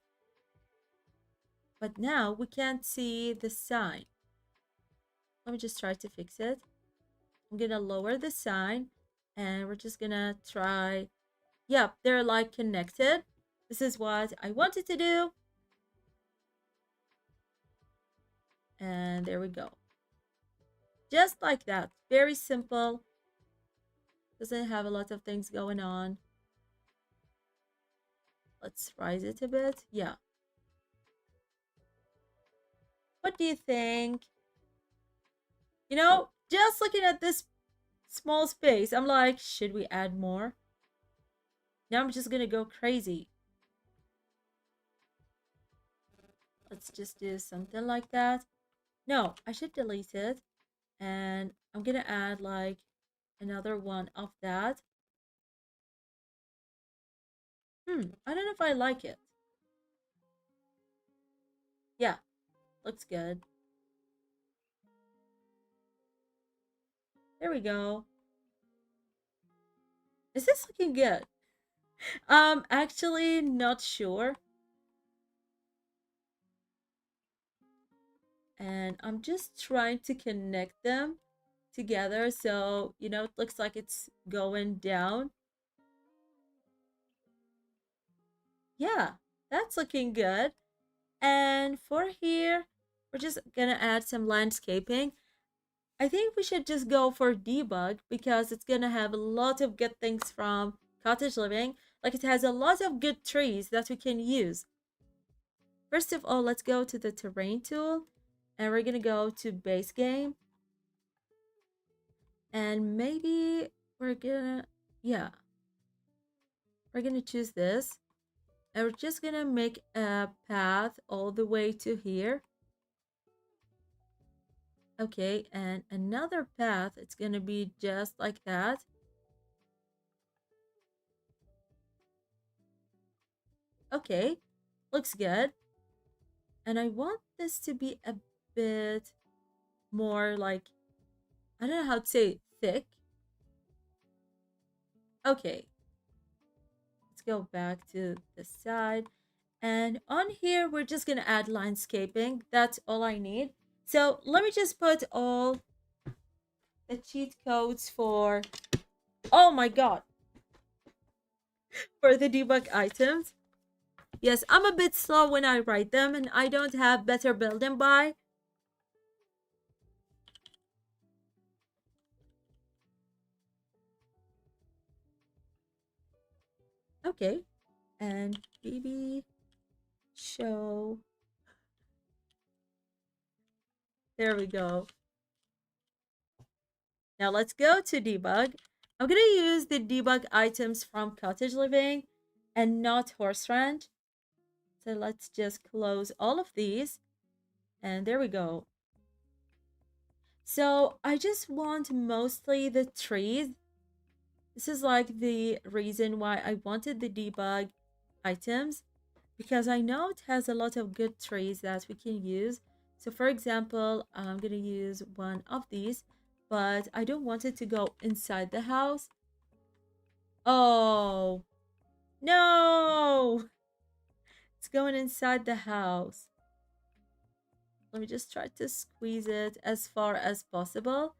But now we can't see the sign. Let me just try to fix it. I'm gonna lower the sign and we're just gonna try. Yep, they're like connected. This is what I wanted to do. And there we go. Just like that. Very simple. Doesn't have a lot of things going on. Let's rise it a bit. Yeah. What do you think? You know, just looking at this small space, I'm like, should we add more? Now I'm just gonna go crazy. Let's just do something like that. No, I should delete it. And I'm gonna add like another one of that. I don't know if I like it. Yeah, looks good. There we go. Is this looking good? Actually not sure. And I'm just trying to connect them together so, you know, it looks like it's going down. Yeah, that's looking good. And for here, we're just gonna add some landscaping. I think we should just go for debug because it's gonna have a lot of good things from cottage living. Like it has a lot of good trees that we can use. First of all, let's go to the terrain tool and we're gonna go to base game. And maybe we're gonna, yeah, we're gonna choose this. And we're just gonna make a path all the way to here. Okay, and another path, it's gonna be just like that. Okay, looks good. And I want this to be a bit more like, I don't know how to say thick. Okay, let's go back to the side. And on here, we're just gonna add landscaping. That's all I need. So let me just put all the cheat codes for, oh my god, for the debug items. Yes, I'm a bit slow when I write them and I don't have better building by. Okay, and BB show. There we go. Now let's go to debug. I'm going to use the debug items from Cottage Living and not Horse Ranch. So let's just close all of these. And there we go. So I just want mostly the trees. This is like the reason why I wanted the debug items, because I know it has a lot of good trees that we can use. So for example, I'm going to use one of these, but I don't want it to go inside the house. Oh, no! It's going inside the house. Let me just try to squeeze it as far as possible.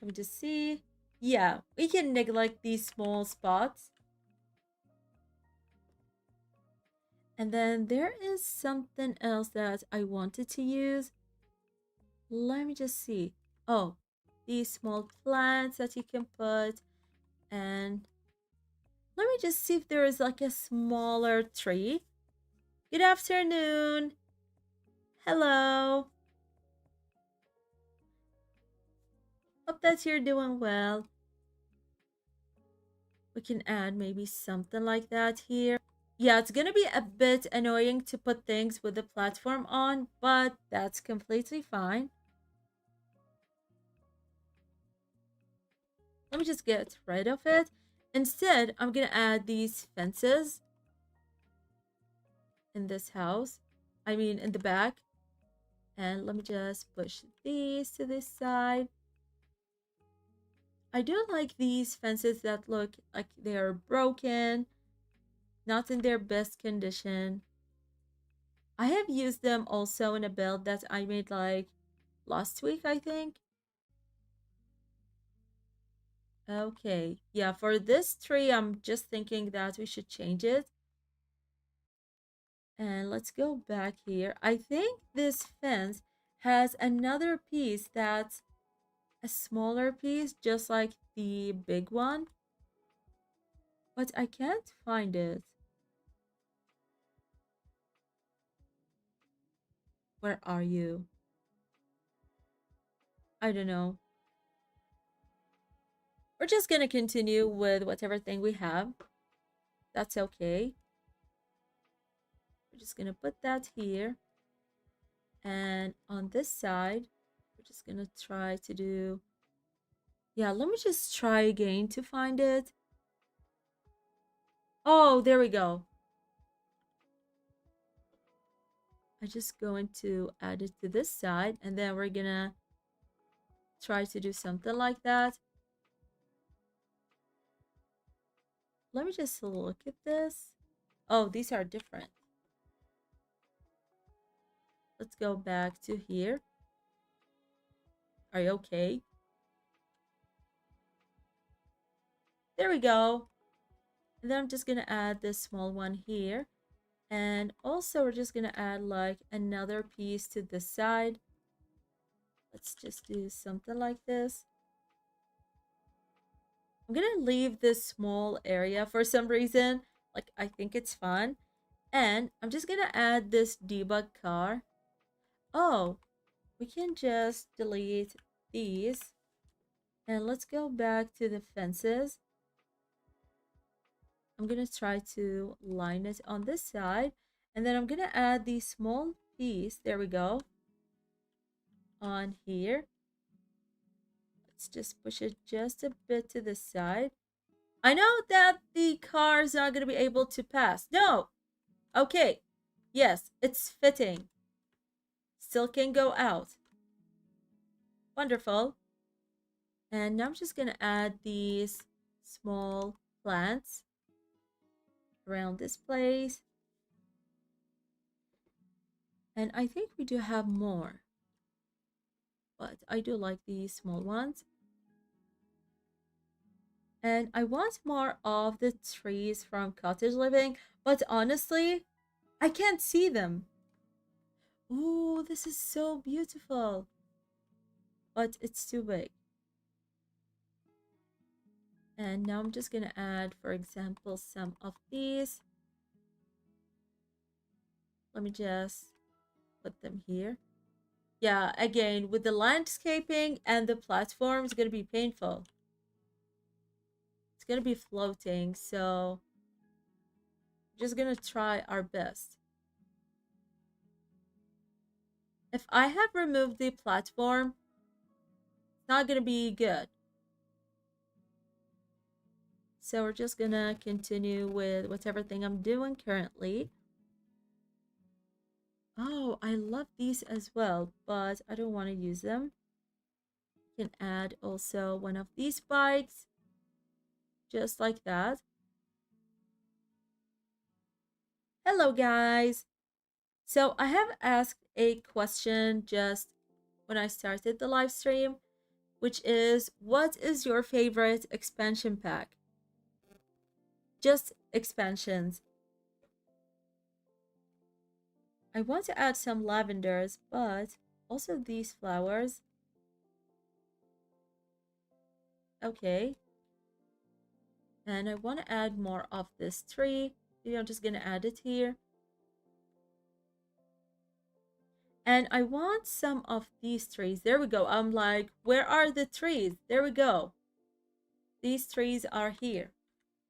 Let me just see. Yeah, we can neglect these small spots. And then there is something else that I wanted to use. Let me just see. Oh, these small plants that you can put. And let me just see if there is like a smaller tree. Good afternoon. Hello. Hope that you're doing well. We can add maybe something like that here. Yeah, it's gonna be a bit annoying to put things with the platform on, but that's completely fine. Let me just get rid of it. Instead, I'm gonna add these fences in this house. I mean, in the back. And let me just push these to this side. I do like these fences that look like they are broken, not in their best condition. I have used them also in a build that I made like last week, I think. Okay, yeah, for this tree, I'm just thinking that we should change it. And let's go back here. I think this fence has another piece that's a smaller piece, just like the big one. But I can't find it. Where are you? I don't know. We're just gonna continue with whatever thing we have. That's okay. We're just gonna put that here. And on this side, we're just gonna try to do... Yeah, let me just try again to find it. Oh, there we go. I'm just going to add it to this side, and then we're gonna try to do something like that. Let me just look at this. Oh, these are different. Let's go back to here. Are you okay? There we go. And then I'm just gonna add this small one here. And also we're just gonna add like another piece to this side. Let's just do something like this. I'm gonna leave this small area for some reason. Like, I think it's fun. And I'm just gonna add this debug car. Oh, we can just delete these. And let's go back to the fences. I'm gonna try to line it on this side. And then I'm gonna add the small piece. There we go. On here. Let's just push it just a bit to the side. I know that the car is not gonna be able to pass. No! Okay. Yes, it's fitting. Still can go out. Wonderful. And now I'm just gonna add these small plants around this place. And I think we do have more. But I do like these small ones. And I want more of the trees from Cottage Living. But honestly, I can't see them. Ooh, this is so beautiful. But it's too big. And now I'm just gonna add, for example, some of these. Let me just put them here. Yeah, again, with the landscaping and the platform, it's gonna be painful. It's gonna be floating, so Just gonna try our best. If I have removed the platform, it's not gonna be good. So we're just gonna continue with whatever thing I'm doing currently. Oh, I love these as well, but I don't want to use them. You can add also one of these bikes, just like that. Hello, guys. So I have asked a question just when I started the live stream, which is, what is your favorite expansion pack? Just expansions. I want to add some lavenders, but also these flowers. Okay. And I want to add more of this tree. Maybe I'm just going to add it here. And I want some of these trees. There we go. I'm like, where are the trees? There we go. These trees are here.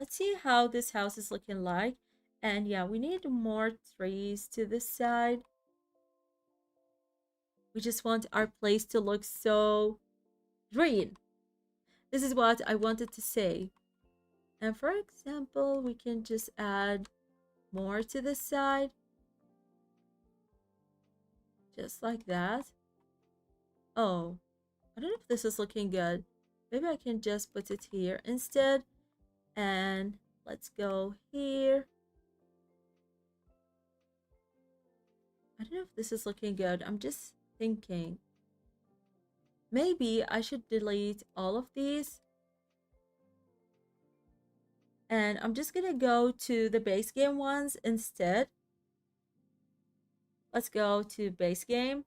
Let's see how this house is looking like. And yeah, we need more trees to this side. We just want our place to look so green. This is what I wanted to say. And for example, we can just add more to this side. Just like that. Oh, I don't know if this is looking good. Maybe I can just put it here instead. And let's go here. I don't know if this is looking good. I'm just thinking. Maybe I should delete all of these. And I'm just going to go to the base game ones instead. Let's go to base game.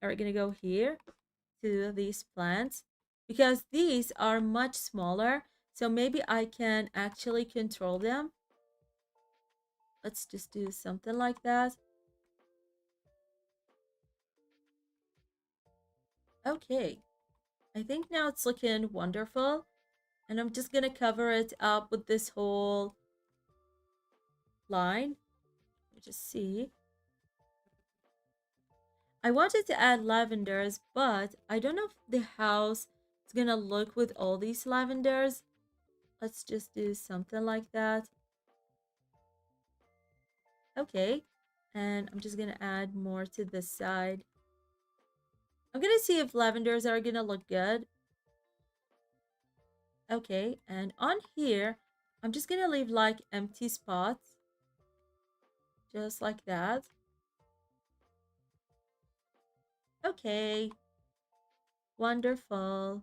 And we're going to go here to these plants. Because these are much smaller. So maybe I can actually control them. Let's just do something like that. Okay. I think now it's looking wonderful. And I'm just going to cover it up with this whole line. Let me just see. I wanted to add lavenders, but I don't know if the house is going to look with all these lavenders. Let's just do something like that. Okay. And I'm just going to add more to this side. I'm going to see if lavenders are going to look good. Okay. And on here, I'm just going to leave like empty spots. Just like that. Okay. Wonderful.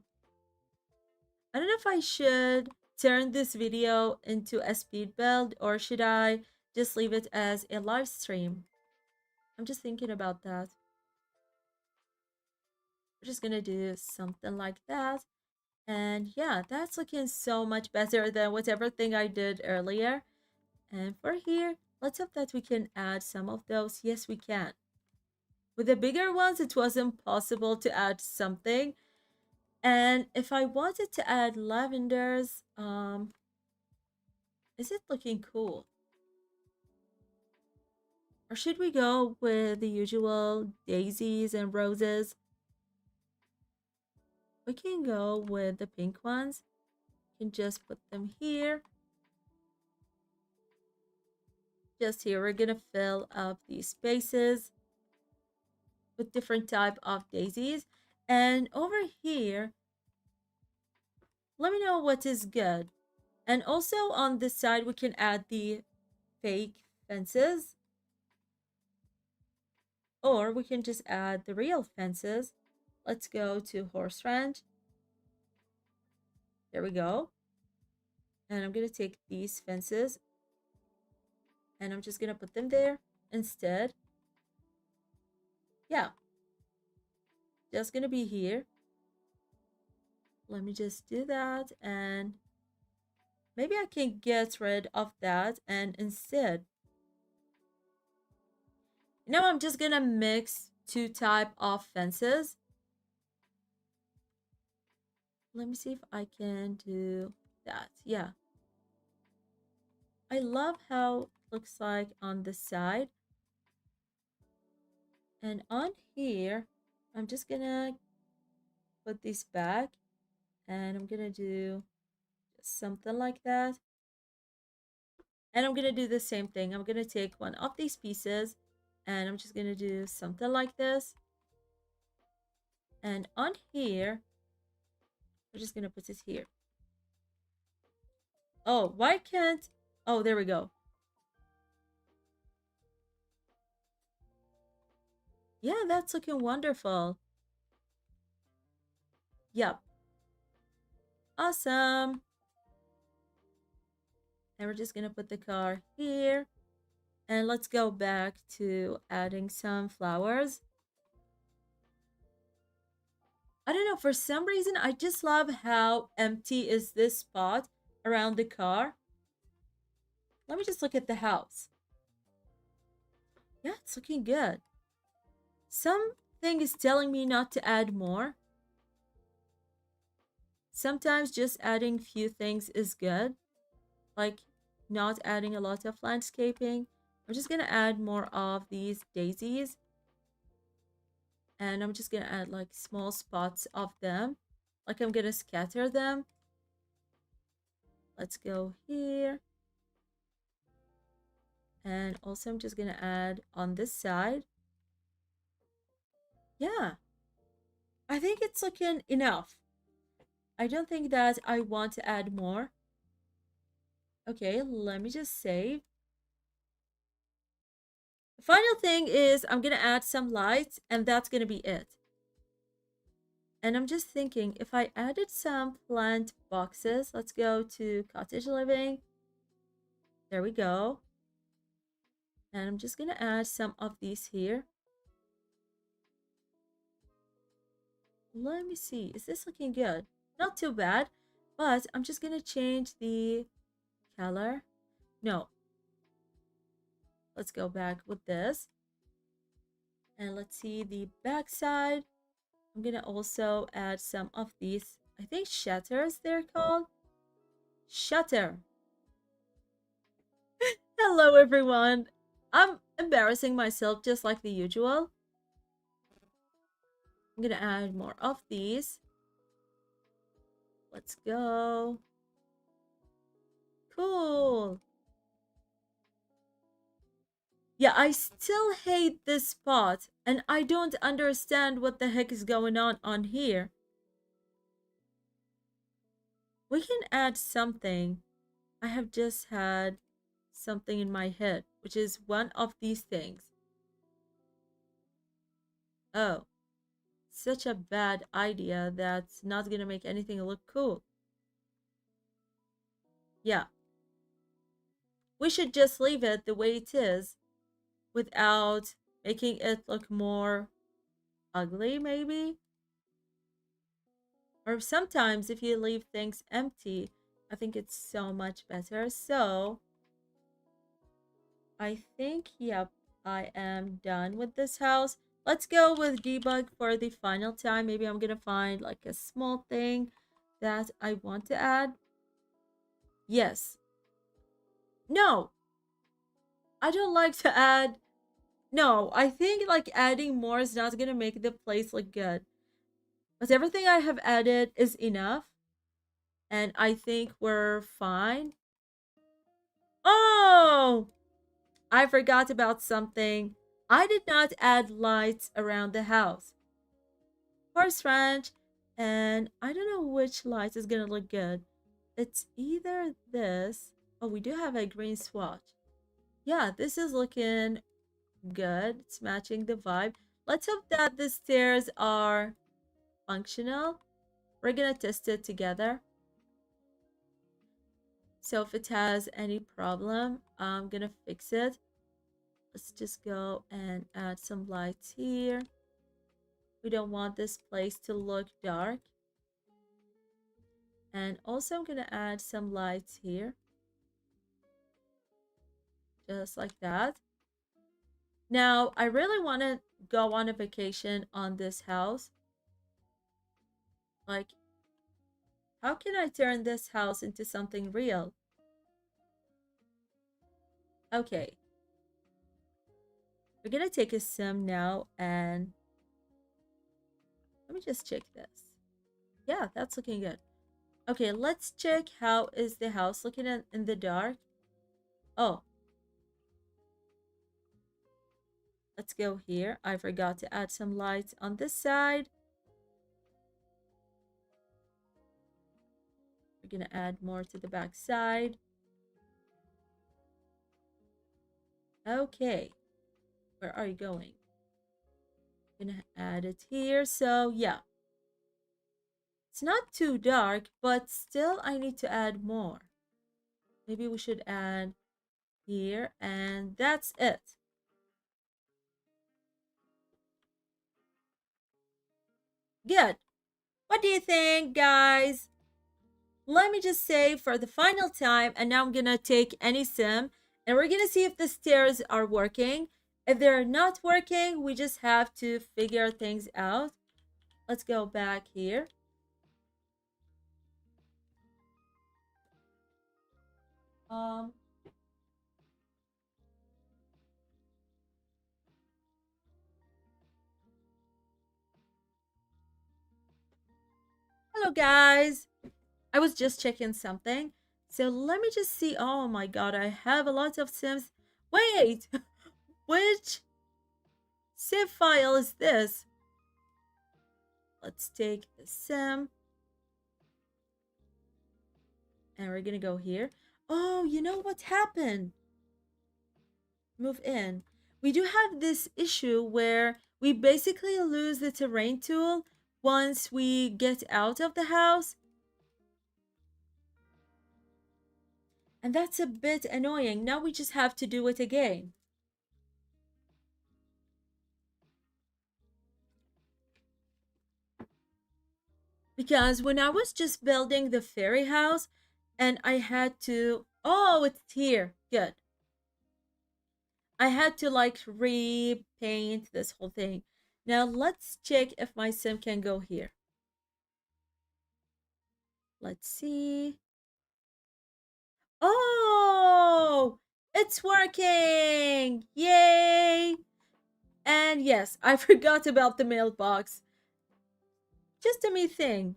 I don't know if I should turn this video into a speed build or should I just leave it as a live stream. I'm just thinking about that. We're just gonna do something like that. And yeah, that's looking so much better than whatever thing I did earlier. And for here, let's hope that we can add some of those. Yes, we can. With the bigger ones, it wasn't possible to add something. And if I wanted to add lavenders, is it looking cool? Or should we go with the usual daisies and roses? We can go with the pink ones. We can just put them here. Just here, we're gonna fill up these spaces with different type of daisies. And over here, let me know what is good. And also on this side, we can add the fake fences. Or we can just add the real fences. Let's go to horse ranch. There we go. And I'm going to take these fences and I'm just going to put them there instead. Yeah. Just going to be here. Let me just do that and maybe I can get rid of that and instead, now I'm just going to mix two type of fences. Let me see if I can do that. Yeah. I love how looks like on the side. And on here, I'm just gonna put these back and I'm gonna do something like that. And I'm gonna do the same thing. I'm gonna take one of these pieces and I'm just gonna do something like this. And on here, we're just gonna put it here. Oh, why can't... Oh, there we go. Yeah, that's looking wonderful. Yep. Awesome. And we're just gonna put the car here. And let's go back to adding some flowers. I don't know, for some reason, I just love how empty is this spot around the car. Let me just look at the house. Yeah, it's looking good. Something is telling me not to add more. Sometimes just adding few things is good, like not adding a lot of landscaping. I'm just gonna add more of these daisies. And I'm just gonna add like small spots of them. Like I'm gonna scatter them. Let's go here. And also I'm just gonna add on this side. Yeah, I think it's looking enough. I don't think that I want to add more. Okay, let me just save. The final thing is I'm gonna add some lights and that's gonna be it. And I'm just thinking if I added some plant boxes, let's go to cottage living. There we go. And I'm just gonna add some of these here. Let me see, is this looking good? Not too bad, but I'm just gonna change the color. No. Let's go back with this. And let's see the back side. I'm gonna also add some of these, I think shutters they're called. Shutter. Hello everyone. I'm embarrassing myself just like the usual. I'm gonna add more of these. Let's go. Cool. Yeah, I still hate this spot and I don't understand what the heck is going on here. We can add something. I have just had something in my head, which is one of these things. Oh, such a bad idea that's not gonna make anything look cool. Yeah, we should just leave it the way it is without making it look more ugly, maybe. Or sometimes if you leave things empty, I think it's so much better. So I think, yep, I am done with this house. Let's go with debug for the final time. Maybe I'm gonna find like a small thing that I want to add. Yes. No, I don't like to add. No, I think like adding more is not gonna make the place look good. But everything I have added is enough. And I think we're fine. Oh! I forgot about something. I did not add lights around the house. Horse ranch, and I don't know which light is gonna look good. It's either this. Oh, we do have a green swatch. Yeah, this is looking good. It's matching the vibe. Let's hope that the stairs are functional. We're gonna test it together. So if it has any problem, I'm gonna fix it. Let's just go and add some lights here. We don't want this place to look dark. And also I'm gonna add some lights here. Just like that. Now, I really want to go on a vacation on this house. Like, how can I turn this house into something real? Okay, we're gonna take a sim now and let me just check this. Yeah, that's looking good. Okay, let's check how is the house looking in the dark. Oh, let's go here. I forgot to add some lights on this side. We're gonna add more to the back side. Okay, where are you going? Gonna add it here. So yeah, it's not too dark, but still I need to add more. Maybe we should add here, and that's it. Good. What do you think, guys? Let me just say for the final time, and now I'm gonna take any sim, and we're gonna see if the stairs are working. If they're not working, we just have to figure things out. Let's go back here. Um, Hello, guys. I was just checking something. So let me just see. Oh my god, I have a lot of sims. Wait, which save file is this? Let's take the sim and we're gonna go here. Oh, you know what happened? Move in. We do have this issue where we basically lose the terrain tool once we get out of the house. And that's a bit annoying. Now we just have to do it again. Because when I was just building the fairy house and I had to, oh, it's here. Good. I had to like repaint this whole thing. Now let's check if my sim can go here. Let's see. Oh, it's working. Yay. And yes, I forgot about the mailbox. Just a me thing.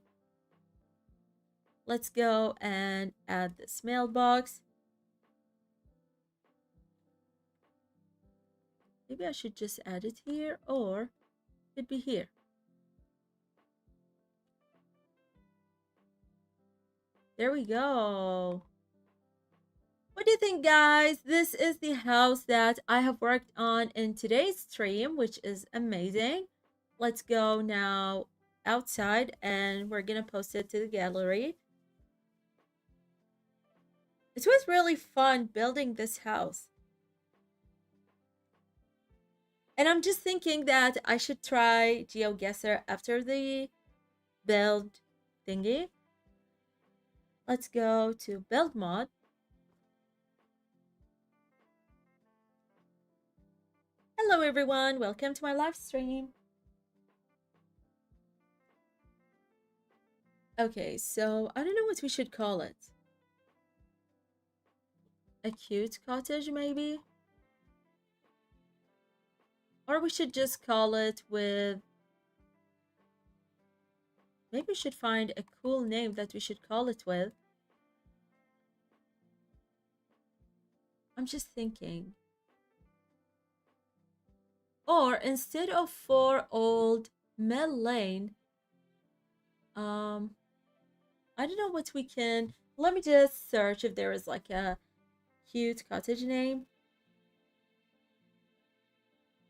Let's go and add this mailbox. Maybe I should just add it here or it be here. There we go. What do you think, guys? This is the house that I have worked on in today's stream, which is amazing. Let's go now outside and we're gonna post it to the gallery. It was really fun building this house. And I'm just thinking that I should try GeoGuessr after the build thingy. Let's go to build mod. Hello everyone, welcome to my live stream. Okay, so I don't know what we should call it. A cute cottage, maybe? Or we should just call it with... Maybe we should find a cool name that we should call it with. I'm just thinking. Or instead of 4 Old Mill Lane, I don't know what we can... Let me just search if there is like a cute cottage name.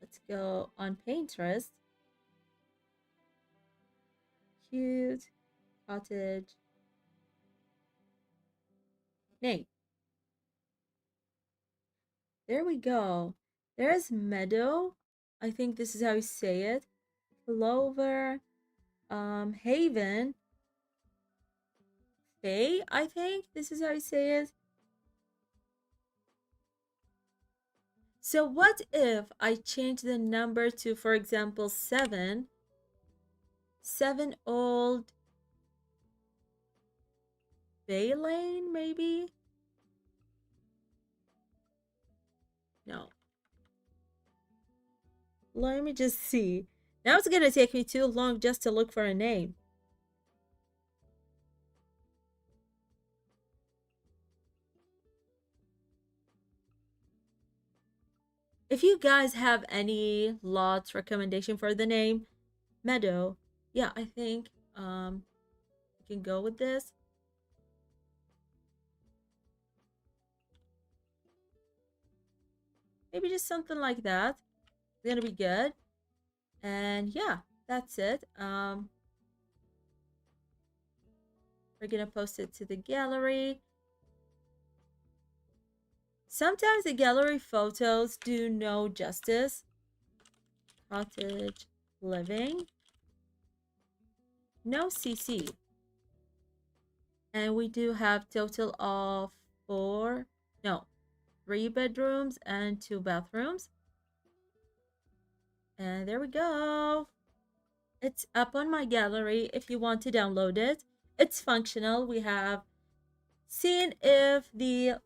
Let's go on Pinterest. Cute cottage name. There we go. There's Meadow. I think this is how you say it. Clover. Haven. Faye, I think this is how you say it. So what if I change the number to, for example, 7? 7 Old Bay Lane, maybe? let me just see. Now it's gonna take me too long just to look for a name. If you guys have any lots recommendation for the name, Meadow, yeah, I think we can go with this. Maybe just something like that. It's gonna be good. And yeah, that's it. We're gonna post it to the gallery. Sometimes the gallery photos do no justice. Cottage living. No CC. And we do have total of four, no, 3 bedrooms and 2 bathrooms. And there we go. It's up on my gallery if you want to download it. It's functional. We have seen if the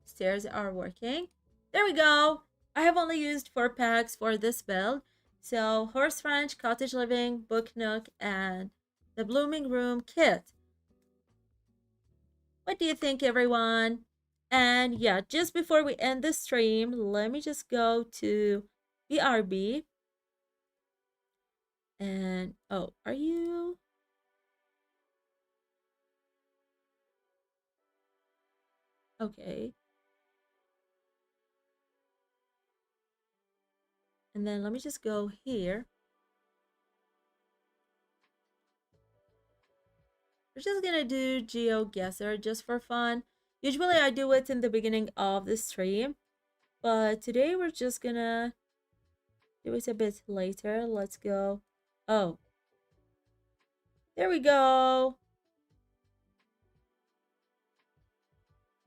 stairs are working. There we go. I have only used 4 packs for this build. So horse ranch, cottage living, book nook, and the blooming room kit. What do you think, everyone? And yeah, just before we end the stream, let me just go to BRB. And oh, are you? Okay. And then let me just go here. We're just gonna do GeoGuessr just for fun. Usually I do it in the beginning of the stream, but today we're just gonna do it a bit later. Let's go. Oh, there we go.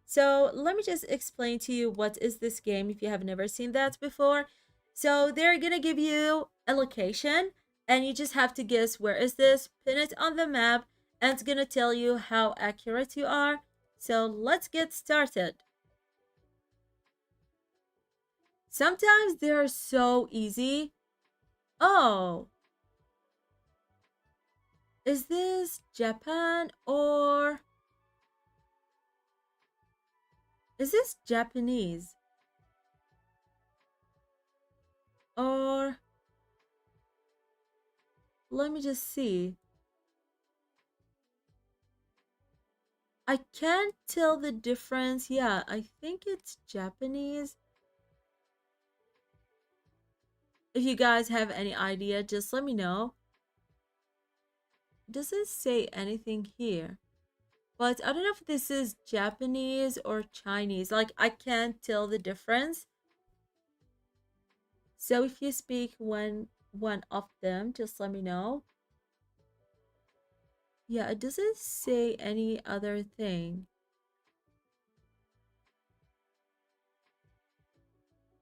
So let me just explain to you what is this game if you have never seen that before. So they're gonna give you a location and you just have to guess where is this, pin it on the map, and it's gonna tell you how accurate you are. So let's get started. Sometimes they're so easy. Oh, is this Japan or is this Japanese? Or let me just see. I can't tell the difference. Yeah, I think it's Japanese. If you guys have any idea, just let me know. It doesn't say anything here. But I don't know if this is Japanese or Chinese. Like, I can't tell the difference. So if you speak one of them, just let me know. Yeah, it doesn't say any other thing.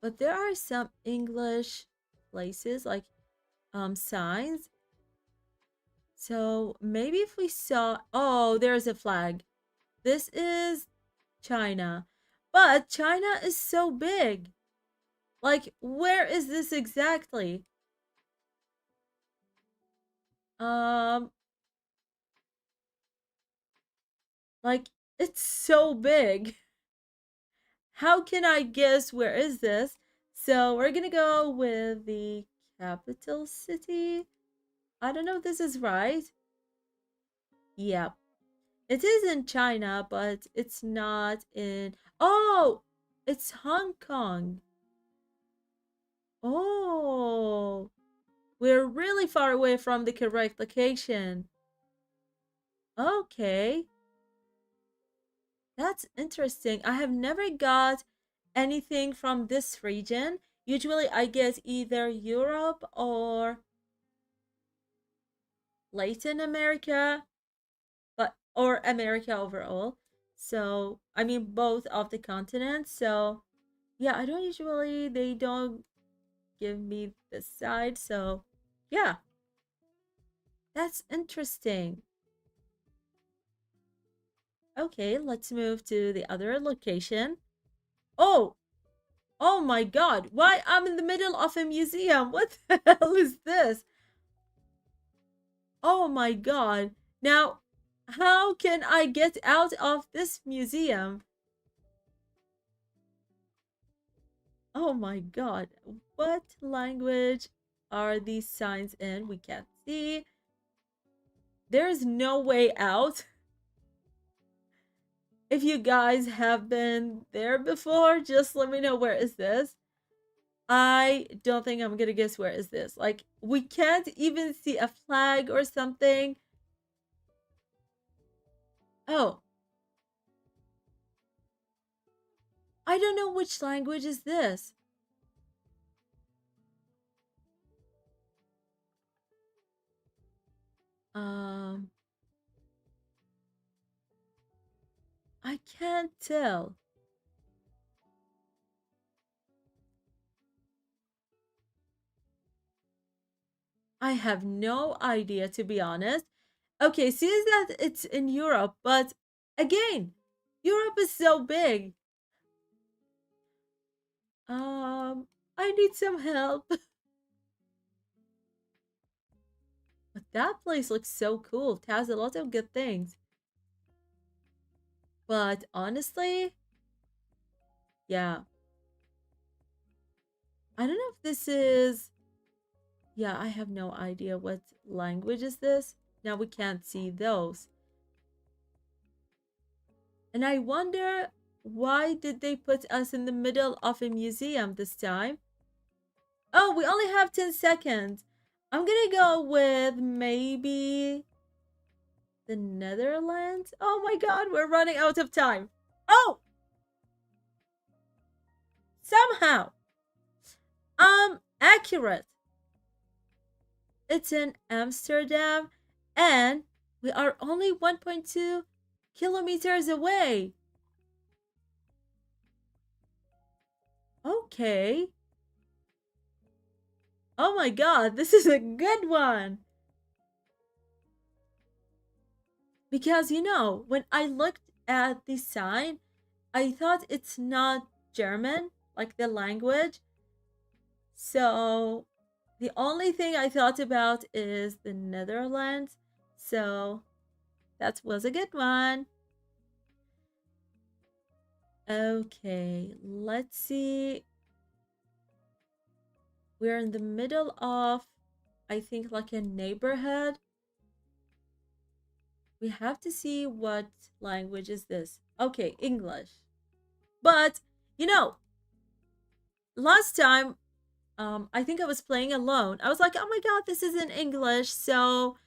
But there are some English places like signs. So maybe if we saw, oh, there's a flag. This is China. But China is so big. Like, where is this exactly? Um, like, it's so big. How can I guess where is this? So we're gonna go with the capital city. I don't know if this is right. Yep. It is in China, but it's not in. Oh, it's Hong Kong. Oh, we're really far away from the correct location. Okay, that's interesting. I have never got anything from this region. Usually I get either Europe or Latin America, but or America overall. So, I mean both of the continents. So, yeah, I don't usually they don't give me this side. So, yeah, that's interesting. Okay, let's move to the other location. Oh, Oh my god, why I'm in the middle of a museum? What the hell is this? Oh my god. Now, how can I get out of this museum? Oh my god. What language are these signs in? We can't see. There's no way out. If you guys have been there before, just let me know where is this. I don't think I'm gonna guess where is this. Like, we can't even see a flag or something. Oh, I don't know which language is this. Um, I can't tell. I have no idea, to be honest. Okay, seems that it's in Europe, but again, Europe is so big. Um, I need some help. But that place looks so cool. It has a lot of good things. But honestly, yeah, I don't know if this is. Yeah, I have no idea what language is this. Now we can't see those. And I wonder, why did they put us in the middle of a museum this time? Oh, we only have 10 seconds. I'm gonna go with maybe the Netherlands. Oh my god, we're running out of time. Oh, somehow. Accurate. It's in Amsterdam, and we are only 1.2 kilometers away. Okay. Oh my god, this is a good one. Because when I looked at the sign, I thought it's not German, like the language. So the only thing I thought about is the Netherlands. So that was a good one. Okay, let's see. We're in the middle of, I think, like a neighborhood. We have to see what language is this. Okay, English. But, you know, last time, I think I was playing alone. I was like, oh my god, this is in English. So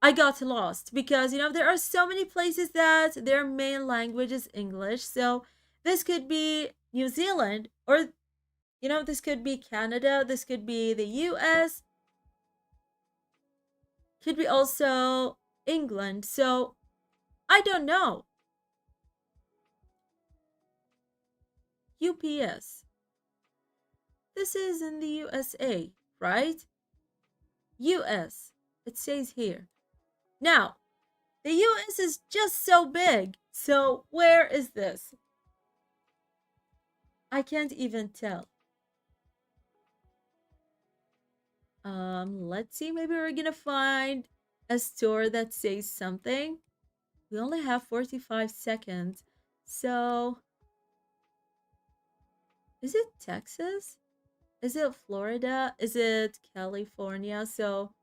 I got lost because, there are so many places that their main language is English. So this could be New Zealand, or, this could be Canada. This could be the US. Could be also England. So I don't know. UPS. This is in the USA, right? US. It says here. Now, the US is just so big. So where is this? I can't even tell. Let's see. Maybe we're gonna find a store that says something. We only have 45 seconds. So, is it Texas? Is it Florida? Is it California? So,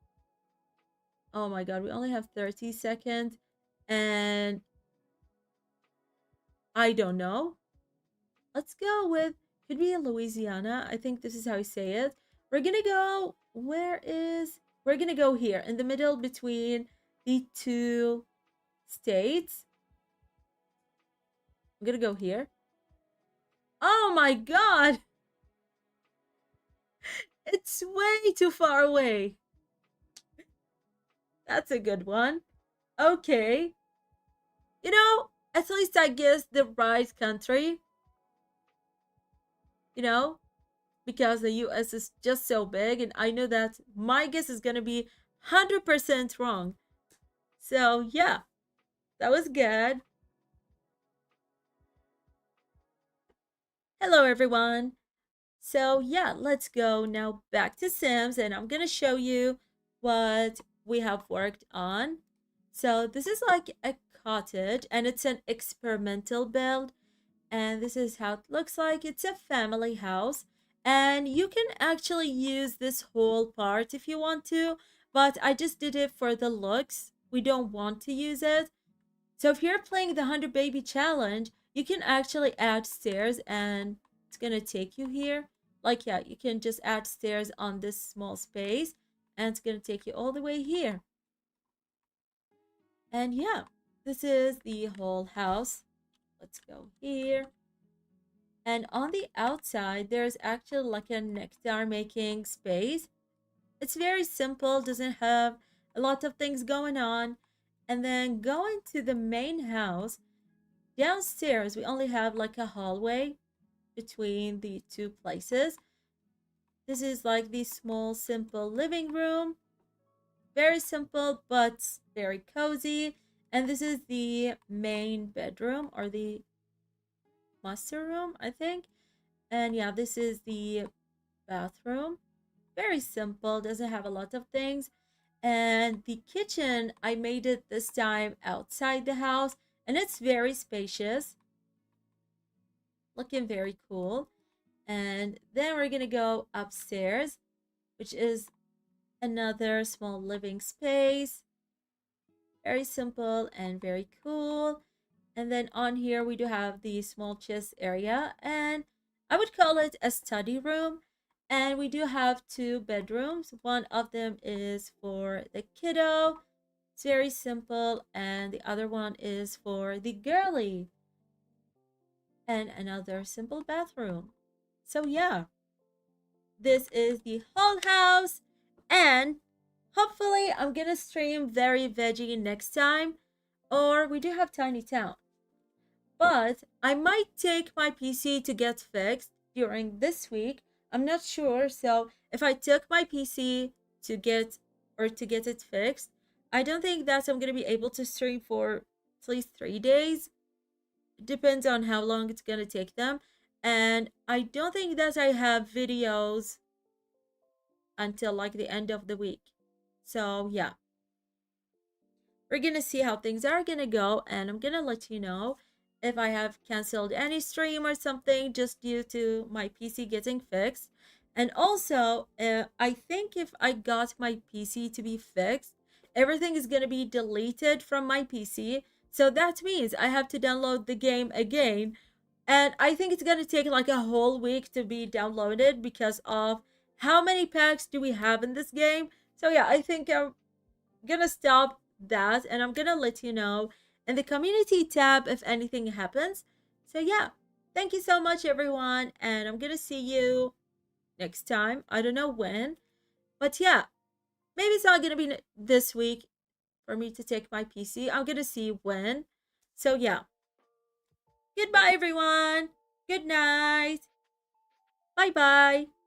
oh my god, we only have 30 seconds. And I don't know. Let's go with, could be in Louisiana. I think this is how you say it. We're gonna go, we're gonna go here in the middle between the two states. I'm gonna go here. Oh my god! It's way too far away. That's a good one. Okay. At least I guess the right country, you know, because the US is just so big, and I know that my guess is gonna be 100% wrong. So, yeah, that was good. Hello, everyone. So yeah, let's go now back to Sims and I'm gonna show you what we have worked on. So this is like a cottage and it's an experimental build, and this is how it looks like. It's a family house, and you can actually use this whole part if you want to, but I just did it for the looks. We don't want to use it. So if you're playing the 100 baby challenge, you can actually add stairs and it's gonna take you here. Like, yeah, you can just add stairs on this small space and it's gonna take you all the way here. And yeah, this is the whole house. Let's go here. And on the outside, there's actually like a nectar making space. It's very simple, doesn't have a lot of things going on. And then going to the main house, downstairs, we only have like a hallway between the two places. This is like the small, simple living room. Very simple, but very cozy. And this is the main bedroom or the master room, I think. And yeah, this is the bathroom. Very simple, doesn't have a lot of things. And the kitchen, I made it this time outside the house, and it's very spacious, looking very cool. And then we're gonna go upstairs, which is another small living space. Very simple and very cool. And then on here, we do have the small chest area, and I would call it a study room. And we do have two bedrooms. One of them is for the kiddo. It's very simple. And the other one is for the girly. And another simple bathroom. So yeah, this is the whole house. And hopefully I'm gonna stream very veggie next time. Or we do have Tiny Town. But I might take my PC to get fixed during this week. I'm not sure. So if I took my PC to get it fixed, I don't think that I'm gonna be able to stream for at least 3 days. It depends on how long it's gonna take them. And I don't think that I have videos until like the end of the week. So yeah, we're gonna see how things are gonna go, and I'm gonna let you know if I have canceled any stream or something just due to my PC getting fixed. And also, I think if I got my PC to be fixed, everything is gonna be deleted from my PC. So that means I have to download the game again. And I think it's gonna take like a whole week to be downloaded because of how many packs do we have in this game. So yeah, I think I'm gonna stop that and I'm gonna let you know in the community tab if anything happens. So yeah, thank you so much everyone, and I'm gonna see you next time. I don't know when, but yeah, maybe it's not gonna be this week for me to take my PC. I'm gonna see when. So yeah, goodbye everyone. Good night. Bye bye.